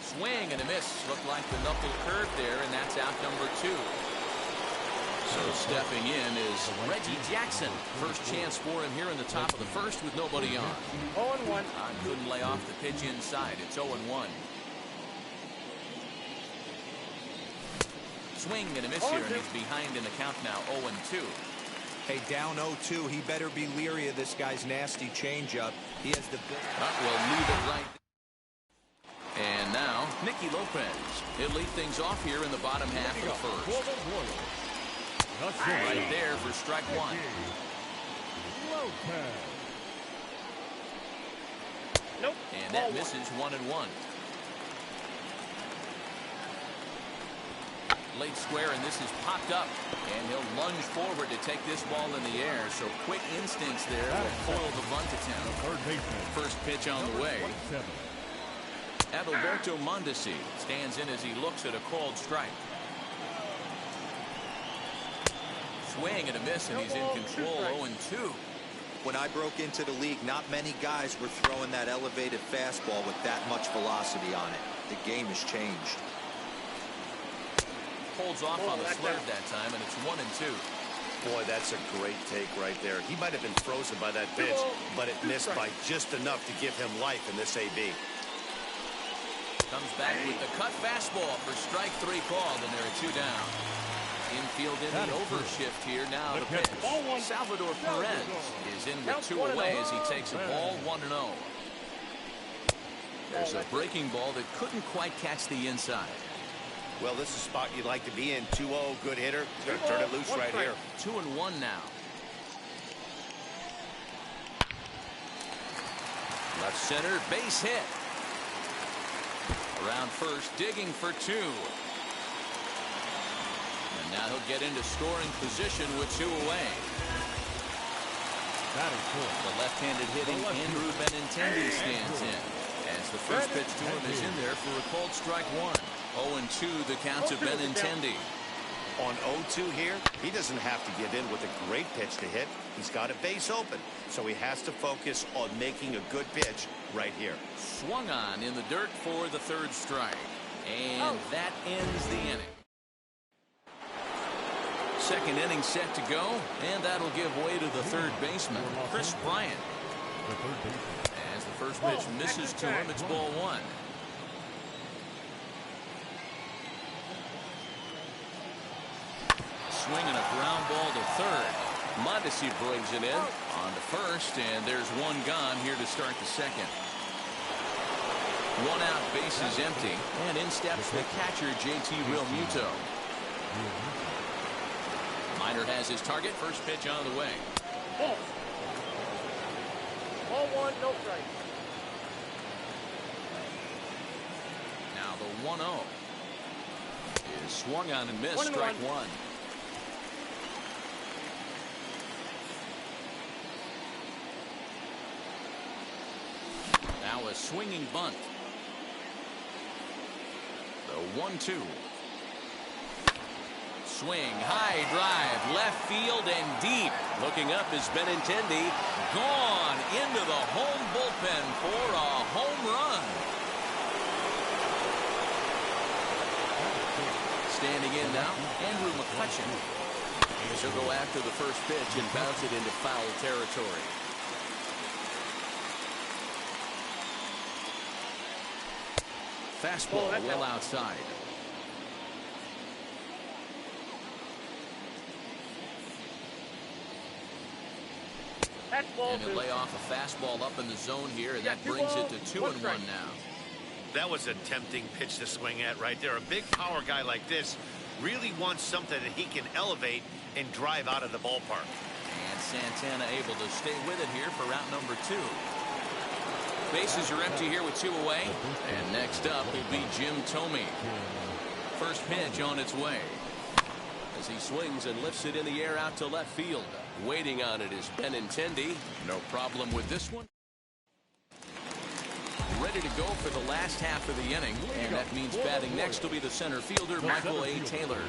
Swing and a miss. Looked like the knuckle curve there, and that's out number 2. So stepping in is Reggie Jackson. First chance for him here in the top of the first with nobody on. 0-1. Couldn't lay off the pitch inside. It's 0-1. Swing and a miss here, and he's behind in the count now, 0-2. Hey, down 0-2. He better be leery of this guy's nasty changeup. He has the... We'll leave it right there. And now, Nicky Lopez. He'll lead things off here in the bottom half of the first. Right there for strike one. Nope. And that misses 1-1. Late square, and this is popped up, and he'll lunge forward to take this ball in the air. So quick instincts there will foil the bunt attempt. First pitch on the way. Adalberto Mondesi stands in as he looks at a called strike. Swing and a miss, and he's in control. 0-2. When I broke into the league, not many guys were throwing that elevated fastball with that much velocity on it. The game has changed. Holds off on the slurve that time, and it's 1-2. Boy, that's a great take right there. He might have been frozen by that pitch, but it missed by just enough to give him life in this AB. Comes back with the cut fastball for strike 3 called, and there are 2 down. Infield in the overshift here now. The pitch. Salvador Perez is in with 2 away as he takes a ball 1-0. There's a breaking ball that couldn't quite catch the inside. Well, this is a spot you'd like to be in. 2-0, good hitter. He's going to turn it loose right here. 2-1 now. Left center, base hit. Around first, digging for 2. And now he'll get into scoring position with 2 away. The left-handed hitting Andrew Benintendi stands in, as the first pitch to him is in there for a called strike 1. 0-2 the count to Benintendi. On 0-2 here, he doesn't have to give in with a great pitch to hit. He's got a base open, so he has to focus on making a good pitch right here. Swung on in the dirt for the third strike. And that ends the inning. Second inning set to go, and that'll give way to the third baseman, Chris Bryant. As the first pitch misses to him, it's ball one. Swinging a ground ball to third. Mondesi brings it in on to first, and there's one gone here to start the second. One out, base is empty, and in steps the catcher, JT Realmuto. Minor has his target. First pitch on the way. Ball. Ball one, no strike. Now the 1-0 is swung on and missed. Strike one. Now a swinging bunt. The 1-2. Swing, high drive, left field and deep. Looking up is Benintendi. Gone into the home bullpen for a home run. Standing in now, Andrew McCutcheon. He'll go after the first pitch and bounce it into foul territory. Fastball well outside. And he'll lay off a fastball up in the zone here, and that brings it to 2-1 now. That was a tempting pitch to swing at right there. A big power guy like this really wants something that he can elevate and drive out of the ballpark. And Santana able to stay with it here for route number 2. Bases are empty here with 2 away. And next up will be Jim Thome. First pitch on its way. As he swings and lifts it in the air out to left field. Waiting on it is Benintendi. No problem with this one. Ready to go for the last half of the inning. And that means batting next will be the center fielder, Michael A. Taylor.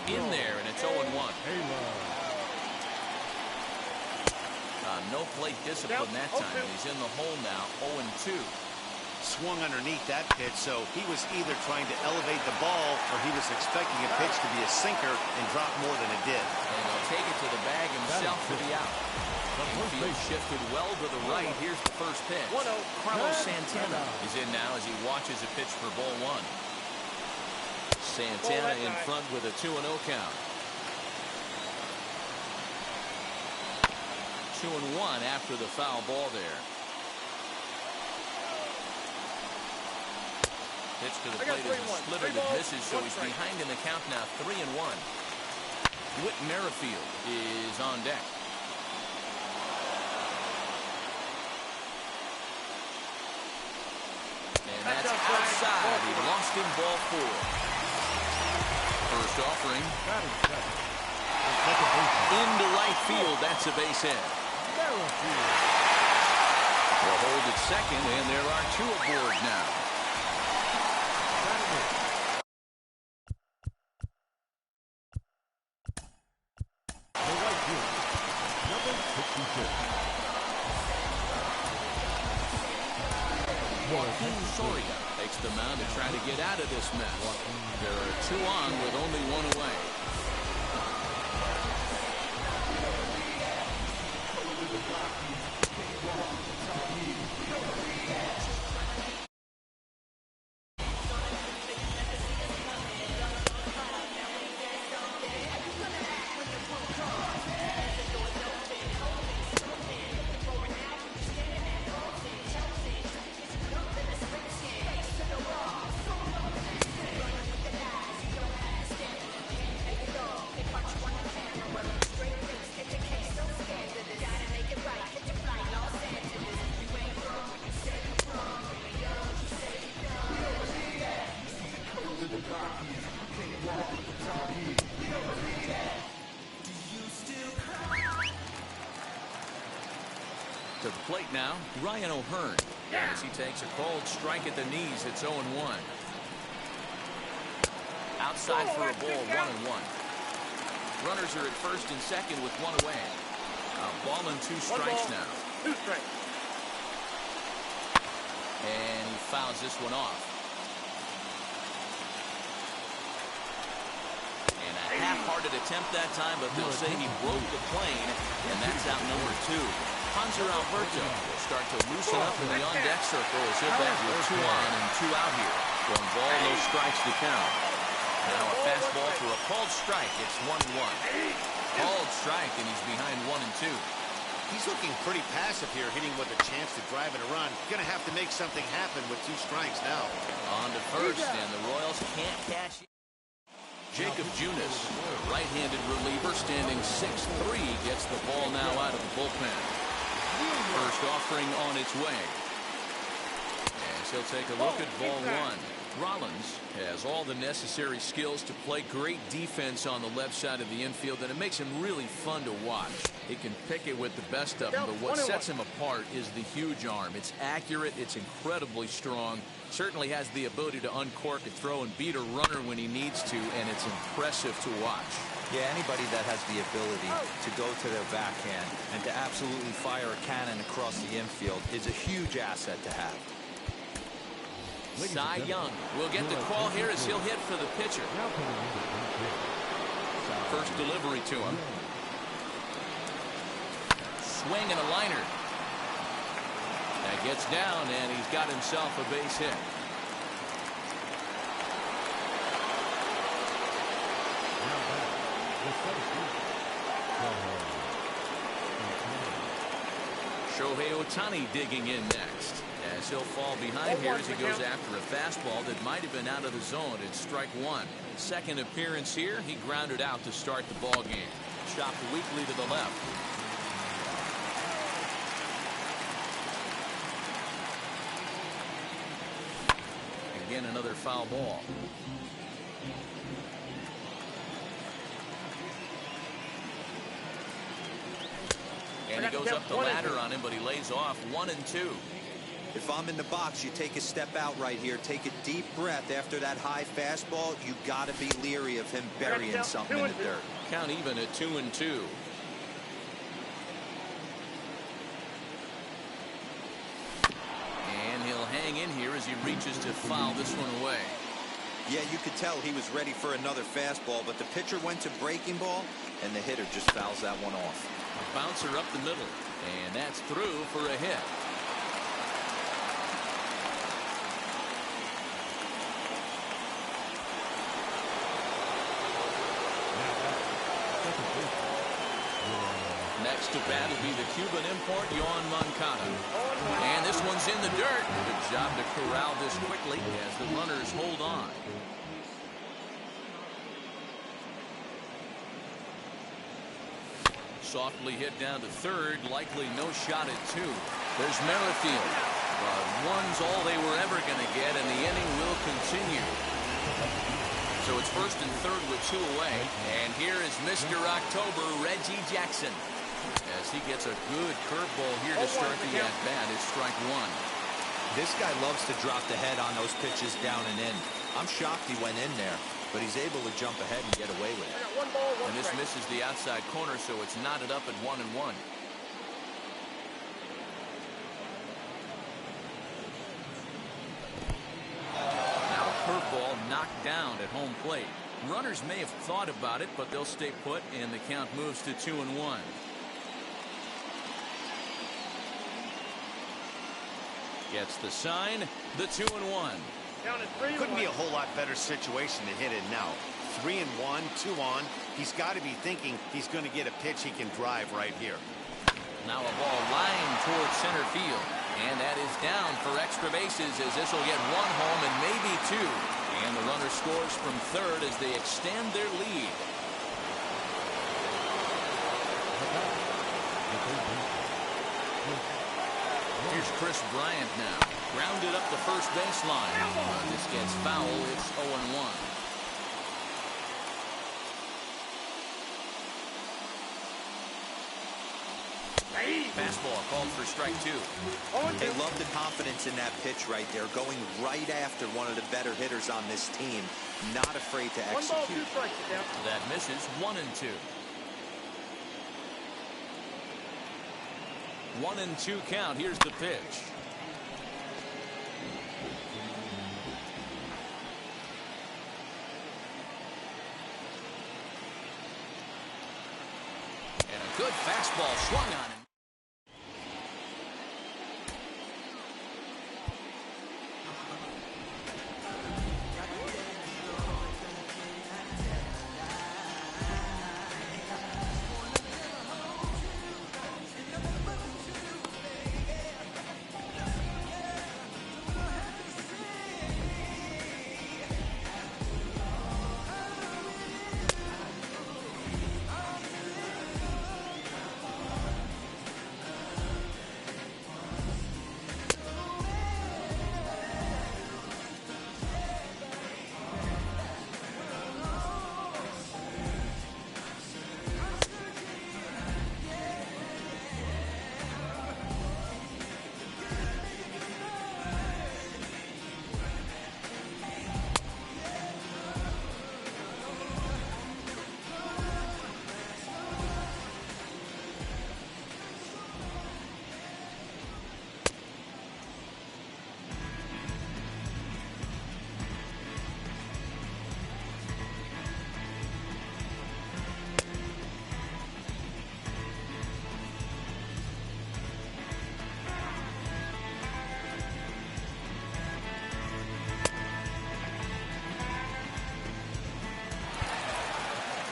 In there, and it's 0-1. No plate discipline that time. He's in the hole now, 0-2. Swung underneath that pitch, so he was either trying to elevate the ball or he was expecting a pitch to be a sinker and drop more than it did. And he'll take it to the bag himself for the out. Infield shifted well to the right. Here's the first pitch. Carlos Santana is in now as he watches a pitch for ball one. Santana in front with a 2-0 count. 2-1 after the foul ball there. Pitch to the plate is a splitter that misses, so he's behind in the count now, 3-1. Whit Merrifield is on deck. And that's outside. He lost in ball 4. First offering. Into right field. That's a base hit. Will hold at second, and there are 2 aboard now. Joaquin Soria takes the mound to try to get out of this mess. There are 2 on with only 1 away. To the plate now, Ryan O'Hearn. As he takes a cold strike at the knees, it's 0-1. Outside for a ball, 1-1. Runners are at first and second with one away. Ball and 2 strikes now. 2 strikes. And he fouls this one off. And a half-hearted attempt that time, but they'll say he broke the plane, and that's out number 2. Hanser Alberto will start to loosen up in the on-deck circle as he'll bat with 2 on and 2 out here. 1 ball, no strikes to count. Now a fastball for a called strike. It's 1-1. Called strike, and he's behind 1 and 2. He's looking pretty passive here, hitting with a chance to drive it a run. Going to have to make something happen with 2 strikes now. On to first, and the Royals can't cash it. Jacob Junis, right-handed reliever, standing 6'3", gets the ball now out of the bullpen. First offering on its way. As he'll take a look at ball 1. Rollins has all the necessary skills to play great defense on the left side of the infield, and it makes him really fun to watch. He can pick it with the best of them, but what sets him apart is the huge arm. It's accurate, it's incredibly strong, certainly has the ability to uncork a throw and beat a runner when he needs to, and it's impressive to watch. Yeah, anybody that has the ability to go to their backhand and to absolutely fire a cannon across the infield is a huge asset to have. Cy Young will get the call here as he'll hit for the pitcher. First delivery to him. Swing and a liner. That gets down, and he's got himself a base hit. Shohei Ohtani digging in next, as he'll fall behind here as he goes after a fastball that might have been out of the zone. It's strike 1. Second appearance here, he grounded out to start the ball game. Chopped weakly to the left. Again, another foul ball. And he goes up the ladder on him, but he lays off 1 and 2. If I'm in the box, you take a step out right here. Take a deep breath after that high fastball. You got to be leery of him burying something in the dirt. Count even at 2 and 2. And he'll hang in here as he reaches to foul this one away. Yeah, you could tell he was ready for another fastball, but the pitcher went to breaking ball, and the hitter just fouls that one off. Bouncer up the middle, and that's through for a hit. Next to bat will be the Cuban import, Yoan Moncada. And this one's in the dirt. Good job to corral this quickly as the runners hold on. Softly hit down to third, likely no shot at 2. There's Merrifield. But one's all they were ever going to get, and the inning will continue. So it's first and third with 2 away. And here is Mr. October, Reggie Jackson, as he gets a good curveball here to start the at-bat. It's strike 1. This guy loves to drop the head on those pitches down and in. I'm shocked he went in there, but he's able to jump ahead and get away with it. And this misses the outside corner, so it's knotted up at 1 and 1. Now a curveball knocked down at home plate. Runners may have thought about it, but they'll stay put, and the count moves to 2 and 1. Gets the sign, the 2 and 1. Couldn't be a whole lot better situation to hit it now. 3 and 1, 2 on. He's got to be thinking he's going to get a pitch he can drive right here. Now a ball lined towards center field, and that is down for extra bases as this will get 1 home and maybe 2. And the runner scores from third as they extend their lead. Here's Chris Bryant now. Grounded up the first baseline. This gets foul. It's 0-1. Fastball called for strike 2. They love the confidence in that pitch right there, going right after one of the better hitters on this team. not afraid to 1 ball, 2 execute. strikes. Sit down. That misses. 1-2. 1-2 count. Here's the pitch. And a good fastball swung on him.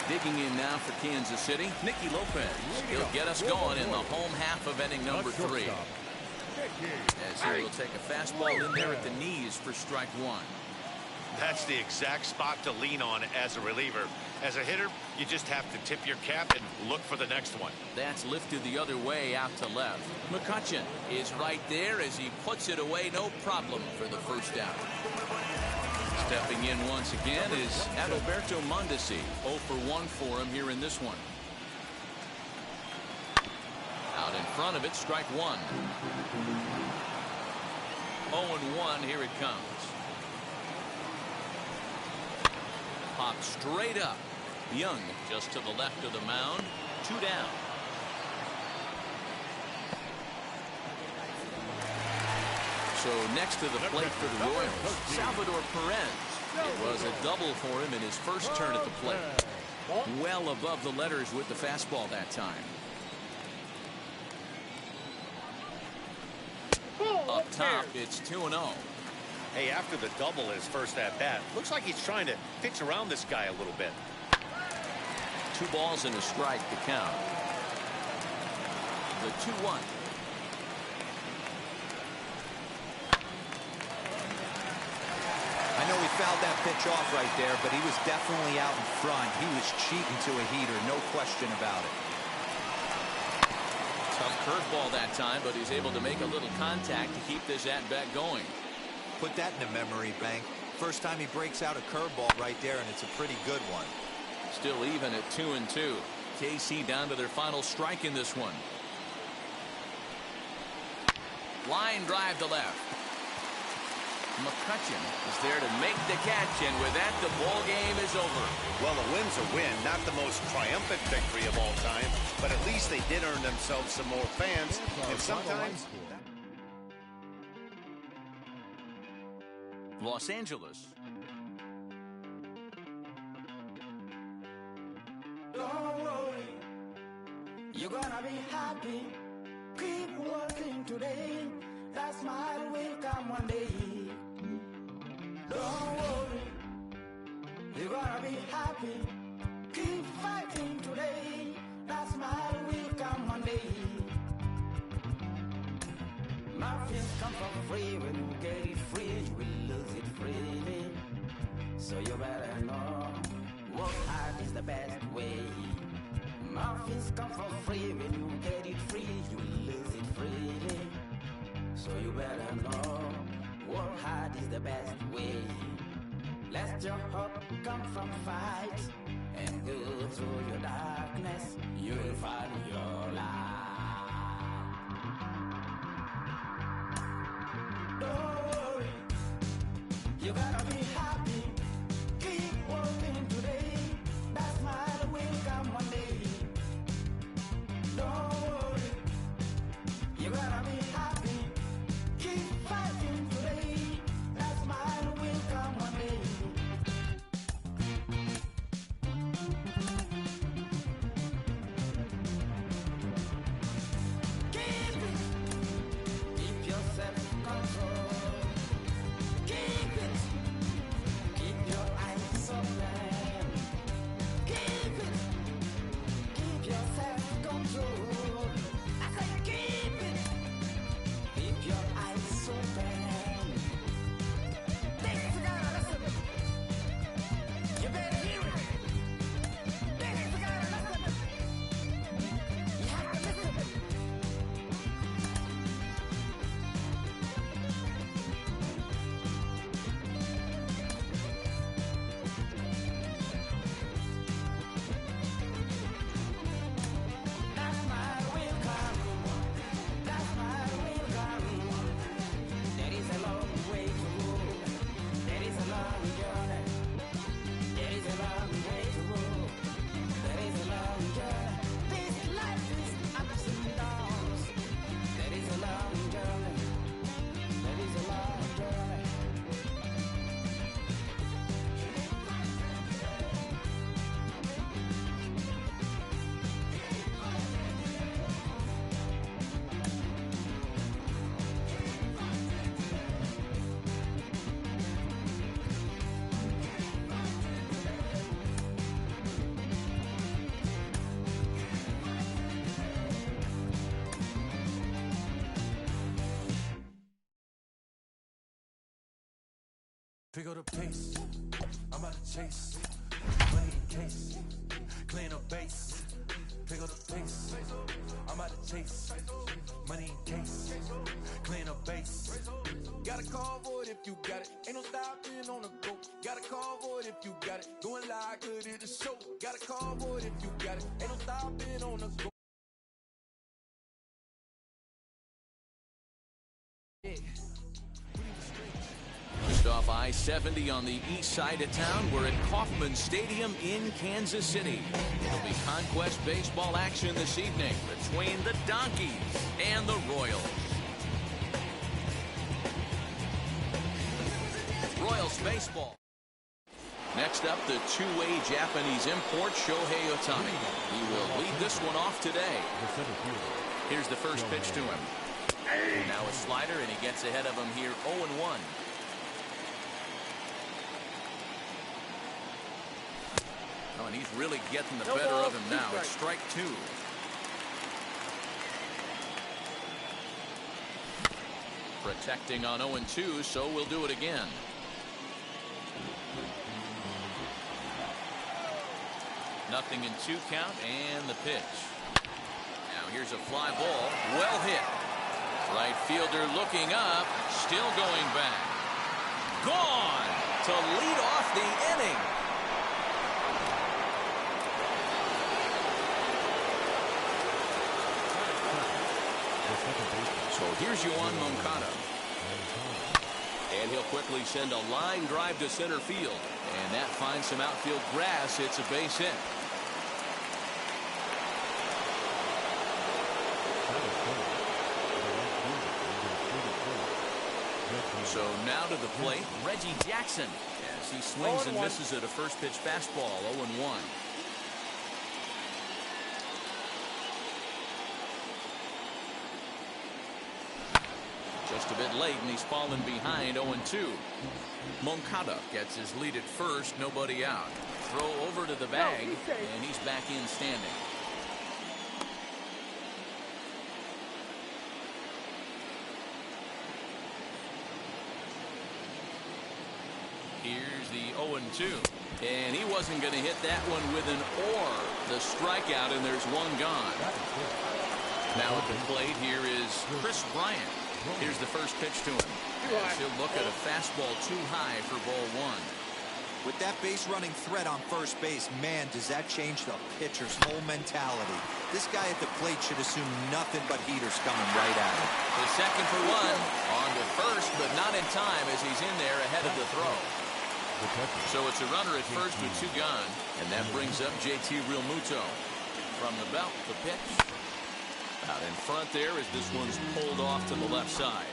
Digging in now for Kansas City, Nicky Lopez. He'll get us going in the home half of inning number 3. As he will take a fastball in there at the knees for strike 1. That's the exact spot to lean on as a reliever. As a hitter, you just have to tip your cap and look for the next one. That's lifted the other way out to left. McCutchen is right there as he puts it away, no problem for the first out. Stepping in once again is Adalberto Mondesi. 0 for 1 for him here in this one. Out in front of it, strike 1. 0-1, here it comes. Popped straight up. Young just to the left of the mound. 2 down. So next to the plate for the Royals, Salvador Perez. It was a double for him in his first turn at the plate. Well above the letters with the fastball that time. Up top, it's 2-0. Hey, after the double his first at bat, looks like he's trying to pitch around this guy a little bit. 2 balls and a strike to count. The 2-1. I know he fouled that pitch off right there, but he was definitely out in front. He was cheating to a heater, no question about it. Tough curveball that time, but he's able to make a little contact to keep this at-bat going. Put that in the memory bank. First time he breaks out a curveball right there, and it's a pretty good one. Still even at 2-2. KC down to their final strike in this one. Line drive to left. McCutchen is there to make the catch, and with that, the ball game is over. Well, a win's a win, not the most triumphant victory of all time, but at least they did earn themselves some more fans, and sometimes... Los Angeles. Don't worry, you're gonna be happy. Keep working today. That smile will come one day. Don't worry, you're gonna be happy. Keep fighting today. That smile will come one day. Nothing's come for free. When you get it free, you will lose it freely. So you better know, work hard is the best way. Nothing's come for free. When you get it free, you will lose it freely. So you better know, work hard is the best way. Let your hope come from fight, and go through your darkness, you will find your light. Don't worry, you gotta be happy. Keep Figure the pace. I'm about to chase. Money in case. Clean up base. Pick up the pace. I'm about to chase. Money in case. Clean up base. Got a call for it if you got it. Ain't no stopping on the go. Got a call for it if you got it. Going live, good at the show. Got a call for it if you got it. Ain't no stopping on the go. Just off I-70 on the east side of town, we're at Kauffman Stadium in Kansas City. It'll be Conquest baseball action this evening between the Donkeys and the Royals. Royals baseball. Next up, the two-way Japanese import, Shohei Ohtani. He will lead this one off today. Here's the first pitch to him. Now a slider, and he gets ahead of him here 0-1. Oh, and he's really getting the better of him now. It's strike two. Protecting on 0-2, so we'll do it again. Nothing in 2 count, and the pitch. Now here's a fly ball. Well hit. Right fielder looking up. Still going back. Gone to lead off the inning. So here's Yoan Moncada. And he'll quickly send a line drive to center field. And that finds some outfield grass. It's a base hit. So now to the plate, Reggie Jackson, as he swings and misses at a first pitch fastball, 0-1. Just a bit late, and he's fallen behind 0-2. Moncada gets his lead at first, nobody out. Throw over to the bag, and he's back in standing. Here's the 0-2. And he wasn't going to hit that one with an or. The strikeout, and there's one gone. Now at the plate, here is Chris Bryant. Here's the first pitch to him. As he'll look at a fastball too high for ball one. With that base running threat on first base, man, does that change the pitcher's whole mentality. This guy at the plate should assume nothing but heaters coming right at him. The second for one. On to first, but not in time as he's in there ahead of the throw. So it's a runner at first with 2 gone. And that brings up JT Realmuto. From the belt, the pitch. Out in front there as this one's pulled off to the left side.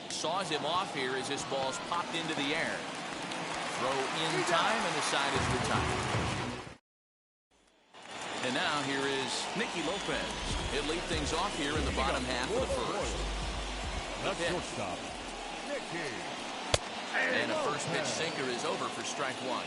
Saws him off here as this ball's popped into the air. Throw in time, and the side is retired. And now here is Nicky Lopez. He'll lead things off here in the bottom half of the first. That's shortstop, Nicky. And a first pitch sinker is over for strike one.